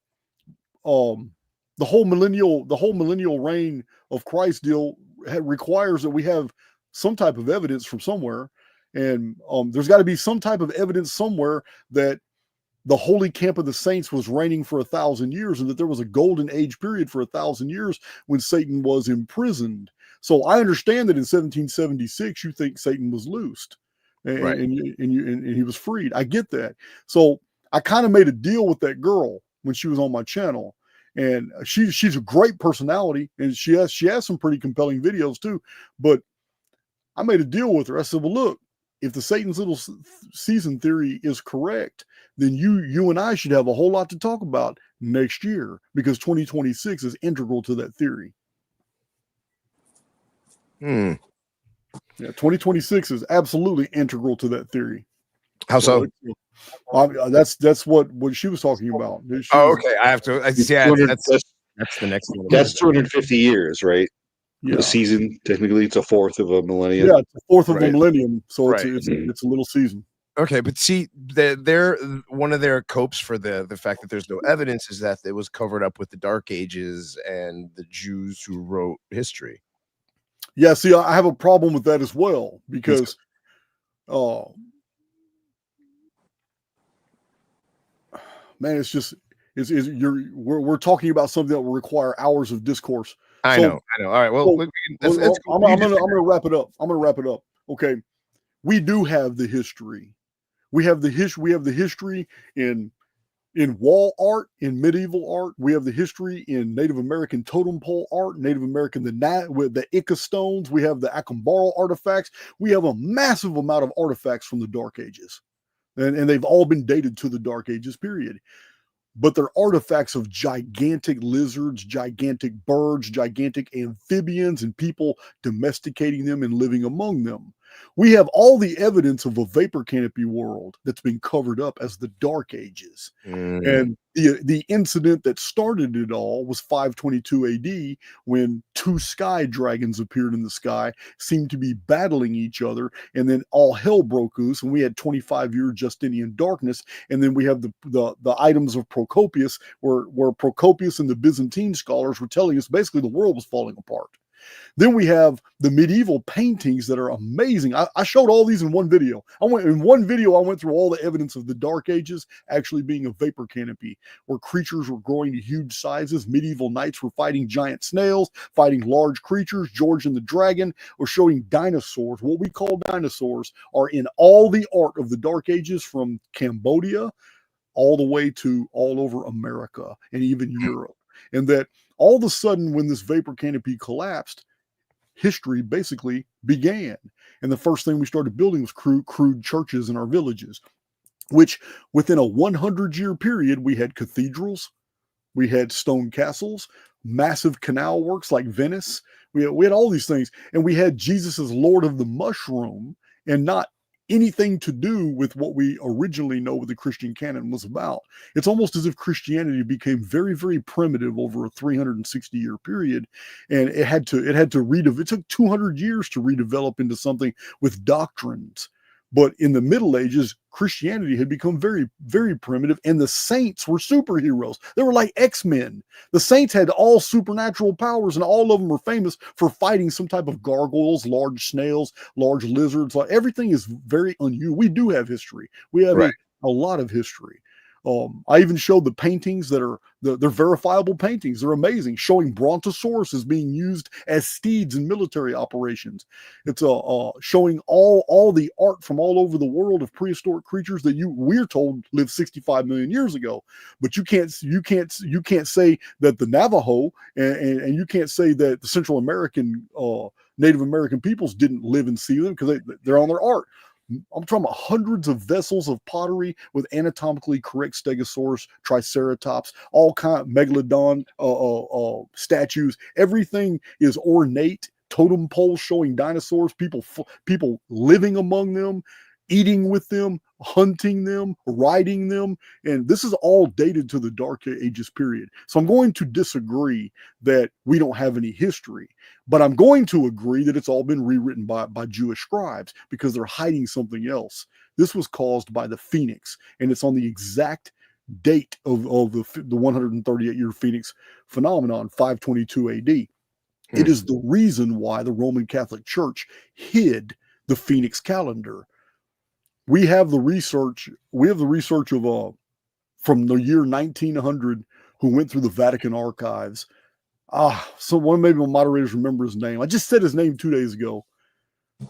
the whole millennial reign of Christ deal requires that we have some type of evidence from somewhere, and there's got to be some type of evidence somewhere that the holy camp of the saints was reigning for 1,000 years, and that there was a golden age period for 1,000 years when Satan was imprisoned. So I understand that in 1776 you think Satan was loosed, and he was freed. I get that. So I kind of made a deal with that girl when she was on my channel, and she's a great personality, and she has some pretty compelling videos too. But I made a deal with her. I said, well, look, if the Satan's Little Season theory is correct, then you and I should have a whole lot to talk about next year, because 2026 is integral to that theory. Yeah, 2026 is absolutely integral to that theory. How so? That's what she was talking about. Okay. I have to. That's the next one. That's 250 years, right? Yeah. The season, technically, it's a fourth of a millennium. Yeah, it's a fourth of a millennium, so it's a little season. Okay, but see, they're one of their copes for the fact that there's no evidence is that it was covered up with the Dark Ages and the Jews who wrote history. Yeah, see, I have a problem with that as well because, man, it's just we're talking about something that will require hours of discourse. I know. All right, well, that's cool. I'm gonna wrap it up. Okay, we do have the history. We have the history in wall art, in medieval art. We have the history in Native American totem pole art, Native American with the Ica stones. We have the Acambaro artifacts. We have a massive amount of artifacts from the Dark Ages, and they've all been dated to the Dark Ages period. But they're artifacts of gigantic lizards, gigantic birds, gigantic amphibians, and people domesticating them and living among them. We have all the evidence of a vapor canopy world that's been covered up as the Dark Ages. And the incident that started it all was 522 AD when two sky dragons appeared in the sky, seemed to be battling each other, and then all hell broke loose, and we had 25-year Justinian darkness. And then we have the items of Procopius, where Procopius and the Byzantine scholars were telling us basically the world was falling apart. Then we have the medieval paintings that are amazing. I showed all these in one video. I went through all the evidence of the Dark Ages actually being a vapor canopy, where creatures were growing to huge sizes. Medieval knights were fighting giant snails, fighting large creatures. George and the Dragon were showing dinosaurs. What we call dinosaurs are in all the art of the Dark Ages, from Cambodia all the way to all over America and even Europe. And that all of a sudden, when this vapor canopy collapsed, history basically began. And the first thing we started building was crude churches in our villages, which within a 100-year period, we had cathedrals, we had stone castles, massive canal works like Venice. We had all these things. And we had Jesus as Lord of the Mushroom, and not anything to do with what we originally know what the Christian canon was about. It's almost as if Christianity became very, very primitive over a 360-year period, and it took 200 years to redevelop into something with doctrines. But in the Middle Ages, Christianity had become very, very primitive, and the saints were superheroes. They were like X-Men. The saints had all supernatural powers, and all of them were famous for fighting some type of gargoyles, large snails, large lizards. Like, everything is very unusual. We do have history. We have a lot of history. I even showed the paintings that are they're verifiable paintings. They're amazing, showing Brontosaurus as being used as steeds in military operations. It's showing all the art from all over the world of prehistoric creatures that we're told lived 65 million years ago. But you can't say that the Navajo and you can't say that the Central American Native American peoples didn't live and see them, because they're on their art. I'm talking about hundreds of vessels of pottery with anatomically correct Stegosaurus, Triceratops, all kind of megalodon statues. Everything is ornate. Totem poles showing dinosaurs, people living among them, eating with them, hunting them, riding them. And this is all dated to the Dark Ages period. So I'm going to disagree that we don't have any history, but I'm going to agree that it's all been rewritten by Jewish scribes, because they're hiding something else. This was caused by the Phoenix, and it's on the exact date of the 138-year Phoenix phenomenon, 522 AD. It is the reason why the Roman Catholic Church hid the Phoenix calendar. We have the research of from the year 1900 who went through the Vatican archives. Maybe my moderators remember his name. I just said his name 2 days ago,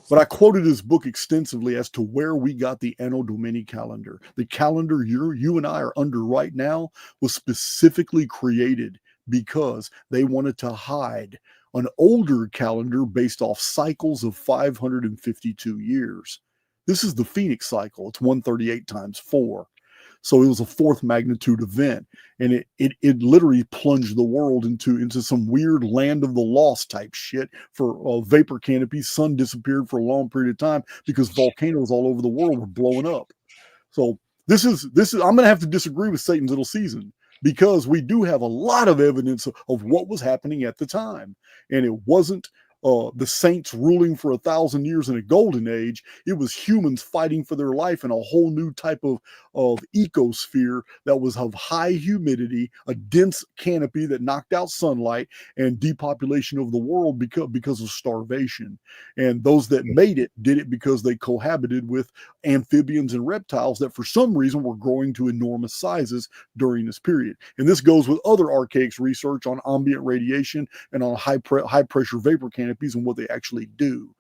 but I quoted his book extensively as to where we got the Anno Domini calendar. The calendar you and I are under right now was specifically created because they wanted to hide an older calendar based off cycles of 552 years. This is the Phoenix cycle. It's 138 times 4. So it was a fourth magnitude event, and it literally plunged the world into some weird land of the lost type shit for vapor canopies. Sun disappeared for a long period of time because volcanoes all over the world were blowing up. So this is I'm going to have to disagree with Satan's Little Season, because we do have a lot of evidence of what was happening at the time, and it wasn't the saints ruling for 1,000 years in a golden age. It was humans fighting for their life in a whole new type of ecosphere that was of high humidity, a dense canopy that knocked out sunlight, and depopulation of the world because of starvation. And those that made it did it because they cohabited with amphibians and reptiles that for some reason were growing to enormous sizes during this period. And this goes with other Archaix research on ambient radiation and on high pressure vapor canopies and what they actually do.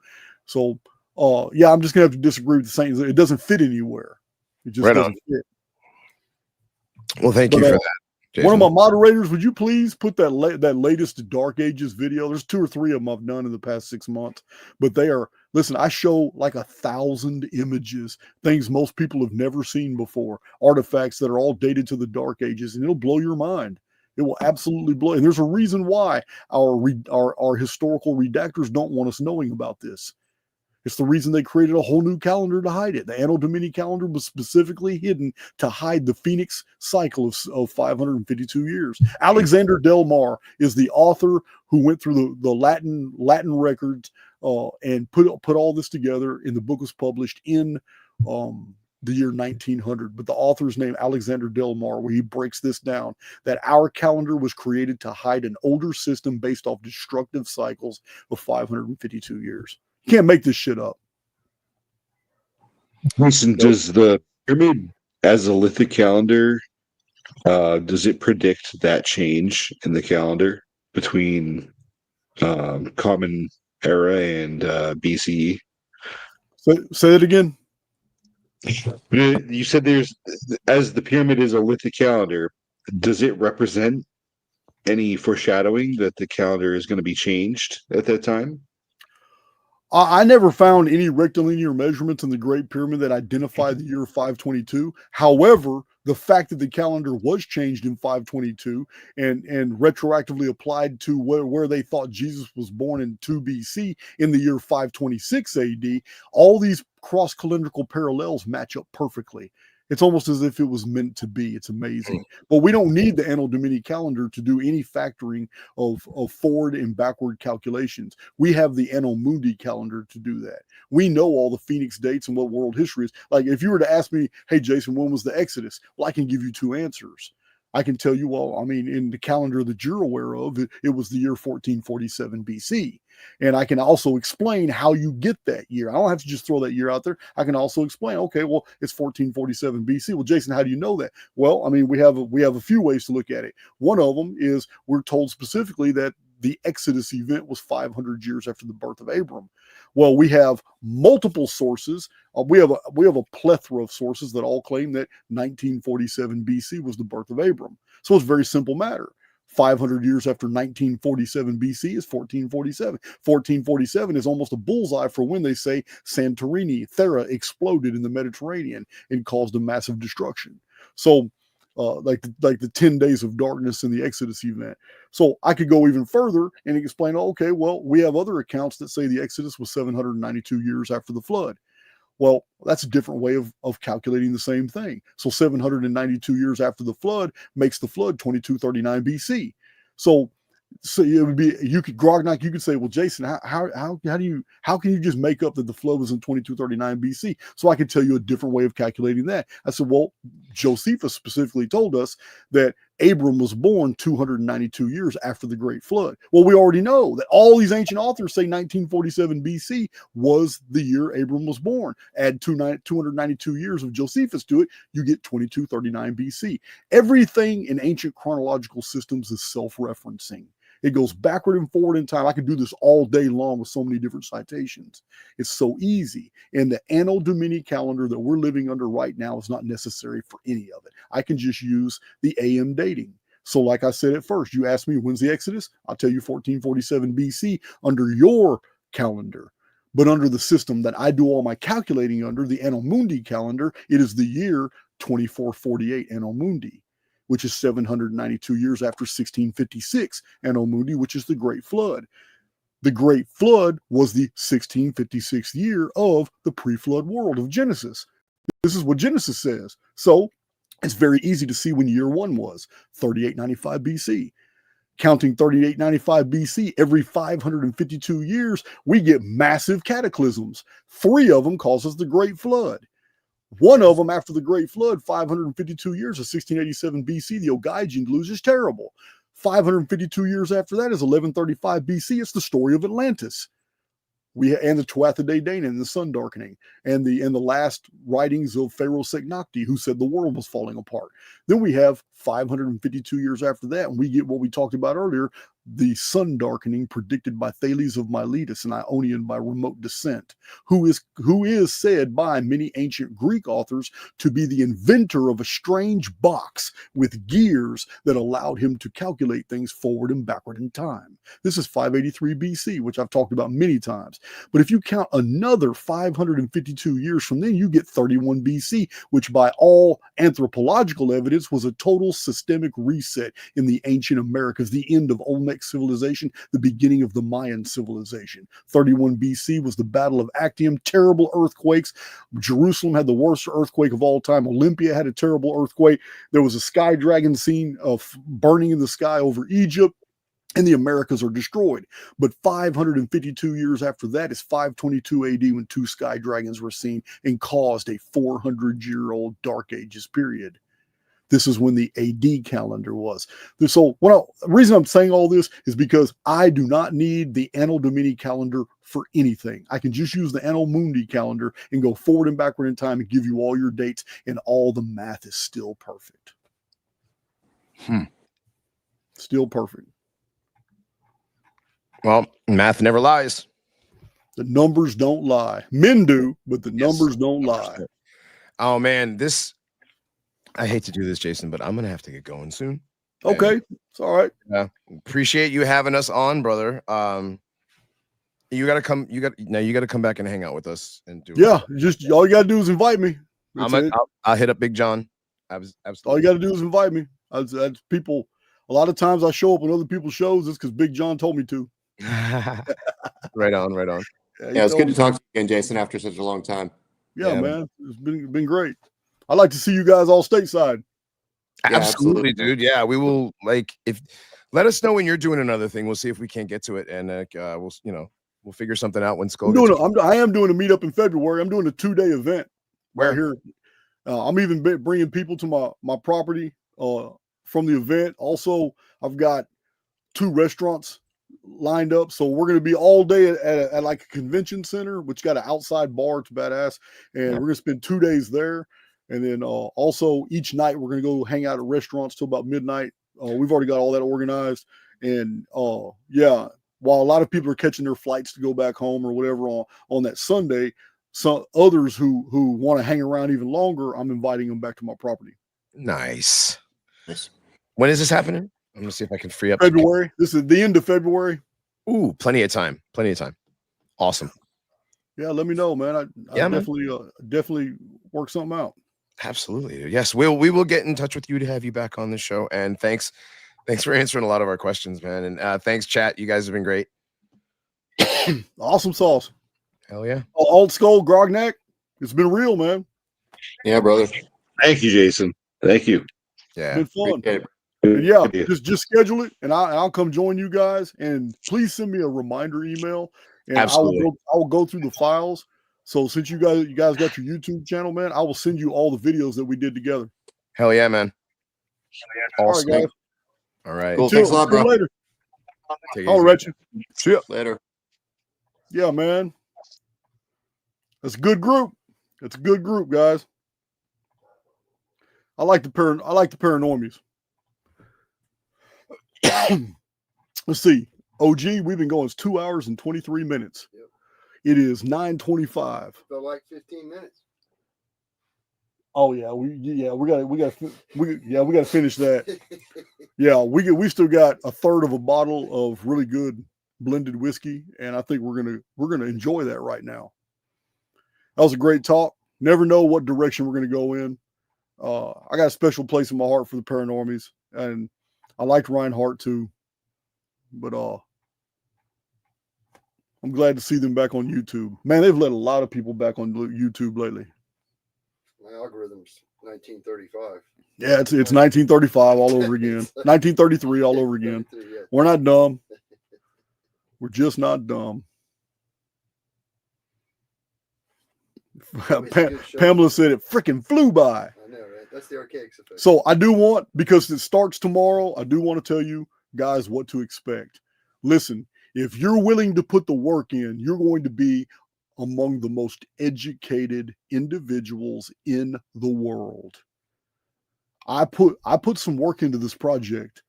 So yeah, I'm just gonna have to disagree with the Saints. It doesn't fit anywhere. It just doesn't fit. Well, thank you for that, Jason. One of my moderators, would you please put that latest Dark Ages video? There's 2 or 3 of them I've done in the past 6 months, but they are, listen, I show like 1,000 images, things most people have never seen before, artifacts that are all dated to the Dark Ages, and it'll blow your mind. It will absolutely blow. And there's a reason why our historical redactors don't want us knowing about this. It's the reason they created a whole new calendar to hide it. The Anno Domini calendar was specifically hidden to hide the Phoenix cycle of 552 years. Alexander Del Mar is the author who went through the Latin records and put all this together. And the book was published in the year 1900. But the author's name, Alexander Del Mar, where he breaks this down, that our calendar was created to hide an older system based off destructive cycles of 552 years. You can't make this shit up. Listen, does the pyramid as a lithic calendar, does it predict that change in the calendar between Common Era and BCE? Say it again. You said as the pyramid is a lithic calendar, does it represent any foreshadowing that the calendar is going to be changed at that time? I never found any rectilinear measurements in the Great Pyramid that identify the year 522. However, the fact that the calendar was changed in 522 and retroactively applied to where they thought Jesus was born in 2 BC in the year 526 AD, all these cross-calendrical parallels match up perfectly. It's almost as if it was meant to be. It's amazing. But we don't need the Anno Domini calendar to do any factoring of forward and backward calculations. We have the Anno Mundi calendar to do that. We know all the Phoenix dates and what world history is. Like if you were to ask me, hey, Jason, when was the Exodus? Well, I can give you 2 answers. I can tell you, well, I mean, in the calendar that you're aware of, it was the year 1447 BC. And I can also explain how you get that year. I don't have to just throw that year out there. I can also explain, okay, well, it's 1447 BC. Well, Jason, how do you know that? Well, I mean, we have a few ways to look at it. One of them is we're told specifically that the Exodus event was 500 years after the birth of Abram. Well, we have multiple sources. We have a plethora of sources that all claim that 1947 BC was the birth of Abram. So it's a very simple matter. 500 years after 1947 BC is 1447. 1447 is almost a bullseye for when they say Santorini, Thera exploded in the Mediterranean and caused a massive destruction. So like the 10 days of darkness in the Exodus event. So I could go even further and explain, okay, well, we have other accounts that say the Exodus was 792 years after the flood. Well, that's a different way of calculating the same thing. So 792 years after the flood makes the flood 2239 BC. So it would be, you could say, well, Jason, how can you just make up that the flood was in 2239 BC? So I could tell you a different way of calculating that. I said, well, Josephus specifically told us that Abram was born 292 years after the Great Flood. Well, we already know that all these ancient authors say 1947 BC was the year Abram was born. Add 292 years of Josephus to it, you get 2239 BC. Everything in ancient chronological systems is self-referencing. It goes backward and forward in time. I could do this all day long with so many different citations. It's so easy. And the Anno Domini calendar that we're living under right now is not necessary for any of it. I can just use the AM dating. So like I said at first, you asked me, when's the Exodus? I'll tell you 1447 BC under your calendar. But under the system that I do all my calculating under, the Anno Mundi calendar, it is the year 2448 Anno Mundi, which is 792 years after 1656 Anno Mundi, which is the Great Flood. The Great Flood was the 1656th year of the pre-flood world of Genesis. This is what Genesis says. So it's very easy to see when year 1 was, 3895 BC. Counting 3895 BC, every 552 years, we get massive cataclysms. 3 of them causes the Great Flood. One of them after the Great Flood, 552 years of 1687 BC, the Ogygian deluge is terrible. 552 years after that is 1135 BC. It's the story of Atlantis. And the Tuatha De Danann and the sun darkening, and the last writings of Pharaoh Seknakti, who said the world was falling apart. Then we have 552 years after that, and we get what we talked about earlier, the sun darkening predicted by Thales of Miletus, an Ionian by remote descent, who is said by many ancient Greek authors to be the inventor of a strange box with gears that allowed him to calculate things forward and backward in time. This is 583 BC, which I've talked about many times. But if you count another 552 years from then, you get 31 BC, which by all anthropological evidence was a total systemic reset in the ancient Americas, the end of Olmec civilization, the beginning of the Mayan civilization. 31 BC was the Battle of Actium, terrible earthquakes. Jerusalem had the worst earthquake of all time. Olympia had a terrible earthquake. There was a sky dragon scene of burning in the sky over Egypt, and the Americas are destroyed. But 552 years after that is 522 AD when 2 sky dragons were seen and caused a 400-year-old Dark Ages period. This is when the AD calendar was. So the reason I'm saying all this is because I do not need the Anno Domini calendar for anything. I can just use the Anno Mundi calendar and go forward and backward in time and give you all your dates, and all the math is still perfect. Still perfect. Well, math never lies. The numbers don't lie. Men do, but the numbers don't lie. Oh, man, I hate to do this, Jason, but I'm going to have to get going soon. Okay. It's all right. Yeah. Appreciate you having us on, brother. You got to come. You got to come back and hang out with us and do. Yeah. Just all you got to do is invite me. I'll hit up Big John. Absolutely. All you got to do is invite me. That's people. A lot of times I show up on other people's shows. It's because Big John told me to. Right on. Yeah, it's good to talk to you again, Jason, after such a long time. Yeah, man. It's been great. I'd like to see you guys all stateside. Yeah, absolutely, dude. Yeah, we will. Let us know when you're doing another thing. We'll see if we can't get to it, and we'll figure something out when Skull. I am doing a meetup in February. I'm doing a 2-day event right here. I'm even bringing people to my property from the event. Also, I've got 2 restaurants lined up, so we're going to be all day at like a convention center, which got an outside bar. It's badass, and we're going to spend 2 days there. And then also each night we're going to go hang out at restaurants till about midnight. We've already got all that organized. And while a lot of people are catching their flights to go back home or whatever on that Sunday, some others who want to hang around even longer, I'm inviting them back to my property. Nice. When is this happening? I'm going to see if I can free up. February. This is the end of February. Ooh, plenty of time. Awesome. Yeah, let me know, man. I definitely work something out. Absolutely, dude. Yes, we will get in touch with you to have you back on the show. And thanks for answering a lot of our questions, man. And thanks, chat. You guys have been great. Awesome sauce. Hell yeah. Old Skull Grognak. It's been real, man. Yeah, brother. Thank you, Jason. Thank you. Yeah. It's been fun. Yeah, just schedule it, and I'll come join you guys. And please send me a reminder email, and I will go through the files. So since you guys got your YouTube channel, man, I will send you all the videos that we did together. Hell yeah, man. Awesome. All right, guys. All right. Cool. Thanks a lot, bro. Later. All right, you. See ya. Later. Yeah, man. That's a good group. It's a good group, guys. I like the Paranormies. Let's see. OG, we've been going 2 hours and 23 minutes. Yep. It is 9:25. So like 15 minutes. Oh yeah, we got to finish that. Yeah, we still got a third of a bottle of really good blended whiskey, and I think we're gonna enjoy that right now. That was a great talk. Never know what direction we're gonna go in. I got a special place in my heart for the Paranormies, and I liked Reinhardt too. But I'm glad to see them back on YouTube. Man, they've let a lot of people back on YouTube lately. My algorithms 1935. Yeah, it's 1935 all over again. 1933 all over again. Yeah. We're not dumb. We're just not dumb. Pamela said it freaking flew by. I know, right? That's the Archaix effect. So I do want, because it starts tomorrow, I do want to tell you guys what to expect. Listen, if you're willing to put the work in, you're going to be among the most educated individuals in the world. I put some work into this project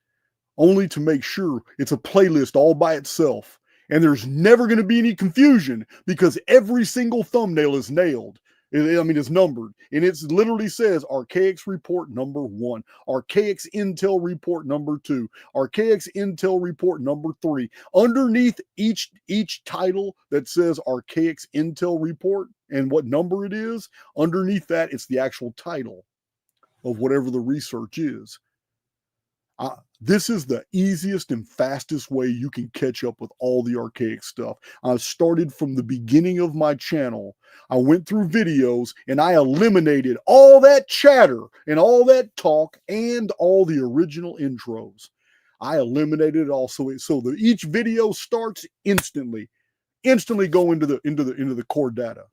only to make sure it's a playlist all by itself. And there's never going to be any confusion because every single thumbnail is nailed. It's numbered. And it literally says Archaix report number 1, Archaix intel report number 2, Archaix intel report number 3. Underneath each title that says Archaix intel report and what number it is, underneath that, it's the actual title of whatever the research is. This is the easiest and fastest way you can catch up with all the Archaix stuff. I started from the beginning of my channel. I went through videos and I eliminated all that chatter and all that talk and all the original intros. I eliminated it all so that each video starts instantly go into the core data.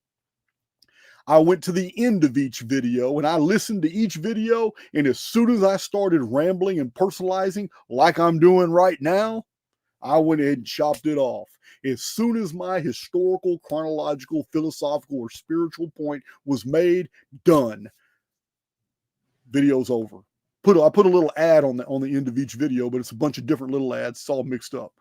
I went to the end of each video and I listened to each video. And as soon as I started rambling and personalizing like I'm doing right now, I went ahead and chopped it off. As soon as my historical, chronological, philosophical, or spiritual point was made, done. Video's over. I put a little ad on the end of each video, but it's a bunch of different little ads. It's all mixed up.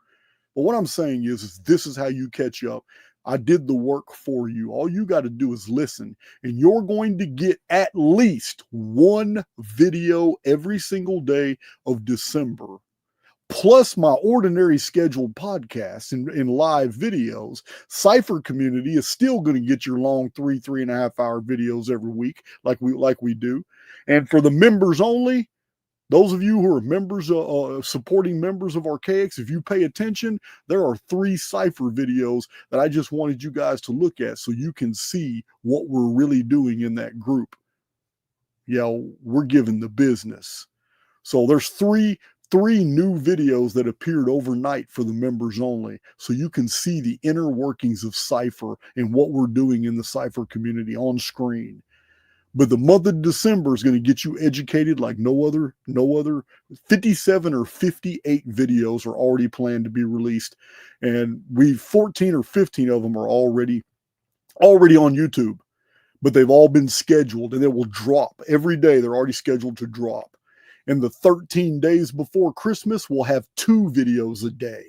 But what I'm saying is this is how you catch up. I did the work for you. All you got to do is listen, and you're going to get at least one video every single day of December, plus my ordinary scheduled podcasts and live videos. Cypher community is still going to get your long 3.5 hour videos every week, like we do. And for the members only, those of you who are members, supporting members of Archaix, if you pay attention, there are 3 Cypher videos that I just wanted you guys to look at so you can see what we're really doing in that group. Yeah, we're giving the business. So there's three new videos that appeared overnight for the members only, so you can see the inner workings of Cypher and what we're doing in the Cypher community on screen. But the month of December is going to get you educated like no other. 57 or 58 videos are already planned to be released. And 14 or 15 of them are already on YouTube. But they've all been scheduled and they will drop every day. They're already scheduled to drop. And the 13 days before Christmas, we'll have 2 videos a day.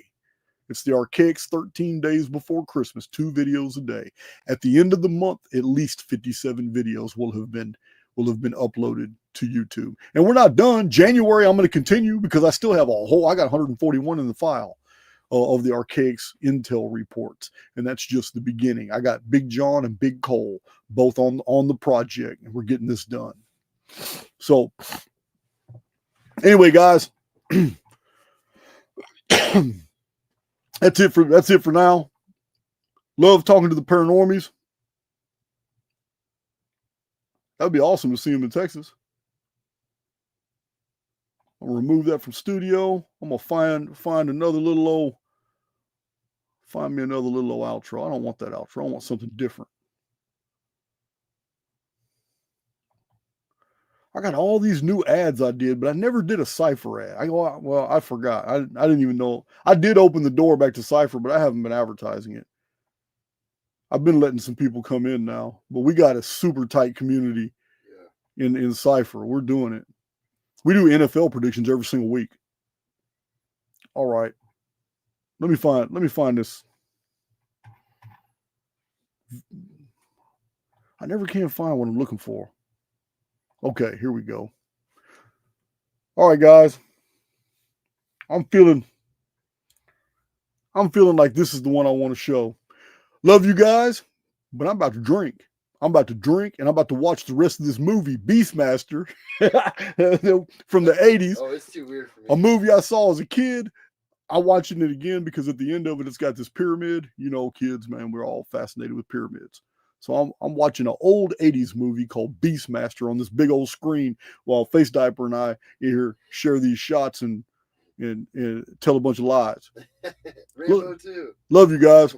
It's the Archaix 13 days before Christmas, 2 videos a day. At the end of the month, at least 57 videos will have been uploaded to YouTube. And we're not done. January, I'm going to continue because I still have I got 141 in the file of the Archaix intel reports. And that's just the beginning. I got Big John and Big Cole both on the project, and we're getting this done. So anyway, guys, That's it for now. Love talking to the Paranormies. That'd be awesome to see him in Texas. I'll remove that from studio. I'm gonna find another little old. Find me another little old outro. I don't want that outro. I want something different. I got all these new ads I did, but I never did a Cypher ad. I forgot. I didn't even know. I did open the door back to Cypher, but I haven't been advertising it. I've been letting some people come in now, but we got a super tight community in Cypher. We're doing it. We do NFL predictions every single week. All right. Let me find this. I never can find what I'm looking for. Okay, here we go. All right, guys. I'm feeling like this is the one I want to show. Love you guys, but I'm about to drink. I'm about to drink, and I'm about to watch the rest of this movie, Beastmaster, from the 80s. Oh, it's too weird for me. A movie I saw as a kid. I'm watching it again because at the end of it, it's got this pyramid. You know, kids, man, we're all fascinated with pyramids. So I'm watching an old 80s movie called Beastmaster on this big old screen while Face Diaper and I here share these shots and tell a bunch of lies. Rambo 2. Love you guys.